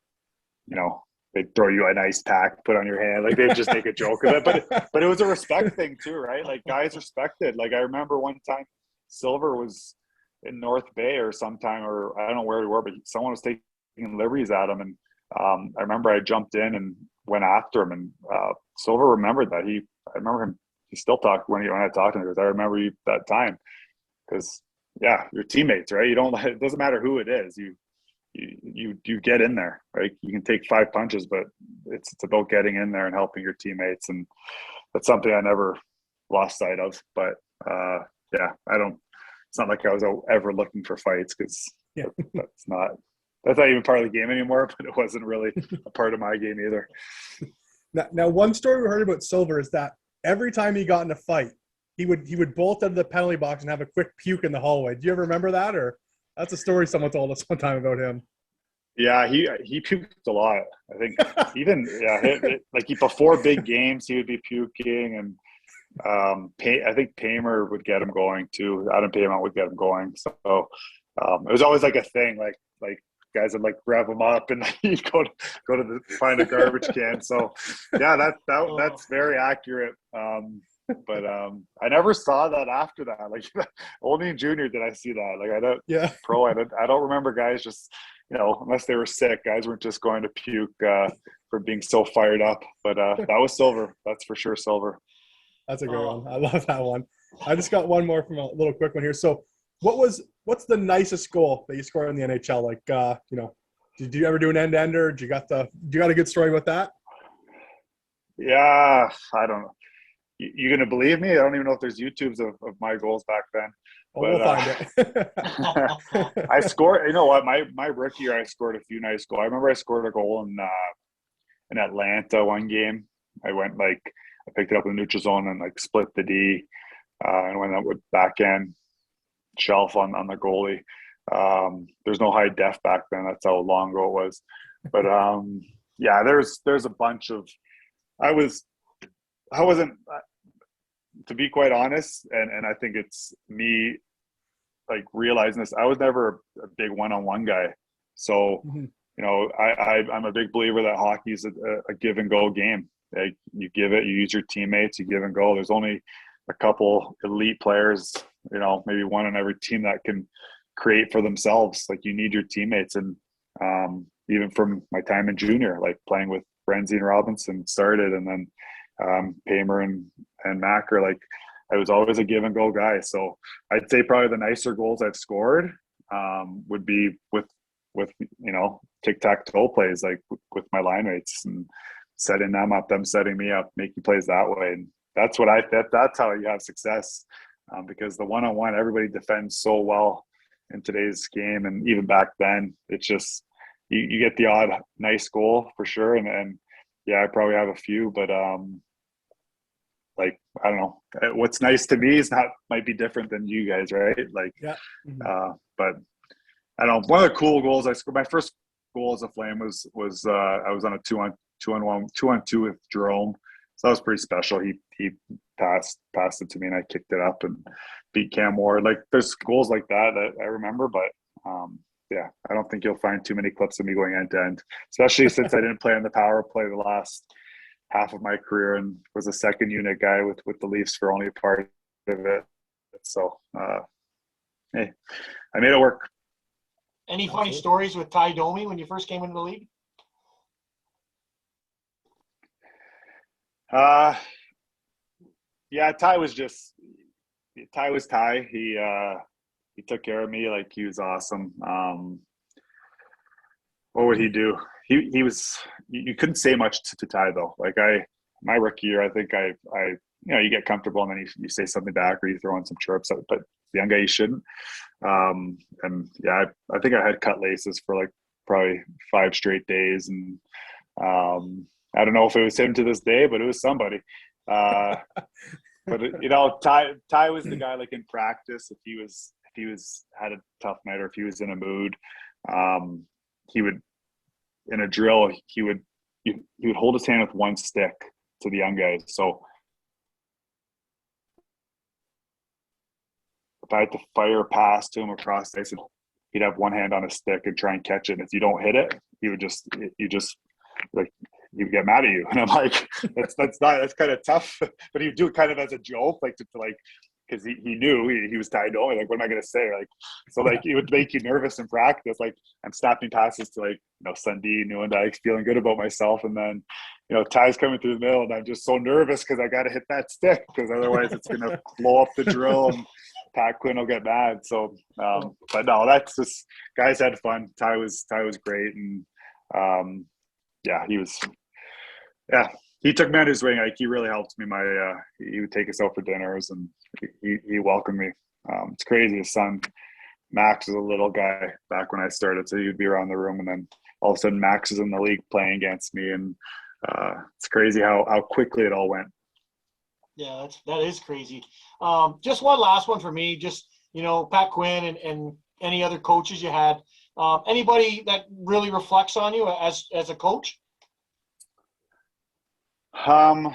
they'd throw you an ice pack, put on your hand. Like they'd just make a joke of it. But it was a respect thing too, right? Like guys respected. Like I remember one time Silver was in North Bay or sometime, or I don't know where we were, but someone was taking liberties at him. And I remember I jumped in and went after him, and Silver remembered that. I remember him, he still talked when I talked to him, because I remember you that time. Because yeah, your teammates, right? It doesn't matter who it is. You get in there, right? You can take 5 punches, but it's about getting in there and helping your teammates, and that's something I never lost sight of. But yeah, it's not like I was ever looking for fights, because that's not even part of the game anymore. But it wasn't really a part of my game either. Now, one story we heard about Silver is that every time he got in a fight, he would bolt out of the penalty box and have a quick puke in the hallway. Do you ever remember that? Or that's a story someone told us one time about him. Yeah, he puked a lot. I think even before big games he would be puking, and I think Paymer would get him going too. Adam Paymer would get him going. So it was always like a thing. Like guys would like grab him up and he'd go to find a garbage can. So yeah, that's very accurate. But I never saw that after that. Like only in junior did I see that. Like I don't remember guys just, unless they were sick, guys weren't just going to puke for being so fired up. But that was Silver. That's for sure Silver. That's a great one. I love that one. I just got one more from a little quick one here. So what's the nicest goal that you scored in the NHL? Like, did you ever do an end-ender? Do you got a good story with that? Yeah, I don't know. You gonna believe me? I don't even know if there's YouTubes of my goals back then. We'll find it. I scored. You know what? My rookie year, I scored a few nice goals. I remember I scored a goal in Atlanta one game. I picked it up in the neutral zone and split the D, and went out with back end shelf on the goalie. There's no high def back then. That's how long ago it was. But yeah, there's a bunch of. I wasn't, to be quite honest, and I think it's me realizing this. I was never a big one-on-one guy, so I'm a big believer that hockey is a give and go game. You give it, you use your teammates, you give and go. There's only a couple elite players, maybe one on every team that can create for themselves. You need your teammates, and even from my time in junior, playing with Renzi and Robinson started, and then Paymer and Mac are I was always a give and go guy. So I'd say probably the nicer goals I've scored would be with tic-tac-toe plays, with my line mates, and setting them up, them setting me up, making plays that way. And that's that's how you have success, because the one-on-one, everybody defends so well in today's game, and even back then, it's just you get the odd nice goal for sure, and yeah, I probably have a few, but I don't know. What's nice to me might be different than you guys, right? Yeah. But I don't know. One of the cool goals I scored, my first goal as a Flame was I was on a 2-on-2 with Jerome. So that was pretty special. He passed it to me, and I kicked it up and beat Cam Ward. There's goals like that I remember, but yeah, I don't think you'll find too many clips of me going end to end, especially since I didn't play on the power play the last half of my career and was a second unit guy with the Leafs for only a part of it. So, hey, I made it work. Any funny stories with Ty Domi when you first came into the league? Yeah, Ty was Ty. He took care of me. He was awesome. What would he do? He was. You couldn't say much to Ty though. My rookie year, I think I you get comfortable and then you say something back or you throw in some chirps, but the young guy, you shouldn't. And yeah, I think I had cut laces for like probably 5 straight days. And I don't know if it was him to this day, but it was somebody. But Ty was the guy, like in practice, if he had a tough night or if he was in a mood, he would, in a drill, he would hold his hand with one stick to the young guys. So if I had to fire a pass to him across the ice, he'd have one hand on a stick and try and catch it. And if you don't hit it, he would just like, he would get mad at you. And I'm like, that's kind of tough. But he would do it kind of as a joke, like to like, because he knew he was tied on. Like, what am I going to say? Like, so like it would make you nervous in practice. Like, I'm snapping passes to like, Sundin, Nieuwendyk, feeling good about myself, and then Ty's coming through the middle, and I'm just so nervous because I got to hit that stick because otherwise it's going to blow up the drill and Pat Quinn will get mad. So, but no, that's just, guys had fun. Ty was great, and he took me under his wing. Like, he really helped me. He would take us out for dinners, and he welcomed me. It's crazy. His son Max was a little guy back when I started, so he'd be around the room, and then all of a sudden Max is in the league playing against me, and it's crazy how quickly it all went. Yeah, that is crazy. Just one last one for me. Just Pat Quinn and any other coaches you had. Anybody that really reflects on you as a coach? I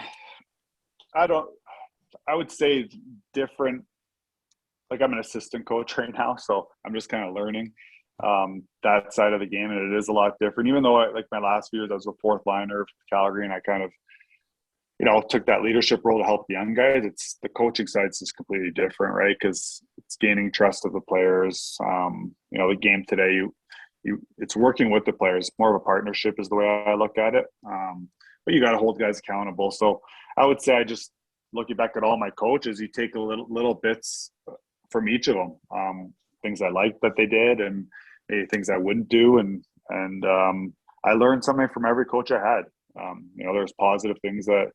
would say different. Like, I'm an assistant coach right now, so I'm just kind of learning that side of the game, and it is a lot different. Even though my last few years I was a fourth liner for Calgary, and I kind of took that leadership role to help the young guys. It's the coaching side is just completely different, right? Because it's gaining trust of the players. The game today, it's working with the players. More of a partnership is the way I look at it. But you got to hold guys accountable. So I would say, I just looking back at all my coaches, you take a little bits from each of them. Things I liked that they did, and maybe things I wouldn't do, and I learned something from every coach I had. There's positive things that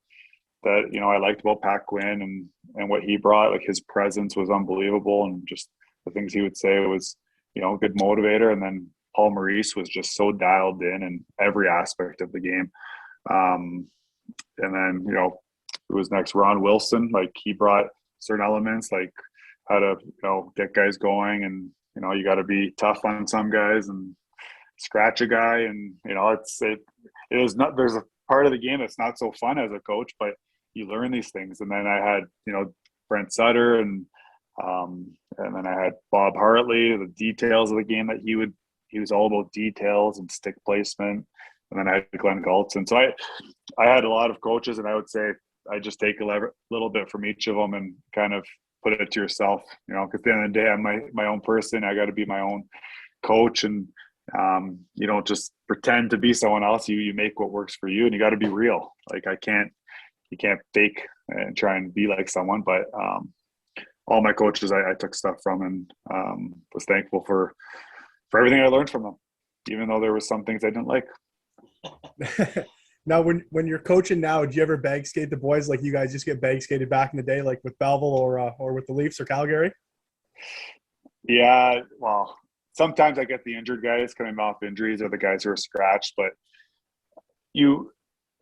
I liked about Pat Quinn and what he brought. Like, his presence was unbelievable, and just the things he would say was a good motivator. And then Paul Maurice was just so dialed in every aspect of the game. And then who was next? Ron Wilson. Like, he brought certain elements, like how to get guys going, and you got to be tough on some guys and scratch a guy, and it is not, there's a part of the game that's not so fun as a coach, but you learn these things. And then I had Brent Sutter, and then I had Bob Hartley. The details of the game that he was all about details and stick placement. And then I had Glenn Galton. So I had a lot of coaches, and I would say I just take a little bit from each of them and kind of put it to yourself, because at the end of the day, I'm my own person. I got to be my own coach, and you don't just pretend to be someone else. You make what works for you, and you got to be real. Like, you can't fake and try and be like someone. But all my coaches, I took stuff from, and was thankful for everything I learned from them, even though there was some things I didn't like. Now, when you're coaching now, do you ever bag skate the boys like you guys used to get bag skated back in the day, like with Belleville or with the Leafs or Calgary? Yeah, well, sometimes I get the injured guys coming off injuries, or the guys who are scratched, but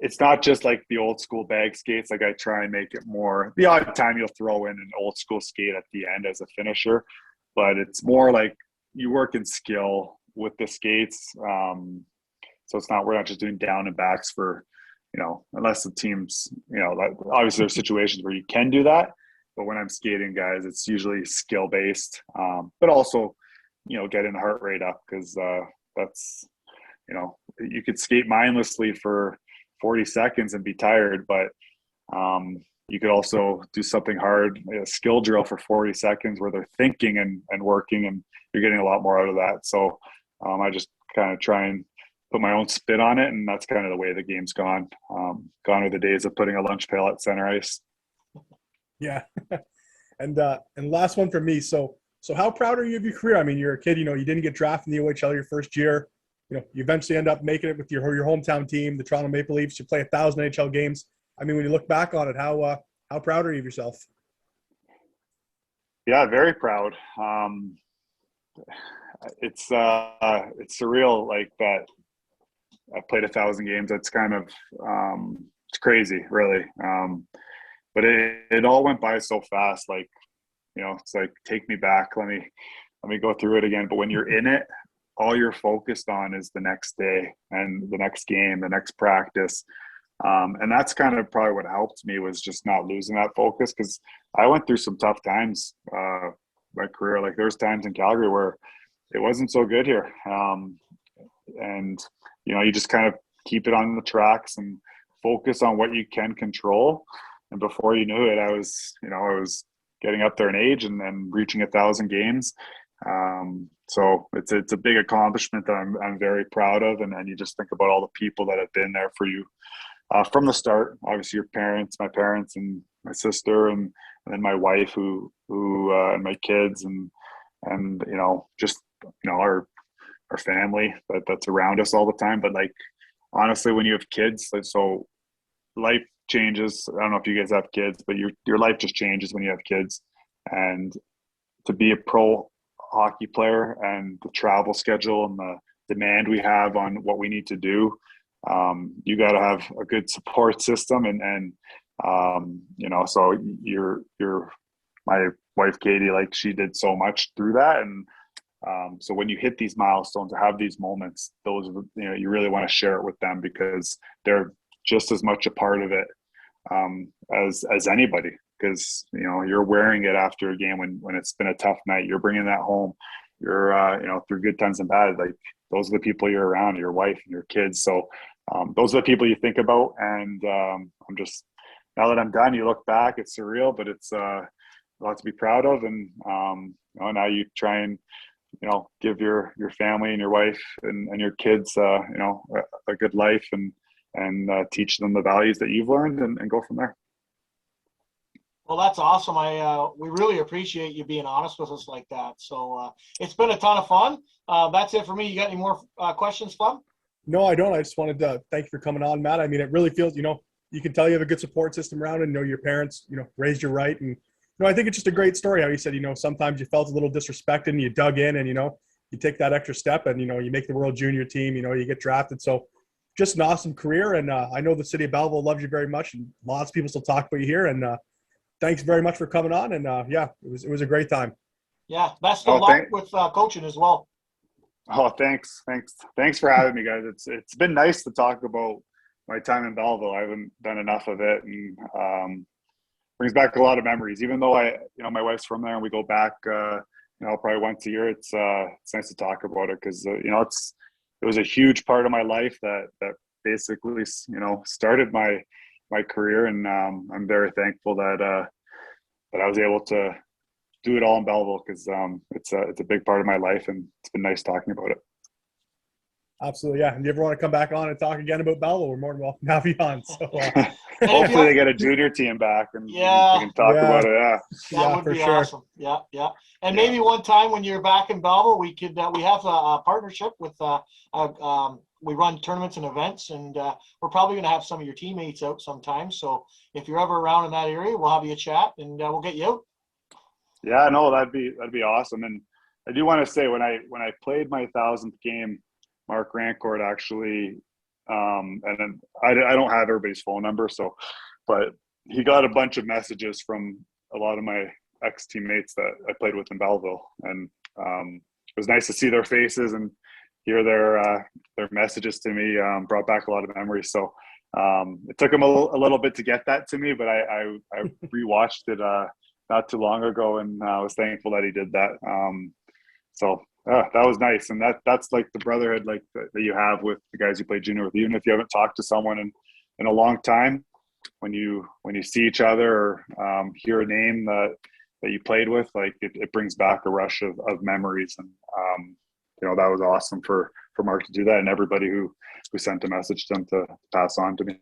it's not just like the old school bag skates. Like, I try and make it more, the odd time you'll throw in an old school skate at the end as a finisher, but it's more like you work in skill with the skates. So we're not just doing down and backs for, unless the team's, obviously there's situations where you can do that, but when I'm skating guys, it's usually skill based, but also, getting the heart rate up, because that's, you could skate mindlessly for 40 seconds and be tired, but you could also do something hard, a skill drill for 40 seconds where they're thinking and working, and you're getting a lot more out of that. So I just kind of try and put my own spin on it, and that's kind of the way the game's gone. Gone are the days of putting a lunch pail at center ice. Yeah. And last one for me. So how proud are you of your career? I mean, you're a kid, you didn't get drafted in the OHL your first year. You eventually end up making it with your hometown team, the Toronto Maple Leafs. You play 1,000 NHL games. I mean, when you look back on it, how How proud are you of yourself? Yeah, very proud. It's surreal, like that. I played 1,000 games. That's kind of it's crazy, really. But it all went by so fast. Like, it's like, take me back. Let me go through it again. But when you're in it, all you're focused on is the next day and the next game, the next practice. And that's kind of probably what helped me, was just not losing that focus, because I went through some tough times my career. Like, there's times in Calgary where it wasn't so good here. And, you just kind of keep it on the tracks and focus on what you can control. And before you knew it, I was getting up there in age and then reaching 1,000 games. So it's a big accomplishment that I'm very proud of. And then you just think about all the people that have been there for you from the start. Obviously, your parents, my parents, and my sister, and then my wife, who and my kids, and just our family that's around us all the time. But like, honestly, when you have kids, like, so life changes. I don't know if you guys have kids, but your life just changes when you have kids. And to be a pro hockey player, and the travel schedule and the demand we have on what we need to do, you got to have a good support system. And so my wife Katie, like, she did so much through that. And so when you hit these milestones, to have these moments, those, you really want to share it with them, because they're just as much a part of it as anybody. Because you're wearing it after a game when it's been a tough night. You're bringing that home. You're through good times and bad. Like, those are the people you're around, your wife and your kids. So those are the people you think about. And I'm just, now that I'm done, you look back, it's surreal, but it's a lot to be proud of. And now you try and give your family and your wife and your kids a good life, and teach them the values that you've learned, and go from there. Well, that's awesome. We really appreciate you being honest with us like that. So it's been a ton of fun. That's it for me. You got any more questions, Flem? No, I don't. I just wanted to thank you for coming on, Matt. I mean, it really feels, you can tell you have a good support system around, and your parents, raised you right. And, I think it's just a great story how you said, sometimes you felt a little disrespected and you dug in, and, you take that extra step, and, you make the World Junior team, you get drafted. So just an awesome career. And I know the city of Belleville loves you very much, and lots of people still talk about you here. And thanks very much for coming on. And it was a great time. Yeah. Best of luck with coaching as well. Oh, thanks for having me, guys. It's been nice to talk about my time in Belleville. I haven't done enough of it, and brings back a lot of memories. Even though my wife's from there, and we go back, probably once a year. It's nice to talk about it, because it was a huge part of my life that basically started my career, and I'm very thankful that I was able to do it all in Belleville, because it's a big part of my life, and it's been nice talking about it. Absolutely, yeah. And if you ever want to come back on and talk again about Belleville, we're more than welcome to have you on. So hopefully they get a junior team back, and we can talk about it. Yeah, that would be awesome. Yeah. And maybe one time when you're back in Belleville, we have a partnership with we run tournaments and events, and we're probably going to have some of your teammates out sometime. So if you're ever around in that area, we'll have you a chat, and we'll get you out. Yeah, no, that'd be awesome. And I do want to say, when I played my 1,000th game, Mark Rancourt actually, and then I don't have everybody's phone number, but he got a bunch of messages from a lot of my ex-teammates that I played with in Belleville, and it was nice to see their faces and hear their messages to me. Brought back a lot of memories. So it took him a little bit to get that to me, but I rewatched it not too long ago, and I was thankful that he did that. That was nice. And that's like the brotherhood that you have with the guys you play junior with. Even if you haven't talked to someone in a long time, when you see each other or hear a name that you played with, like it brings back a rush of memories. And that was awesome for Mark to do that, and everybody who sent a message to him to pass on to me.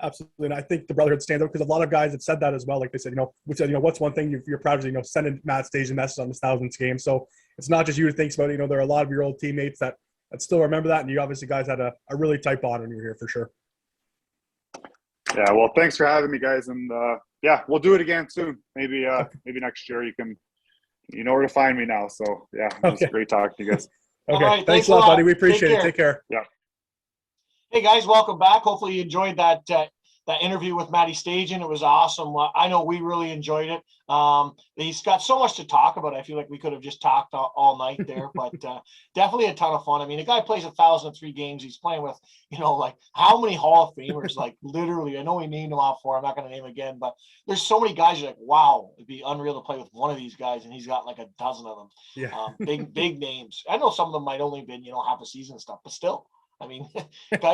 Absolutely. And I think the brotherhood stands out, because a lot of guys have said that as well. Like they said, we said, what's one thing you're proud of, sending Matt Stajan a message on this 1,000th game. So it's not just you who thinks about it. There are a lot of your old teammates that still remember that. And you obviously guys had a really tight bond when you were here, for sure. Yeah, well, thanks for having me, guys, and yeah, we'll do it again soon. Maybe next year. You know where to find me now. So yeah, it was great talking to you guys. Okay, All right, thanks a lot, buddy. We appreciate it. Take care. Yeah. Hey guys, welcome back. Hopefully you enjoyed that interview with Matty Stajan. It was awesome. I know we really enjoyed it. He's got so much to talk about. I feel like we could have just talked all night there, but definitely a ton of fun. I mean, the guy plays 1,003 games. He's playing with, like how many Hall of Famers? Like literally, I know we named them off for. I'm not going to name again, but there's so many guys. You're like, wow, it'd be unreal to play with one of these guys, and he's got like a dozen of them. Yeah. Big names. I know some of them might only been half a season stuff, but still. I mean,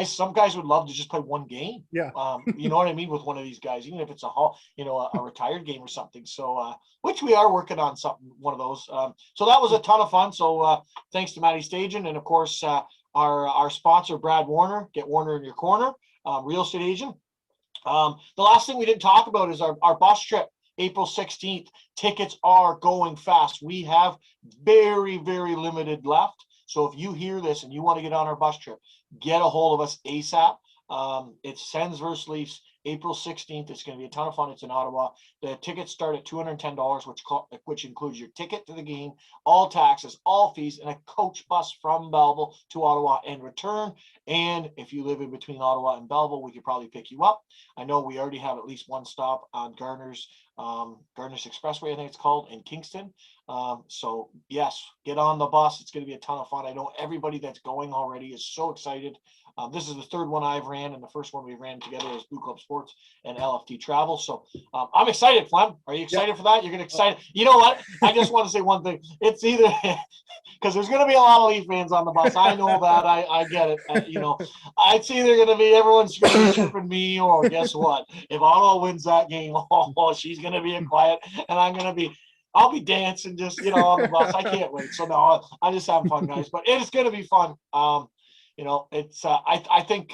some guys would love to just play one game. Yeah. You know what I mean? With one of these guys, even if it's a retired game or something. So, which we are working on one of those. So that was a ton of fun. So, thanks to Matty Stajan and of course, our sponsor, Brad Warner, get Warner in your corner, real estate agent. The last thing we didn't talk about is our bus trip, April 16th. Tickets are going fast. We have very, very limited left. So if you hear this and you want to get on our bus trip, get a hold of us ASAP. It's Sens versus Leafs, April 16th. It's going to be a ton of fun. It's in Ottawa. The tickets start at $210, which includes your ticket to the game, all taxes, all fees, and a coach bus from Belleville to Ottawa and return. And if you live in between Ottawa and Belleville, we could probably pick you up. I know we already have at least one stop on Garner's Expressway, I think it's called, in Kingston. So yes, get on the bus. It's going to be a ton of fun. I know everybody that's going already is so excited. This is the third one I've ran, and the first one we ran together is Blue Club Sports and LFT Travel. So I'm excited, Flem. Are you excited for that? You're going to excited. You know what? I just want to say one thing. It's either because there's going to be a lot of Leaf fans on the bus. I know that. I get it. It's either going to be everyone's going to be chirping me, or guess what? If Ottawa wins that game, she's going to be in quiet, and I'll be dancing just, on the bus. I can't wait. So no, I'm just having fun, guys. But it's going to be fun. It's I think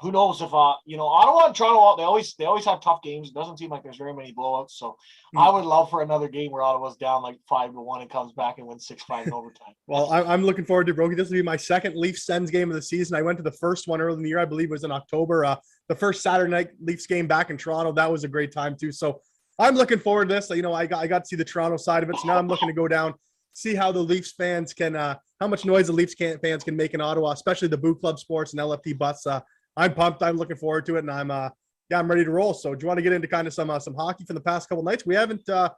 who knows if Ottawa and Toronto, they always have tough games. It doesn't seem like there's very many blowouts. So I would love for another game where Ottawa's down like 5-1 and comes back and wins 6-5 in overtime. Well, I'm looking forward to Brokey. This will be my second Leafs Sens game of the season. I went to the first one early in the year. I believe it was in October. The first Saturday night Leafs game back in Toronto. That was a great time too. So I'm looking forward to this. I got to see the Toronto side of it. So now I'm looking to go down, see how the Leafs fans can, how much noise the Leafs fans can make in Ottawa, especially the Blue Club Sports and LFT bus. I'm pumped. I'm looking forward to it, and I'm ready to roll. So do you want to get into kind of some hockey from the past couple nights? We haven't shot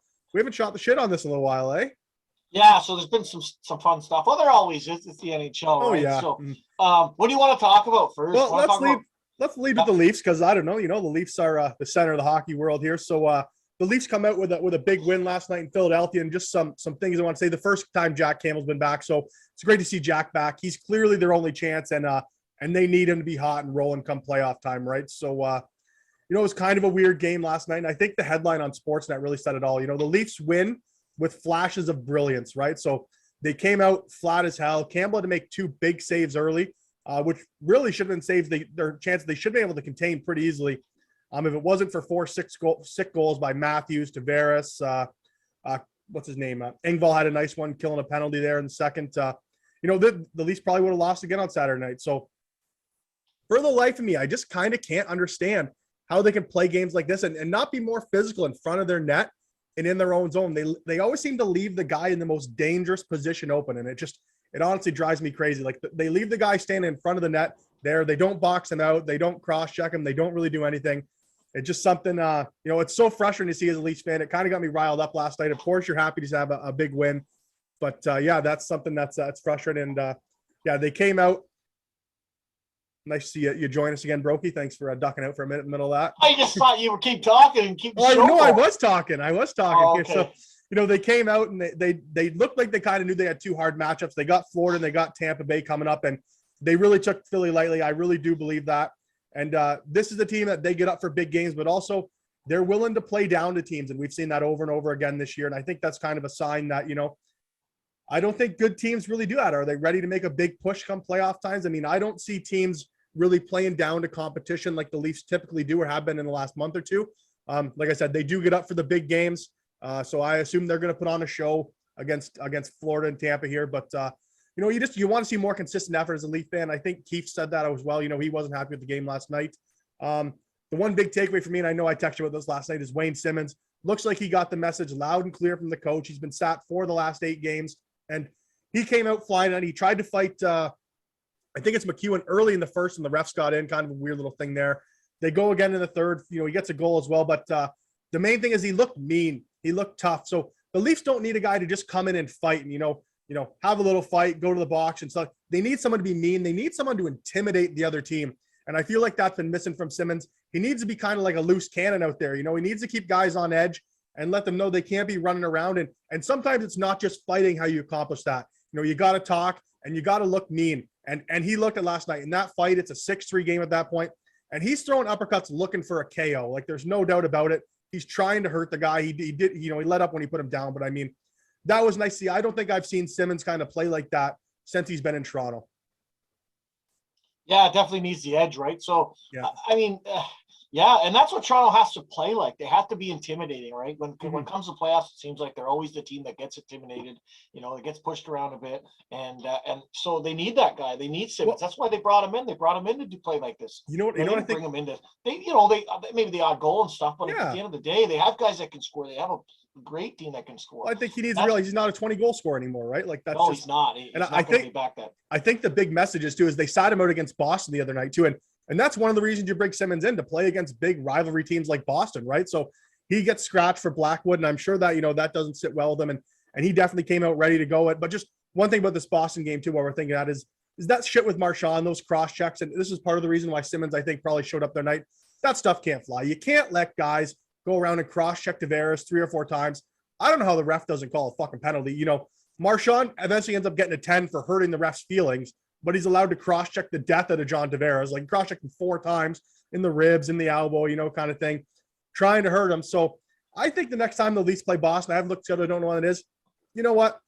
the shit on this in a little while, eh? Yeah. So there's been some fun stuff. Well, there always is. It's the NHL, right? Yeah. So what do you want to talk about first? Well, let's lead with the Leafs because I don't know. The Leafs are the center of the hockey world here. So the Leafs come out with a big win last night in Philadelphia, and just some things I want to say. The first time Jack Campbell's been back, so it's great to see Jack back. He's clearly their only chance, and they need him to be hot and rolling come playoff time, right? So it was kind of a weird game last night, and I think the headline on Sportsnet really said it all. The Leafs win with flashes of brilliance, right? So they came out flat as hell. Campbell had to make 2 big saves early, which really should have been saves. Their chances they should be able to contain pretty easily. If it wasn't for 4 sick goals by Matthews, Tavares, what's his name? Engvall had a nice one, killing a penalty there in the second. The Leafs probably would have lost again on Saturday night. So for the life of me, I just kind of can't understand how they can play games like this and not be more physical in front of their net and in their own zone. They always seem to leave the guy in the most dangerous position open, and it honestly drives me crazy. Like they leave the guy standing in front of the net there. They don't box him out. They don't cross-check him. They don't really do anything. It's just something, it's so frustrating to see as a Leafs fan. It kind of got me riled up last night. Of course, you're happy to have a big win. But, that's something that's frustrating. And, they came out. Nice to see you join us again, Brokey. Thanks for ducking out for a minute in the middle of that. I just thought you would keep talking and keep the show going. I was talking. Oh, okay. So, they came out and they looked like they kind of knew they had 2 hard matchups. They got Florida and they got Tampa Bay coming up, and they really took Philly lightly. I really do believe that. And this is a team that they get up for big games, but also they're willing to play down to teams. And we've seen that over and over again this year. And I think that's kind of a sign that, I don't think good teams really do that. Are they ready to make a big push come playoff times? I mean, I don't see teams really playing down to competition like the Leafs typically do or have been in the last month or two. Like I said, they do get up for the big games. So I assume they're going to put on a show against Florida and Tampa here. But, you want to see more consistent effort as a Leaf fan. I think Keefe said that as well. He wasn't happy with the game last night. the one big takeaway for me, and I know I texted you about this last night, is Wayne Simmons. Looks like he got the message loud and clear from the coach. He's been sat for the last 8 games, and he came out flying, and he tried to fight, I think it's McEwen early in the first, and the refs got in, kind of a weird little thing there. They go again in the third. He gets a goal as well, but the main thing is he looked mean. He looked tough. So the Leafs don't need a guy to just come in and fight and, have a little fight, go to the box and stuff. They need someone to be mean. They need someone to intimidate the other team. And I feel like that's been missing from Simmons. He needs to be kind of like a loose cannon out there. He needs to keep guys on edge and let them know they can't be running around. And sometimes it's not just fighting how you accomplish that. You got to talk and you got to look mean. And he looked at last night in that fight. It's a 6-3 game at that point. And he's throwing uppercuts looking for a KO. Like, there's no doubt about it. He's trying to hurt the guy. He did, he let up when he put him down. But I mean, that was nice to see. I don't think I've seen Simmons kind of play like that since he's been in Toronto. Yeah, it definitely needs the edge, right? So, yeah. I mean, yeah, and that's what Toronto has to play like. They have to be intimidating, right? When it comes to playoffs, it seems like they're always the team that gets intimidated. It gets pushed around a bit, and so they need that guy. They need Simmons. That's why they brought him in. They brought him in to do play like this. You know what I think? Bring him into they maybe the odd goal and stuff, but at the end of the day, they have guys that can score. They have a great team that can score. Well, I think he needs to realize he's not a 20-goal scorer anymore, right? Like, that's he's not. He's not I think back that. I think the big message is too is they sat him out against Boston the other night too, and that's one of the reasons you bring Simmons in, to play against big rivalry teams like Boston, right? So he gets scratched for Blackwood, and I'm sure that that doesn't sit well with him, and he definitely came out ready to go. But just one thing about this Boston game too, what we're thinking at is that shit with Marchand, those cross checks, and this is part of the reason why Simmons, I think, probably showed up their night. That stuff can't fly. You can't let guys go around and cross check Tavares 3 or 4 times. I don't know how the ref doesn't call a fucking penalty. Marchand eventually ends up getting a 10 for hurting the ref's feelings, but he's allowed to cross-check the death out of John Tavares, like cross-checked him 4 times in the ribs, in the elbow, kind of thing, trying to hurt him. So I think the next time the Leafs play Boston, I haven't looked at it, I don't know what it is. You know what?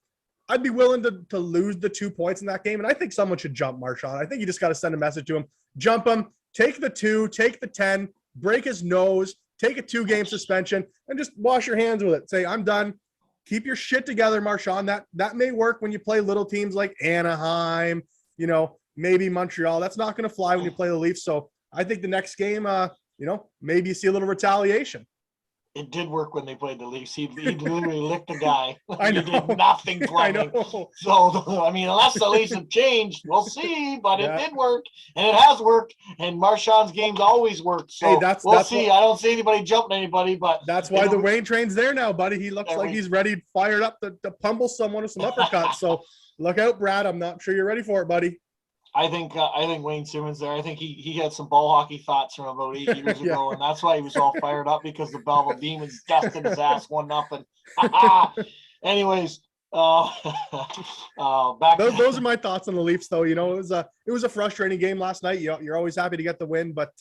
I'd be willing to lose the 2 points in that game, and I think someone should jump Marchand. I think you just got to send a message to him, jump him, take the 2, take the 10, break his nose, take a 2-game suspension, and just wash your hands with it. Say, I'm done. Keep your shit together, Marchand. That may work when you play little teams like Anaheim, maybe Montreal. That's not going to fly when you play the Leafs. So I think the next game, maybe you see a little retaliation. It did work when they played the Leafs. He literally licked the guy. I know. He did nothing for him. So, I mean, unless the Leafs have changed, we'll see. But it did work, and it has worked. And Marchand's games always worked. So we'll see. I don't see anybody jumping anybody, but that's why the Wayne train's there now, buddy. He looks like he's ready, fired up to pummel someone with some uppercuts. So look out, Brad. I'm not sure you're ready for it, buddy. I think Wayne Simmons there. I think he had some ball hockey thoughts from about 8 years ago, and that's why he was all fired up, because the Belleville Demons dusted his ass 1-0. Anyways, back. Those are my thoughts on the Leafs, though. It was a frustrating game last night. You're always happy to get the win, but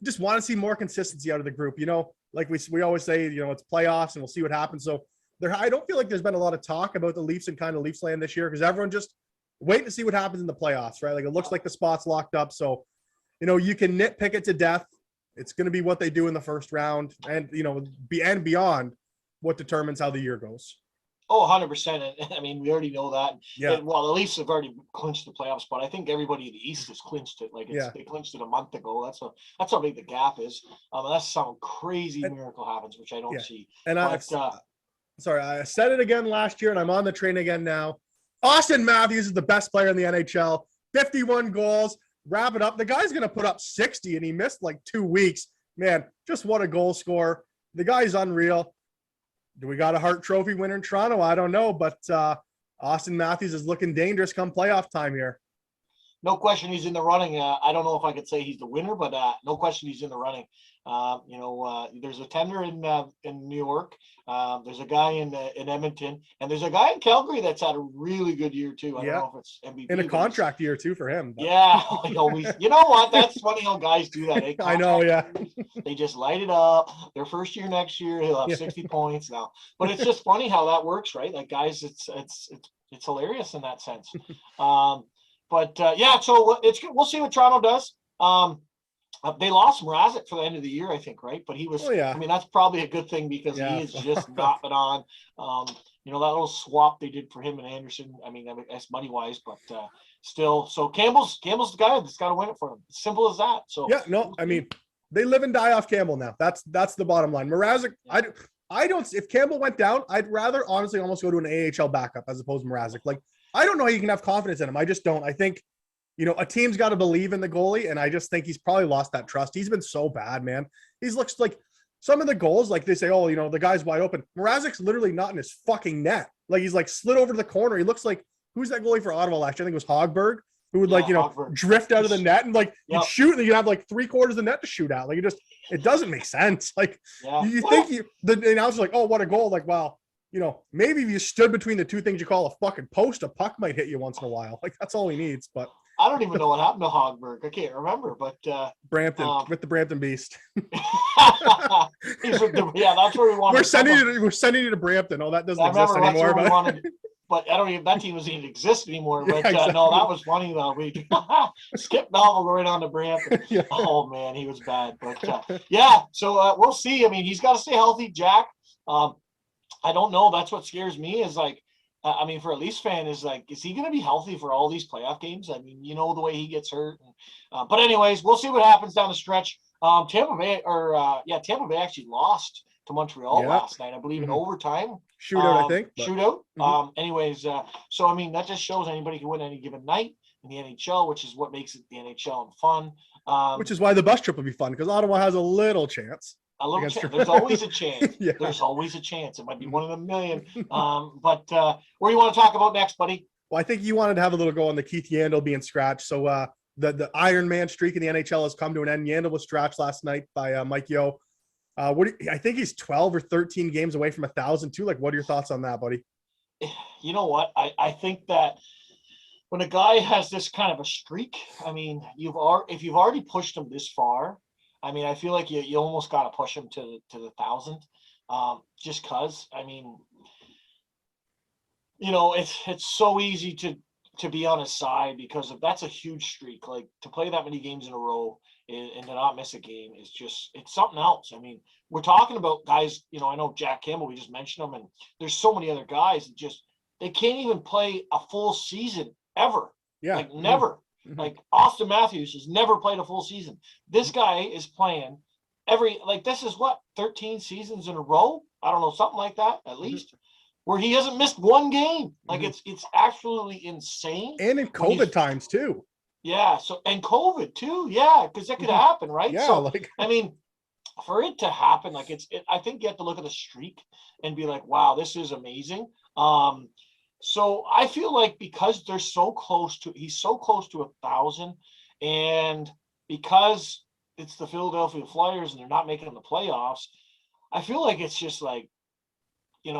just want to see more consistency out of the group. Like we always say, it's playoffs, and we'll see what happens. So I don't feel like there's been a lot of talk about the Leafs and kind of Leafs land this year, because everyone just waiting to see what happens in the playoffs, right? Like, it looks like the spot's locked up. So, you can nitpick it to death. It's going to be what they do in the first round, and, and beyond what determines how the year goes. Oh, 100%. And I mean, we already know that. Yeah. And, well, the Leafs have already clinched the playoff spot. I think everybody in the East has clinched it. Like, they clinched it a month ago. That's how big the gap is. Unless some crazy miracle happens, which I don't see. And I said it again last year, and I'm on the train again now. Austin Matthews is the best player in the NHL. 51 goals. Wrap it up. The guy's going to put up 60, and he missed like 2 weeks. Man, just what a goal scorer. The guy's unreal. Do we got a Hart Trophy winner in Toronto? I don't know, but Austin Matthews is looking dangerous come playoff time here. No question he's in the running. I don't know if I could say he's the winner, but no question he's in the running. There's a tender in New York. There's a guy in Edmonton, and there's a guy in Calgary that's had a really good year too. I don't know if it's MVP. In a contract year too for him. But. Yeah, you know what? That's funny how guys do that. Eh? I know, yeah. They just light it up. Their first year next year, he'll have 60 points now. But it's just funny how that works, right? Like, guys, it's hilarious in that sense. So it's good. We'll see what Toronto does. They lost Mrazek for the end of the year, I think, right? But he was, I mean, that's probably a good thing, because he is just not been on. That little swap they did for him and Anderson, I mean, that's money-wise, but still. So Campbell's the guy that's got to win it for them. Simple as that. So yeah, no, I mean, they live and die off Campbell now. That's the bottom line. Mrazek, I don't. If Campbell went down, I'd rather honestly almost go to an AHL backup as opposed to Mrazek. Like, I don't know how you can have confidence in him. I just don't. I think, a team's got to believe in the goalie, and I just think he's probably lost that trust. He's been so bad, man. He's looks like some of the goals, like they say, oh, the guy's wide open. Mrazek's literally not in his fucking net. Like, he's like slid over to the corner. He looks like, who's that goalie for Ottawa last year? I think it was Hogberg, who would Hogberg. drift out of the net and you'd shoot, and you'd have like 3/4 of the net to shoot out. Like, it doesn't make sense. Like, you think the announcer's like, oh, what a goal. Like, wow, maybe if you stood between the two things you call a fucking post, a puck might hit you once in a while. Like, that's all he needs. But I don't even know what happened to Hogberg. I can't remember, but Brampton with the Brampton Beast. That's where we want. We're sending you to Brampton. Oh, that doesn't exist anymore. But I don't even, that team doesn't even exist anymore. But exactly. No, that was funny though. We skipped Melville right on to Brampton. Oh man, he was bad. But so we'll see. I mean, he's got to stay healthy, Jack. I don't know. That's what scares me is like, for a Leafs fan is like, is he going to be healthy for all these playoff games? I mean, the way he gets hurt. But anyways, we'll see what happens down the stretch. Tampa Bay actually lost to Montreal last night, I believe, in overtime. Shootout, I think. Shootout. Anyways, so I mean, that just shows anybody can win any given night in the NHL, which is what makes it the NHL and fun. Which is why the bus trip will be fun, because Ottawa has a little chance. A little chance. There's always a chance. There's always a chance. It might be one in a million. But where do you want to talk about next, buddy? Well, I think you wanted to have a little go on the Keith Yandel being scratched. So the Iron Man streak in the NHL has come to an end. Yandel was scratched last night by Mike Yeo. I think he's 12 or 13 games away from 1,000 too. Like, what are your thoughts on that, buddy? You know what? I think that when a guy has this kind of a streak, I mean, if you've already pushed him this far, I mean, I feel like you almost got to push him to the 1,000, just because. I mean, it's so easy to be on his side because that's a huge streak. Like, to play that many games in a row and to not miss a game is it's something else. I mean, we're talking about guys. I know Jack Campbell. We just mentioned him, and there's so many other guys that they can't even play a full season ever. Yeah, like never. Mm-hmm. Like Austin Matthews has never played a full season. This guy is playing this is 13 seasons in a row. I don't know, something like that at least, where he hasn't missed one game. Like it's absolutely insane. And in COVID times too. Yeah. So, and COVID too. Yeah. Cause that could happen. Right. Yeah. So, I mean, for it to happen, like I think you have to look at the streak and be like, wow, this is amazing. So I feel like because he's so close to 1,000, and because it's the Philadelphia Flyers and they're not making the playoffs, I feel like it's just like, you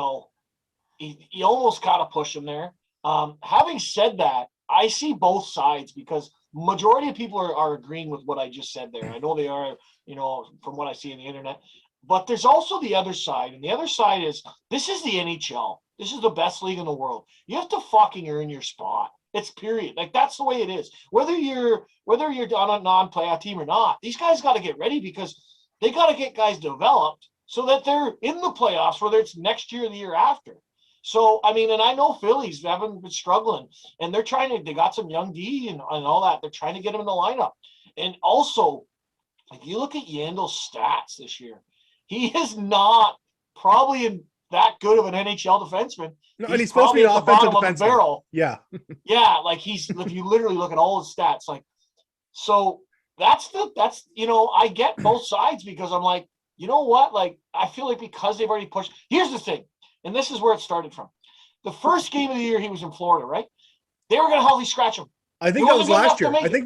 almost got to push him there. Having said that, I see both sides because majority of people are agreeing with what I just said there. I know they are, from what I see on the internet, but there's also the other side. And the other side is, this is the NHL. This is the best league in the world. You have to fucking earn your spot. It's period. Like, that's the way it is. Whether you're on a non-playoff team or not, these guys got to get ready because they got to get guys developed so that they're in the playoffs, whether it's next year or the year after. So, I mean, and I know Phillies haven't been struggling, and they got some young D and all that. They're trying to get them in the lineup. And also, if you look at Yandel's stats this year, he is not probably that good of an NHL defenseman. No, and he's supposed to be an offensive defenseman. Barrel. Yeah. Yeah, like if you literally look at all his stats, like, so that's I get both sides because I'm like, you know what? Like, I feel like because they've already pushed. Here's the thing, and this is where it started from. The first game of the year he was in Florida, right? They were going to healthy scratch him. I think that was last year. Oh, maybe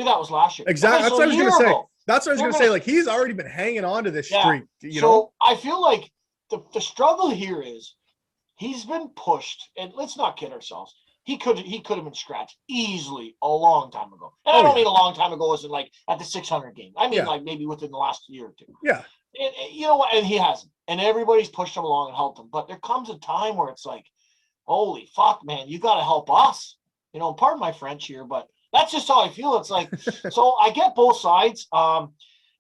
that was last year. Exactly. That's what I was going to say. That's what I was going to say. Like, he's already been hanging on to this streak. So I feel like the struggle here is he's been pushed, and let's not kid ourselves. He could have been scratched easily a long time ago. And I don't mean a long time ago as in like at the 600 game. I mean like maybe within the last year or two. Yeah. And you know what? And he hasn't. And everybody's pushed him along and helped him. But there comes a time where it's like, holy fuck, man, you got to help us. Pardon my French here, but that's just how I feel. It's like, so I get both sides.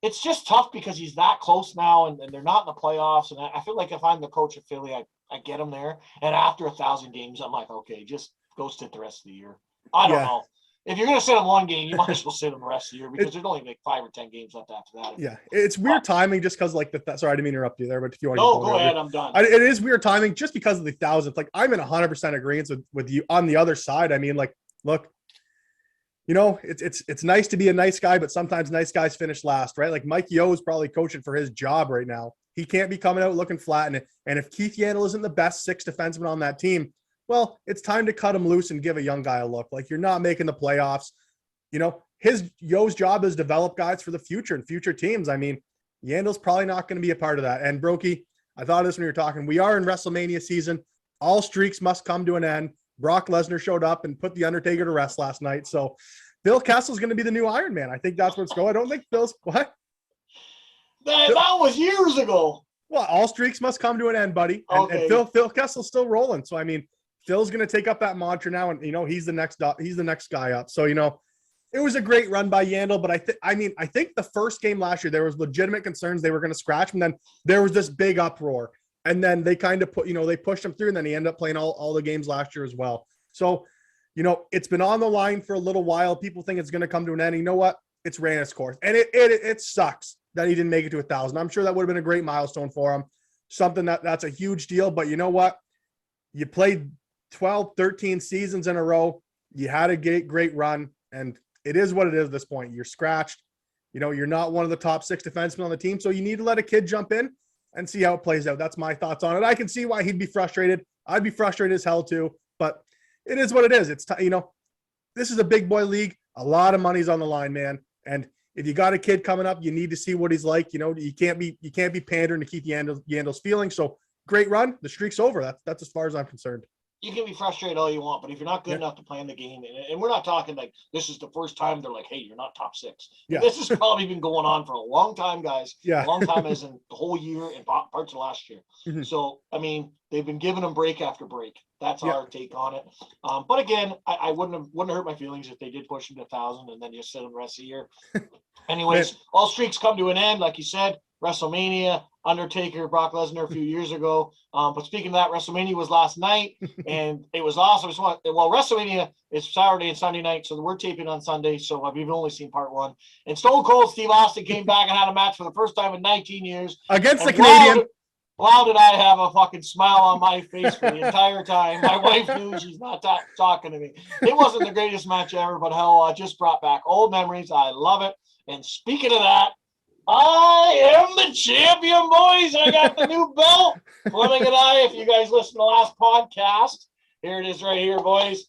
It's just tough because he's that close now and they're not in the playoffs. And I feel like if I'm the coach of Philly, I get him there. And after 1,000 games, I'm like, okay, just go sit the rest of the year. I don't know. if you're going to sit him one game, you might as well sit him the rest of the year because there's only like 5 or 10 games left after that. Yeah, it's weird timing just because like sorry, I didn't mean to interrupt you there, but if you want to go ahead, I'm done. It is weird timing just because of the thousands. Like I'm in 100% agreement with you on the other side. I mean, like, look, you know, it's nice to be a nice guy, but sometimes nice guys finish last, right? Like Mike Yeo is probably coaching for his job right now. He can't be coming out looking flat. And if Keith Yandle isn't the best 6 defenseman on that team, well, it's time to cut him loose and give a young guy a look. Like you're not making the playoffs. You know, Yo's job is develop guys for the future and future teams. I mean, Yandle's probably not going to be a part of that. And Brokey, I thought of this when you were talking. We are in WrestleMania season. All streaks must come to an end. Brock Lesnar showed up and put the Undertaker to rest last night. So Bill Kessel's going to be the new Iron Man. I think that's what's going. I don't think Bill's what? That was years ago. Well, all streaks must come to an end, buddy. And Phil Kessel's still rolling. So I mean, Phil's going to take up that mantra now, and you know he's the next guy up. So you know, it was a great run by Yandle, but I think the first game last year there was legitimate concerns they were going to scratch him. And then there was this big uproar, and then they kind of they pushed him through, and then he ended up playing all the games last year as well. So you know, it's been on the line for a little while. People think it's going to come to an end. You know what? It's ran its course, and it sucks that he didn't make it to 1,000. I'm sure that would have been a great milestone for him, something that's a huge deal. But you know what? You played 12, 13 seasons in a row. You had a great run, and it is what it is at this point. You're scratched. You know, you're not one of the top 6 defensemen on the team, so you need to let a kid jump in and see how it plays out. That's my thoughts on it. I can see why he'd be frustrated. I'd be frustrated as hell too, but it is what it is. It's you know, this is a big boy league. A lot of money's on the line, man. And if you got a kid coming up, you need to see what he's like. You know, you can't be pandering to Keith Yandle's feelings. So great run. The streak's over. That's as far as I'm concerned. You can be frustrated all you want, but if you're not good enough to play in the game, and we're not talking like this is the first time they're like, hey, you're not top 6. Yeah. This has probably been going on for a long time, guys. Yeah. A long time as in the whole year and parts of last year. Mm-hmm. So, I mean, they've been giving them break after break. That's our take on it. But again, I wouldn't hurt my feelings if they did push them to 1,000 and then just sit them the rest of the year. Anyways, all streaks come to an end, like you said. WrestleMania, Undertaker, Brock Lesnar a few years ago. But speaking of that, WrestleMania was last night, and it was awesome. WrestleMania is Saturday and Sunday night, so we're taping on Sunday, so we've only seen part 1. And Stone Cold Steve Austin came back and had a match for the first time in 19 years. Against the Canadian. Wow, did I have a fucking smile on my face for the entire time. My wife knew she's not talking to me. It wasn't the greatest match ever, but hell, I just brought back old memories. I love it. And speaking of that, I am the champion, boys. I got the new belt. Fleming and I, if you guys listened to the last podcast, here it is right here, boys.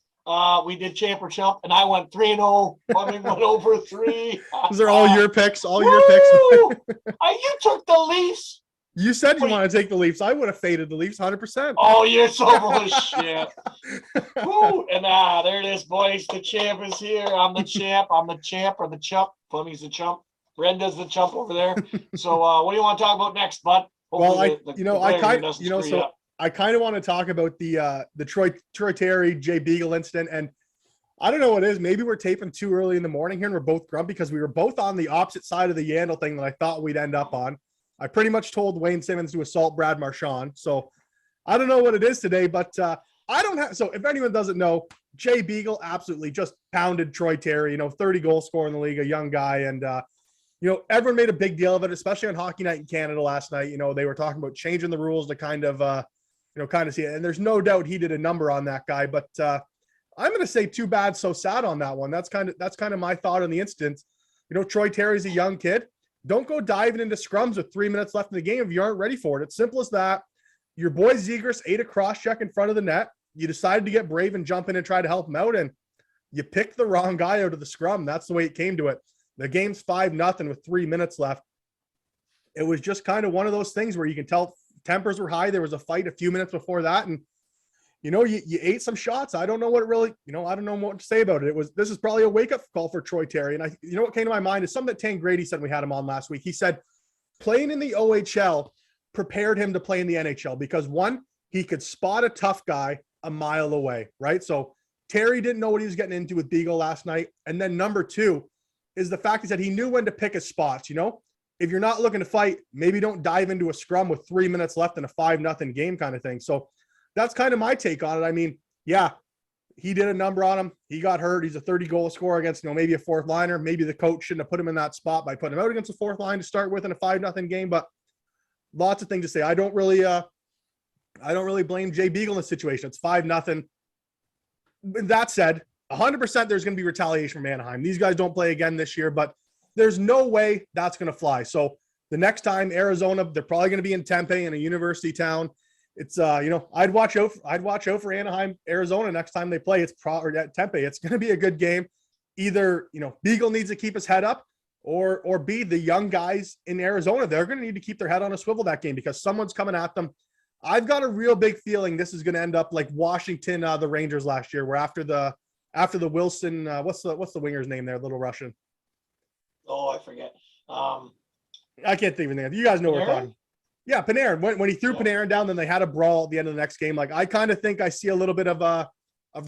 We did champ or chump, and I went 3-0. Fleming went over 3. These are all your picks. All your picks. You took the Leafs. You said you want to take the Leafs. I would have faded the Leafs 100%. Oh, you're so full of shit. Woo. And there it is, boys. The champ is here. I'm the champ. I'm the champ or the chump. Fleming's the chump. Brenda's the chump over there. So what do you want to talk about next, bud? Hopefully I kind of want to talk about the Troy Terry, Jay Beagle incident. And I don't know what it is. Maybe we're taping too early in the morning here and we're both grumpy because we were both on the opposite side of the Yandle thing that I thought we'd end up on. I pretty much told Wayne Simmons to assault Brad Marchand. So I don't know what it is today, but I don't have. So if anyone doesn't know, Jay Beagle absolutely just pounded Troy Terry, 30 goal scorer in the league, a young guy. And, everyone made a big deal of it, especially on Hockey Night in Canada last night. They were talking about changing the rules to kind of see it. And there's no doubt he did a number on that guy, but I'm going to say too bad, so sad on that one. That's kind of my thought on the instance. Troy Terry's a young kid. Don't go diving into scrums with 3 minutes left in the game if you aren't ready for it. It's simple as that. Your boy Zegras ate a cross check in front of the net. You decided to get brave and jump in and try to help him out, and you picked the wrong guy out of the scrum. That's the way it came to it. The game's 5-0 with 3 minutes left. It was just kind of one of those things where you can tell tempers were high. There was a fight a few minutes before that, and you ate some shots. I don't know what it really, I don't know what to say about it. This is probably a wake-up call for Troy Terry. And what came to my mind is something that Tang Grady said when we had him on last week. He said playing in the OHL prepared him to play in the NHL because, one, he could spot a tough guy a mile away, right? So Terry didn't know what he was getting into with Beagle last night. And then number two is the fact that he knew when to pick his spots. If you're not looking to fight, maybe don't dive into a scrum with 3 minutes left in a 5-0 game kind of thing. So that's kind of my take on it. I mean, yeah, he did a number on him. He got hurt. He's a 30-goal scorer against, maybe a fourth liner. Maybe the coach shouldn't have put him in that spot by putting him out against a fourth line to start with in a 5-0 game. But lots of things to say. I don't really blame Jay Beagle in this situation. It's 5-0. That said, 100% there's going to be retaliation from Anaheim. These guys don't play again this year, but there's no way that's going to fly. So the next time Arizona, they're probably going to be in Tempe, in a university town. It's I'd watch out for Anaheim, Arizona next time they play. It's or at Tempe. It's going to be a good game. Either Beagle needs to keep his head up, or B, the young guys in Arizona, they're going to need to keep their head on a swivel that game because someone's coming at them. I've got a real big feeling this is going to end up like Washington, the Rangers last year, where after the Wilson, what's the winger's name there, little Russian? Oh, I forget. I can't think of the name. You guys know what we're talking. Yeah, Panarin. When he threw Panarin down, then they had a brawl at the end of the next game. Like, I kind of think I see a little bit of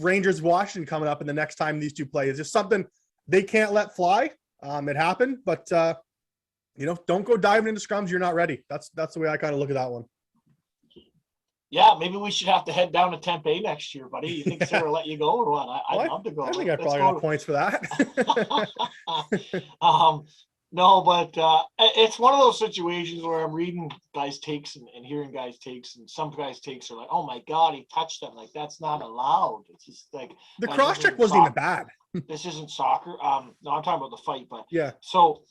Rangers Washington coming up in the next time these two play. It's just something they can't let fly. It happened, but don't go diving into scrums. You're not ready. That's the way I kind of look at that one. Yeah, maybe we should have to head down to Tempe next year, buddy. You think Sarah let you go or what? I'd love to go. I think I probably got points for that. No, but it's one of those situations where I'm reading guys' takes and hearing guys' takes, and some guys' takes are like, "Oh my God, he touched them!" Like, that's not allowed. It's just like the cross check wasn't even bad. This isn't soccer. No, I'm talking about the fight, but yeah. So,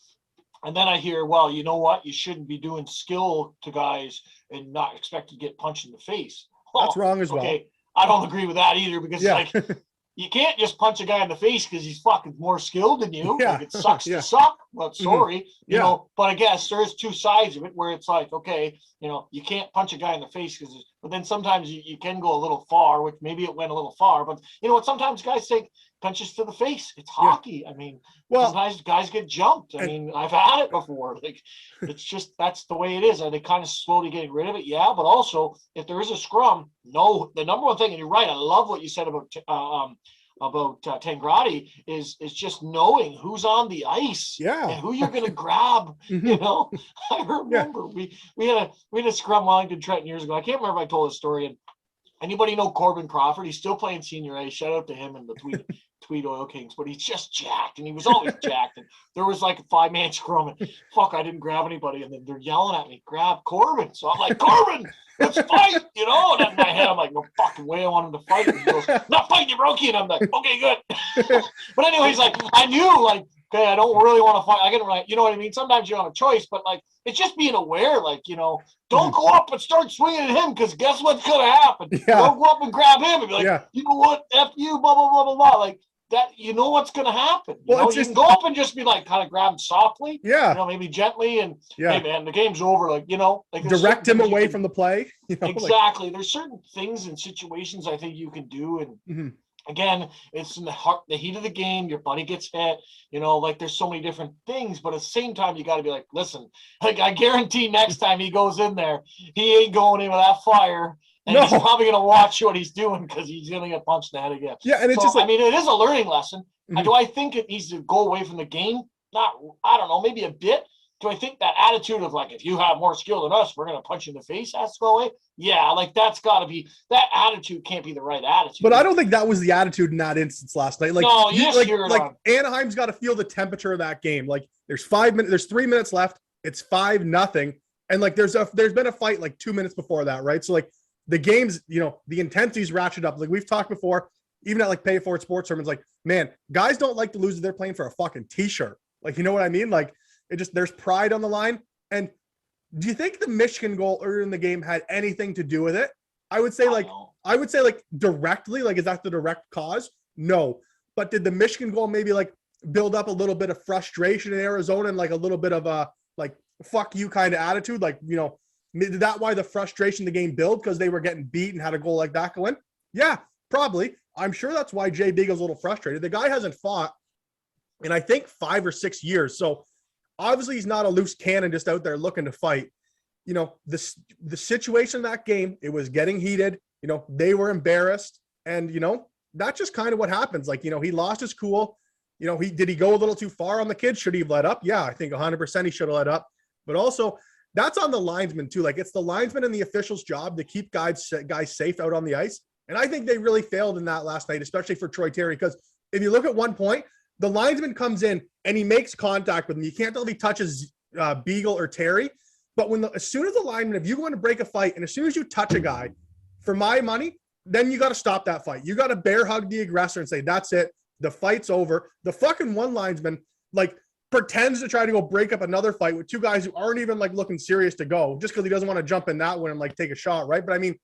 and then I hear, well, you know what? You shouldn't be doing skill to guys and not expect to get punched in the face. That's wrong as well. Okay, I don't agree with that either because yeah. like. You can't just punch a guy in the face because he's fucking more skilled than you. Yeah. Like, it sucks to suck. Well, sorry, you know. But I guess there's two sides of it where it's like, okay, you can't punch a guy in the face but then sometimes you can go a little far, which maybe it went a little far. But you know what? Sometimes guys take punches to the face. It's hockey. I mean, sometimes guys get jumped. I mean, I've had it before. Like, it's just that's the way it is. Are they kind of slowly getting rid of it? Yeah, but also if there is a scrum, no, the number one thing, and you're right. I love what you said about Tangradi is just knowing who's on the ice, and who you're going to grab. I remember we had a scrum Wellington Trenton years ago. I can't remember if I told this story. And anybody know Corbin Crawford? He's still playing senior A. Shout out to him and the Tweed Oil Kings. But he's just jacked, and he was always jacked. And there was like a 5-man scrum, and I didn't grab anybody. And then they're yelling at me, grab Corbin. So I'm like, Corbin, let's fight, And then in my head, I'm like, no fucking way I want him to fight. And he goes, not fighting you, Brokey. And I'm like, okay, good. But anyways, like, I knew, like, okay, I don't really want to fight. I get it right. You know what I mean? Sometimes you don't have a choice, but like, it's just being aware, like, don't go up and start swinging at him because guess what's going to happen? Yeah. Don't go up and grab him and be like, you know what? F you, blah, blah, blah, blah, blah. Like, that, what's going to happen. You can go up and just be like, kind of grab him softly. Yeah. Maybe gently and, hey, man, the game's over. Like, like direct him away from the play. Exactly. There's certain things and situations I think you can do. And again, it's in the heat of the game. Your buddy gets hit. Like there's so many different things. But at the same time, you got to be like, listen, like I guarantee next time he goes in there, he ain't going in with that fire. And he's probably going to watch what he's doing because he's going to get punched in the head again. Yeah, and it's just like, I mean, it is a learning lesson. Do I think it needs to go away from the game? Not, I don't know, maybe a bit. Do I think that attitude of like, if you have more skill than us, we're going to punch you in the face has to go away? Yeah, like that's got to be, that attitude can't be the right attitude. But I don't think that was the attitude in that instance last night. Like, no, you just hear it like on. Anaheim's got to feel the temperature of that game. Like there's 3 minutes left. It's 5-0. And like, there's been a fight like 2 minutes before that. Right. So like the game's, the intensity's ratcheted up. Like we've talked before, even at like pay for it sports tournaments, like, man, guys don't like to lose if they're playing for a fucking t-shirt. Like, you know what I mean? Like, there's pride on the line. And do you think the Michigan goal earlier in the game had anything to do with it? I would say directly, like, is that the direct cause? No. But did the Michigan goal maybe like build up a little bit of frustration in Arizona and like a little bit of a like fuck you kind of attitude? Like, is that why the frustration the game built because they were getting beat and had a goal like that go in? Yeah, probably. I'm sure that's why Jay Beagle's a little frustrated. The guy hasn't fought in I think 5 or 6 years. So obviously he's not a loose cannon just out there looking to fight. The situation in that game, it was getting heated. They were embarrassed. And, that's just kind of what happens. Like, he lost his cool. Did he go a little too far on the kid? Should he have let up? Yeah, I think 100% he should have let up. But also, that's on the linesman too. Like, it's the linesman and the official's job to keep guys safe out on the ice. And I think they really failed in that last night, especially for Troy Terry, because if you look at one point, the linesman comes in and he makes contact with him. You can't tell if he touches Beagle or Terry, but as soon as the lineman, if you want to break a fight and as soon as you touch a guy, for my money, then you got to stop that fight. You got to bear hug the aggressor and say, that's it. The fight's over. The fucking one linesman like pretends to try to go break up another fight with two guys who aren't even like looking serious to go just because he doesn't want to jump in that one and like take a shot. Right. But I mean,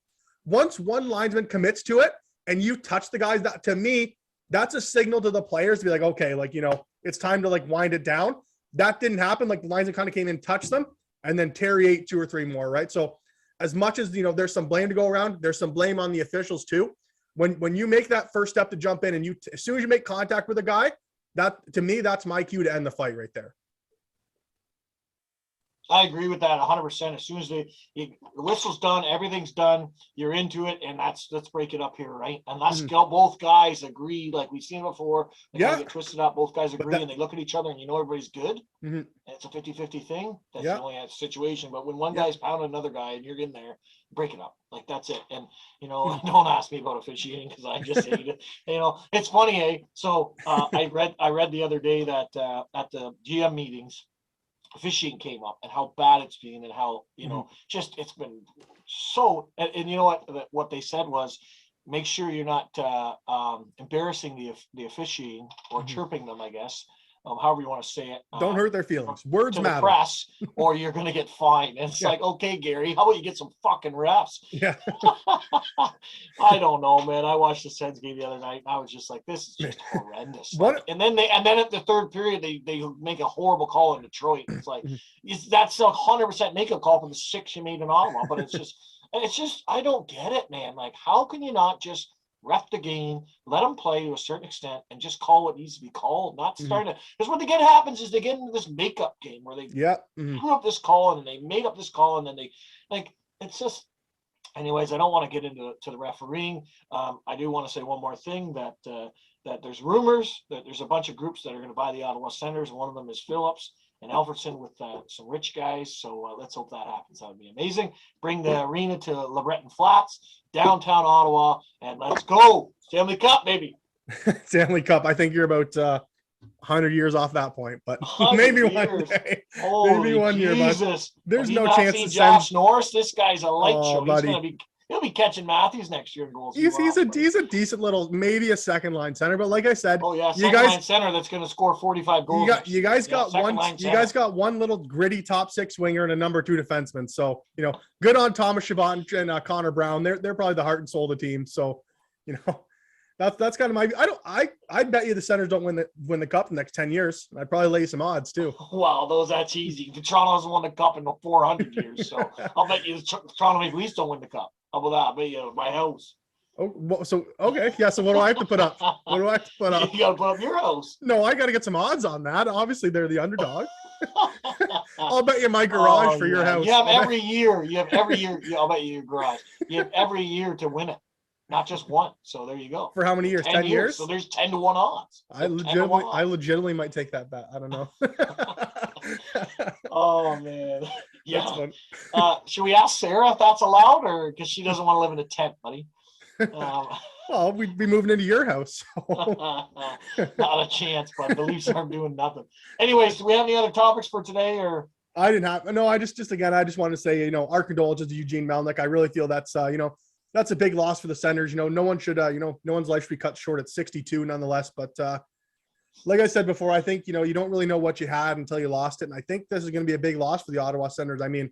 once one linesman commits to it and you touch the guys, that to me, that's a signal to the players to be like, okay, like, it's time to like wind it down. That didn't happen. Like the linesman kind of came in, touched them, and then Terry ate 2 or 3 more. Right. So as much as, there's some blame to go around, there's some blame on the officials too. When you make that first step to jump in and as soon as you make contact with a guy, that to me, that's my cue to end the fight right there. I agree with that 100%. As soon as the whistle's done, everything's done, you're into it, and let's break it up here, right? And let's go. Both guys agree, like we've seen before. They get twisted up. Both guys agree, and they look at each other, and everybody's good. And it's a 50-50 thing. That's the only situation. But when one guy's pounding another guy, and you're in there, break it up. Like that's it. And don't ask me about officiating because I just hate it. It's funny, eh? So I read the other day that at the GM meetings, officiating came up and how bad it's been and how just it's been so, and you know what they said was, make sure you're not embarrassing the officiating or chirping them, I guess, however you want to say it. Don't hurt their feelings. Words to matter. The press, or you're going to get fined. And it's like, okay, Gary, how about you get some fucking refs? Yeah. I don't know, man. I watched the Sens game the other night, and I was just like, this is just horrendous. And then at the third period, they make a horrible call in Detroit. It's like, that's a 100% make a call for the 6 you made in Ottawa, but it's just, I don't get it, man. Like, how can you not just ref the game, let them play to a certain extent, and just call what needs to be called, not starting to, because what happens is they get into this makeup game where they drew up this call and then they made up this call and then they, like, it's just, anyways, I don't want to get into the refereeing. I do want to say one more thing, that there's rumors that there's a bunch of groups that are going to buy the Ottawa Senators. One of them is Phillips and Alfredson with some rich guys. So let's hope that happens. That would be amazing. Bring the arena to LeBreton Flats, downtown Ottawa, and let's go. Stanley Cup, baby. Stanley Cup. I think you're about 100 years off that point, but maybe one day. Maybe one year. But there's no chance to Josh Norris. This guy's a light show. He'll be catching Matthews next year in goals. He's a decent little, maybe a second line center, but like I said, line center that's going to score 45 goals. You guys got one little gritty top 6 winger and a number 2 defenseman. So good on Thomas Chabot and Connor Brown. They're probably the heart and soul of the team. So that's kind of my. I bet you the Senators don't win the cup in the next 10 years. I'd probably lay you some odds too. Wow, that's easy. Toronto hasn't won the cup in 400 years, so I'll bet you the Toronto Maple Leafs don't win the cup. How about that? I'll bet you my house. Oh, well, so okay, yeah. So what do I have to put up? What do I have to put up? You got to put up your house. No, I got to get some odds on that. Obviously, they're the underdog. I'll bet you my garage for your house. You have every year. I'll bet you your garage. You have every year to win it, not just one. So there you go. For how many years? 10 years? So there's 10 to 1 odds. I legitimately might take that bet. I don't know. Oh man. Yeah. Should we ask Sarah if that's allowed, or because she doesn't want to live in a tent, buddy? Well, we'd be moving into your house. Not a chance, but the Leafs aren't doing nothing. Anyways, do we have any other topics for today, or? I didn't have. No, I just wanted to say, our condolences to Eugene Melnick. I really feel that's a big loss for the Senators. No one should, no one's life should be cut short at 62 nonetheless. But like I said before, I think, you don't really know what you had until you lost it. And I think this is going to be a big loss for the Ottawa Senators. I mean,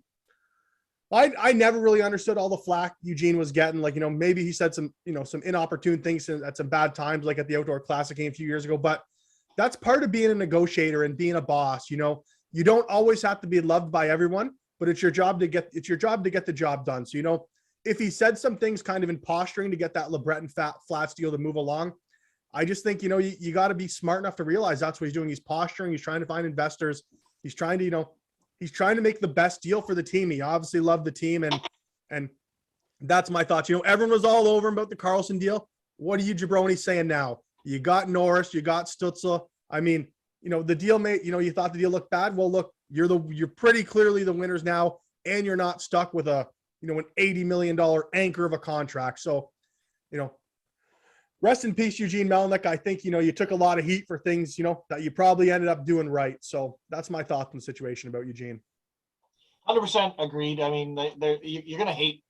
I never really understood all the flack Eugene was getting. Like, maybe he said some inopportune things at some bad times, like at the Outdoor Classic game a few years ago. But that's part of being a negotiator and being a boss. You don't always have to be loved by everyone, but it's your job to get the job done. So, if he said some things kind of in posturing to get that LeBreton Flats deal to move along, I just think, you got to be smart enough to realize that's what he's doing. He's posturing. He's trying to find investors. He's trying to make the best deal for the team. He obviously loved the team. And that's my thoughts. Everyone was all over him about the Carlson deal. What are you jabronis saying now? You got Norris, you got Stützle. I mean, the deal made, you thought the deal looked bad. Well, look, you're pretty clearly the winners now, and you're not stuck with an $80 million anchor of a contract. So you know, rest in peace, Eugene Melnick. I think, you know, you took a lot of heat for things, you know, that you probably ended up doing right. So that's my thoughts on the situation about Eugene. 100% agreed. I mean, you're going to hate,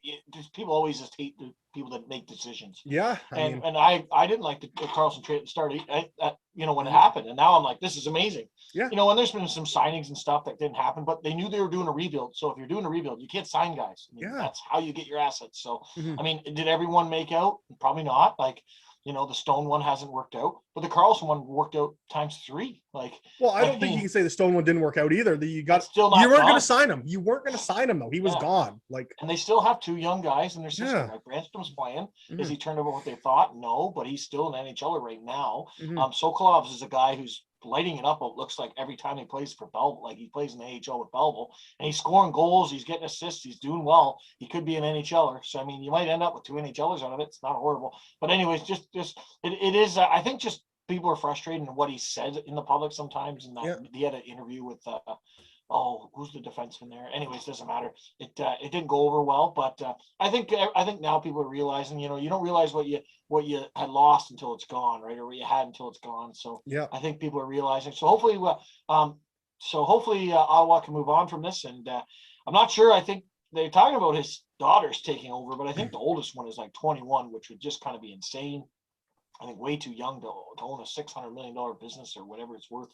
people always just hate the people that make decisions. Yeah. And I didn't like the Carlson trade at the start, you know, when it happened. And now I'm like, this is amazing. Yeah. You know, and there's been some signings and stuff that didn't happen, but they knew they were doing a rebuild. So if you're doing a rebuild, you can't sign guys. I mean, Yeah. That's how you get your assets. So, Mhm. I mean, did everyone make out? Probably not. Like, you know, the Stone one hasn't worked out, but the Carlson one worked out ×3. Like, well, I don't think you can say the Stone one didn't work out either. You weren't going to sign him. You weren't going to sign him though. He was gone. Like, and they still have 2 young guys in their system. Like Brandstrom's playing. Mhm. Is he turned over what they thought? No, but he's still an NHLer right now. Mhm. Sokolov's is a guy who's lighting it up. It looks like every time he plays for Belleville, like he plays in the AHL with Belleville, and he's scoring goals. He's getting assists. He's doing well. He could be an NHLer. So I mean, you might end up with 2 NHLers out of it. It's not horrible. But anyways, it is. I think just people are frustrated in what he said in the public sometimes. And that he had an interview with who's the defenseman there? Anyways, doesn't matter. It didn't go over well, but I think now people are realizing, you know, you don't realize what you had lost until it's gone, right? Or what you had until it's gone. So I think people are realizing. So hopefully, Ottawa can move on from this. And I'm not sure. I think they're talking about his daughters taking over, but I think the oldest one is like 21, which would just kind of be insane. I think way too young to own a $600 million business or whatever it's worth,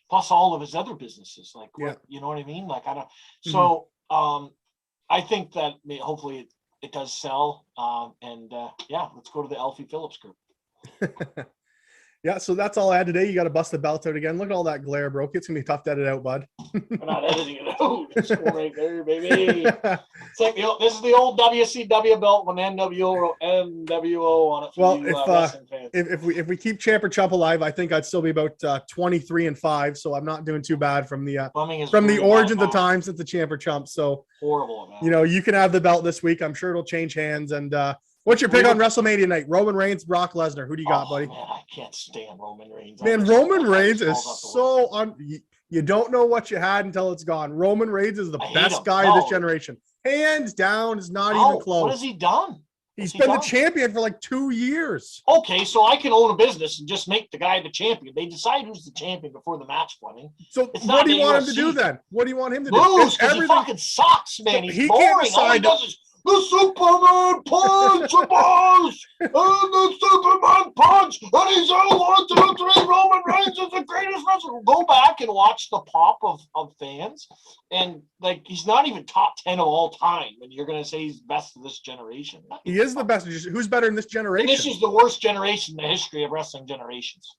plus all of his other businesses. Like, you know what I mean? Like, I don't. So I think that hopefully it does sell. Let's go to the Alfie Phillips group. Yeah, so that's all I had today. You got to bust the belt out again. Look at all that glare, bro. It's gonna be tough to edit out, bud. We're not editing it out. It's right there, baby. It's like this is the old WCW belt when NWO wrote NWO on it. Well, if we keep Champ or Chump alive, I think I'd still be about 23-5. So I'm not doing too bad from the origins of time since the Champ or Chump. So horrible, man. You know, you can have the belt this week. I'm sure it'll change hands. And what's your pick on WrestleMania night? Roman Reigns, Brock Lesnar. Who do you got, buddy? Man, I can't stand Roman Reigns. Man, Roman Reigns is so you don't know what you had until it's gone. Roman Reigns is the best guy of this generation. Hands down, is not even close. What has he done? He's been the champion for like 2 years. Okay, so I can own a business and just make the guy the champion. They decide who's the champion before the match, Fleming. So what do you want him to do then? What do you want him to do? Lose, because he fucking sucks, man. He's boring. Can't decide all he does is the Superman punch, and the Superman punch, and he's out 1, 2, 3. Roman Reigns is the greatest wrestler. Go back and watch the pop of fans, and like he's not even top 10 of all time. And you're gonna say he's best of this generation? He is the best. Who's better in this generation? And this is the worst generation in the history of wrestling generations.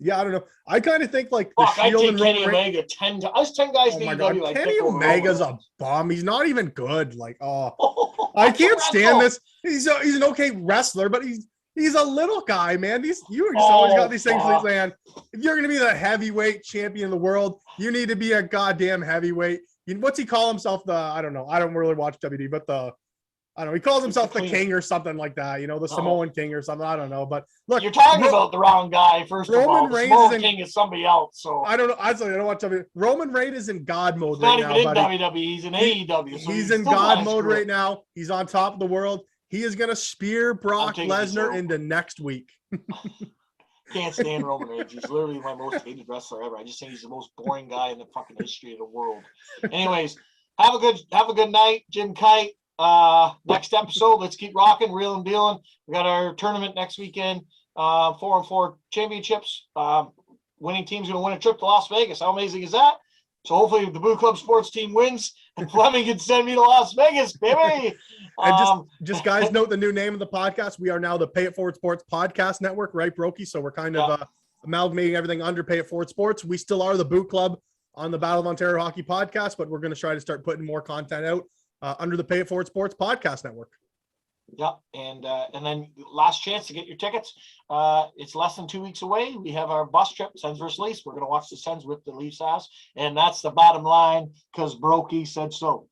Yeah, I don't know. I kind of think like the Shield and Kenny Omega 10 guys. 10 guys in AEW. Kenny Omega's a bum. He's not even good. Like, I can't stand this. He's an okay wrestler, but he's a little guy, man. You always got these things like, man, if you're gonna be the heavyweight champion of the world, you need to be a goddamn heavyweight. What's he call himself? I don't know. I don't really watch WD, but I don't know. He calls himself the king or something like that. You know, the Samoan king or something. I don't know. But look, you're talking about the wrong guy. First of all, the Samoan king is somebody else. So I don't know. I don't watch WWE. Roman Reigns is in God mode right now, buddy. Not even in WWE. He's in AEW. So he's in God mode right now. He's on top of the world. He is gonna spear Brock Lesnar into next week. Can't stand Roman Reigns. He's literally my most hated wrestler ever. I just think he's the most boring guy in the fucking history of the world. Anyways, have a good night, Jim Kite. Next episode, let's keep rocking, reeling, dealing. We got our tournament next weekend, 4-on-4 championships. Winning team's going to win a trip to Las Vegas. How amazing is that? So hopefully the Boo Club sports team wins and Fleming can send me to Las Vegas, baby. And just guys, note the new name of the podcast. We are now the Pay It Forward Sports Podcast Network, right, Brokey? So we're kind of amalgamating everything under Pay It Forward Sports. We still are the Boo Club on the Battle of Ontario Hockey Podcast, but we're going to try to start putting more content out under the Pay It Forward Sports Podcast Network. Yeah, and then last chance to get your tickets. It's less than 2 weeks away. We have our bus trip, Sens versus Leafs. We're going to watch the Sens whip the Leafs ass, and that's the bottom line because Brokey said so.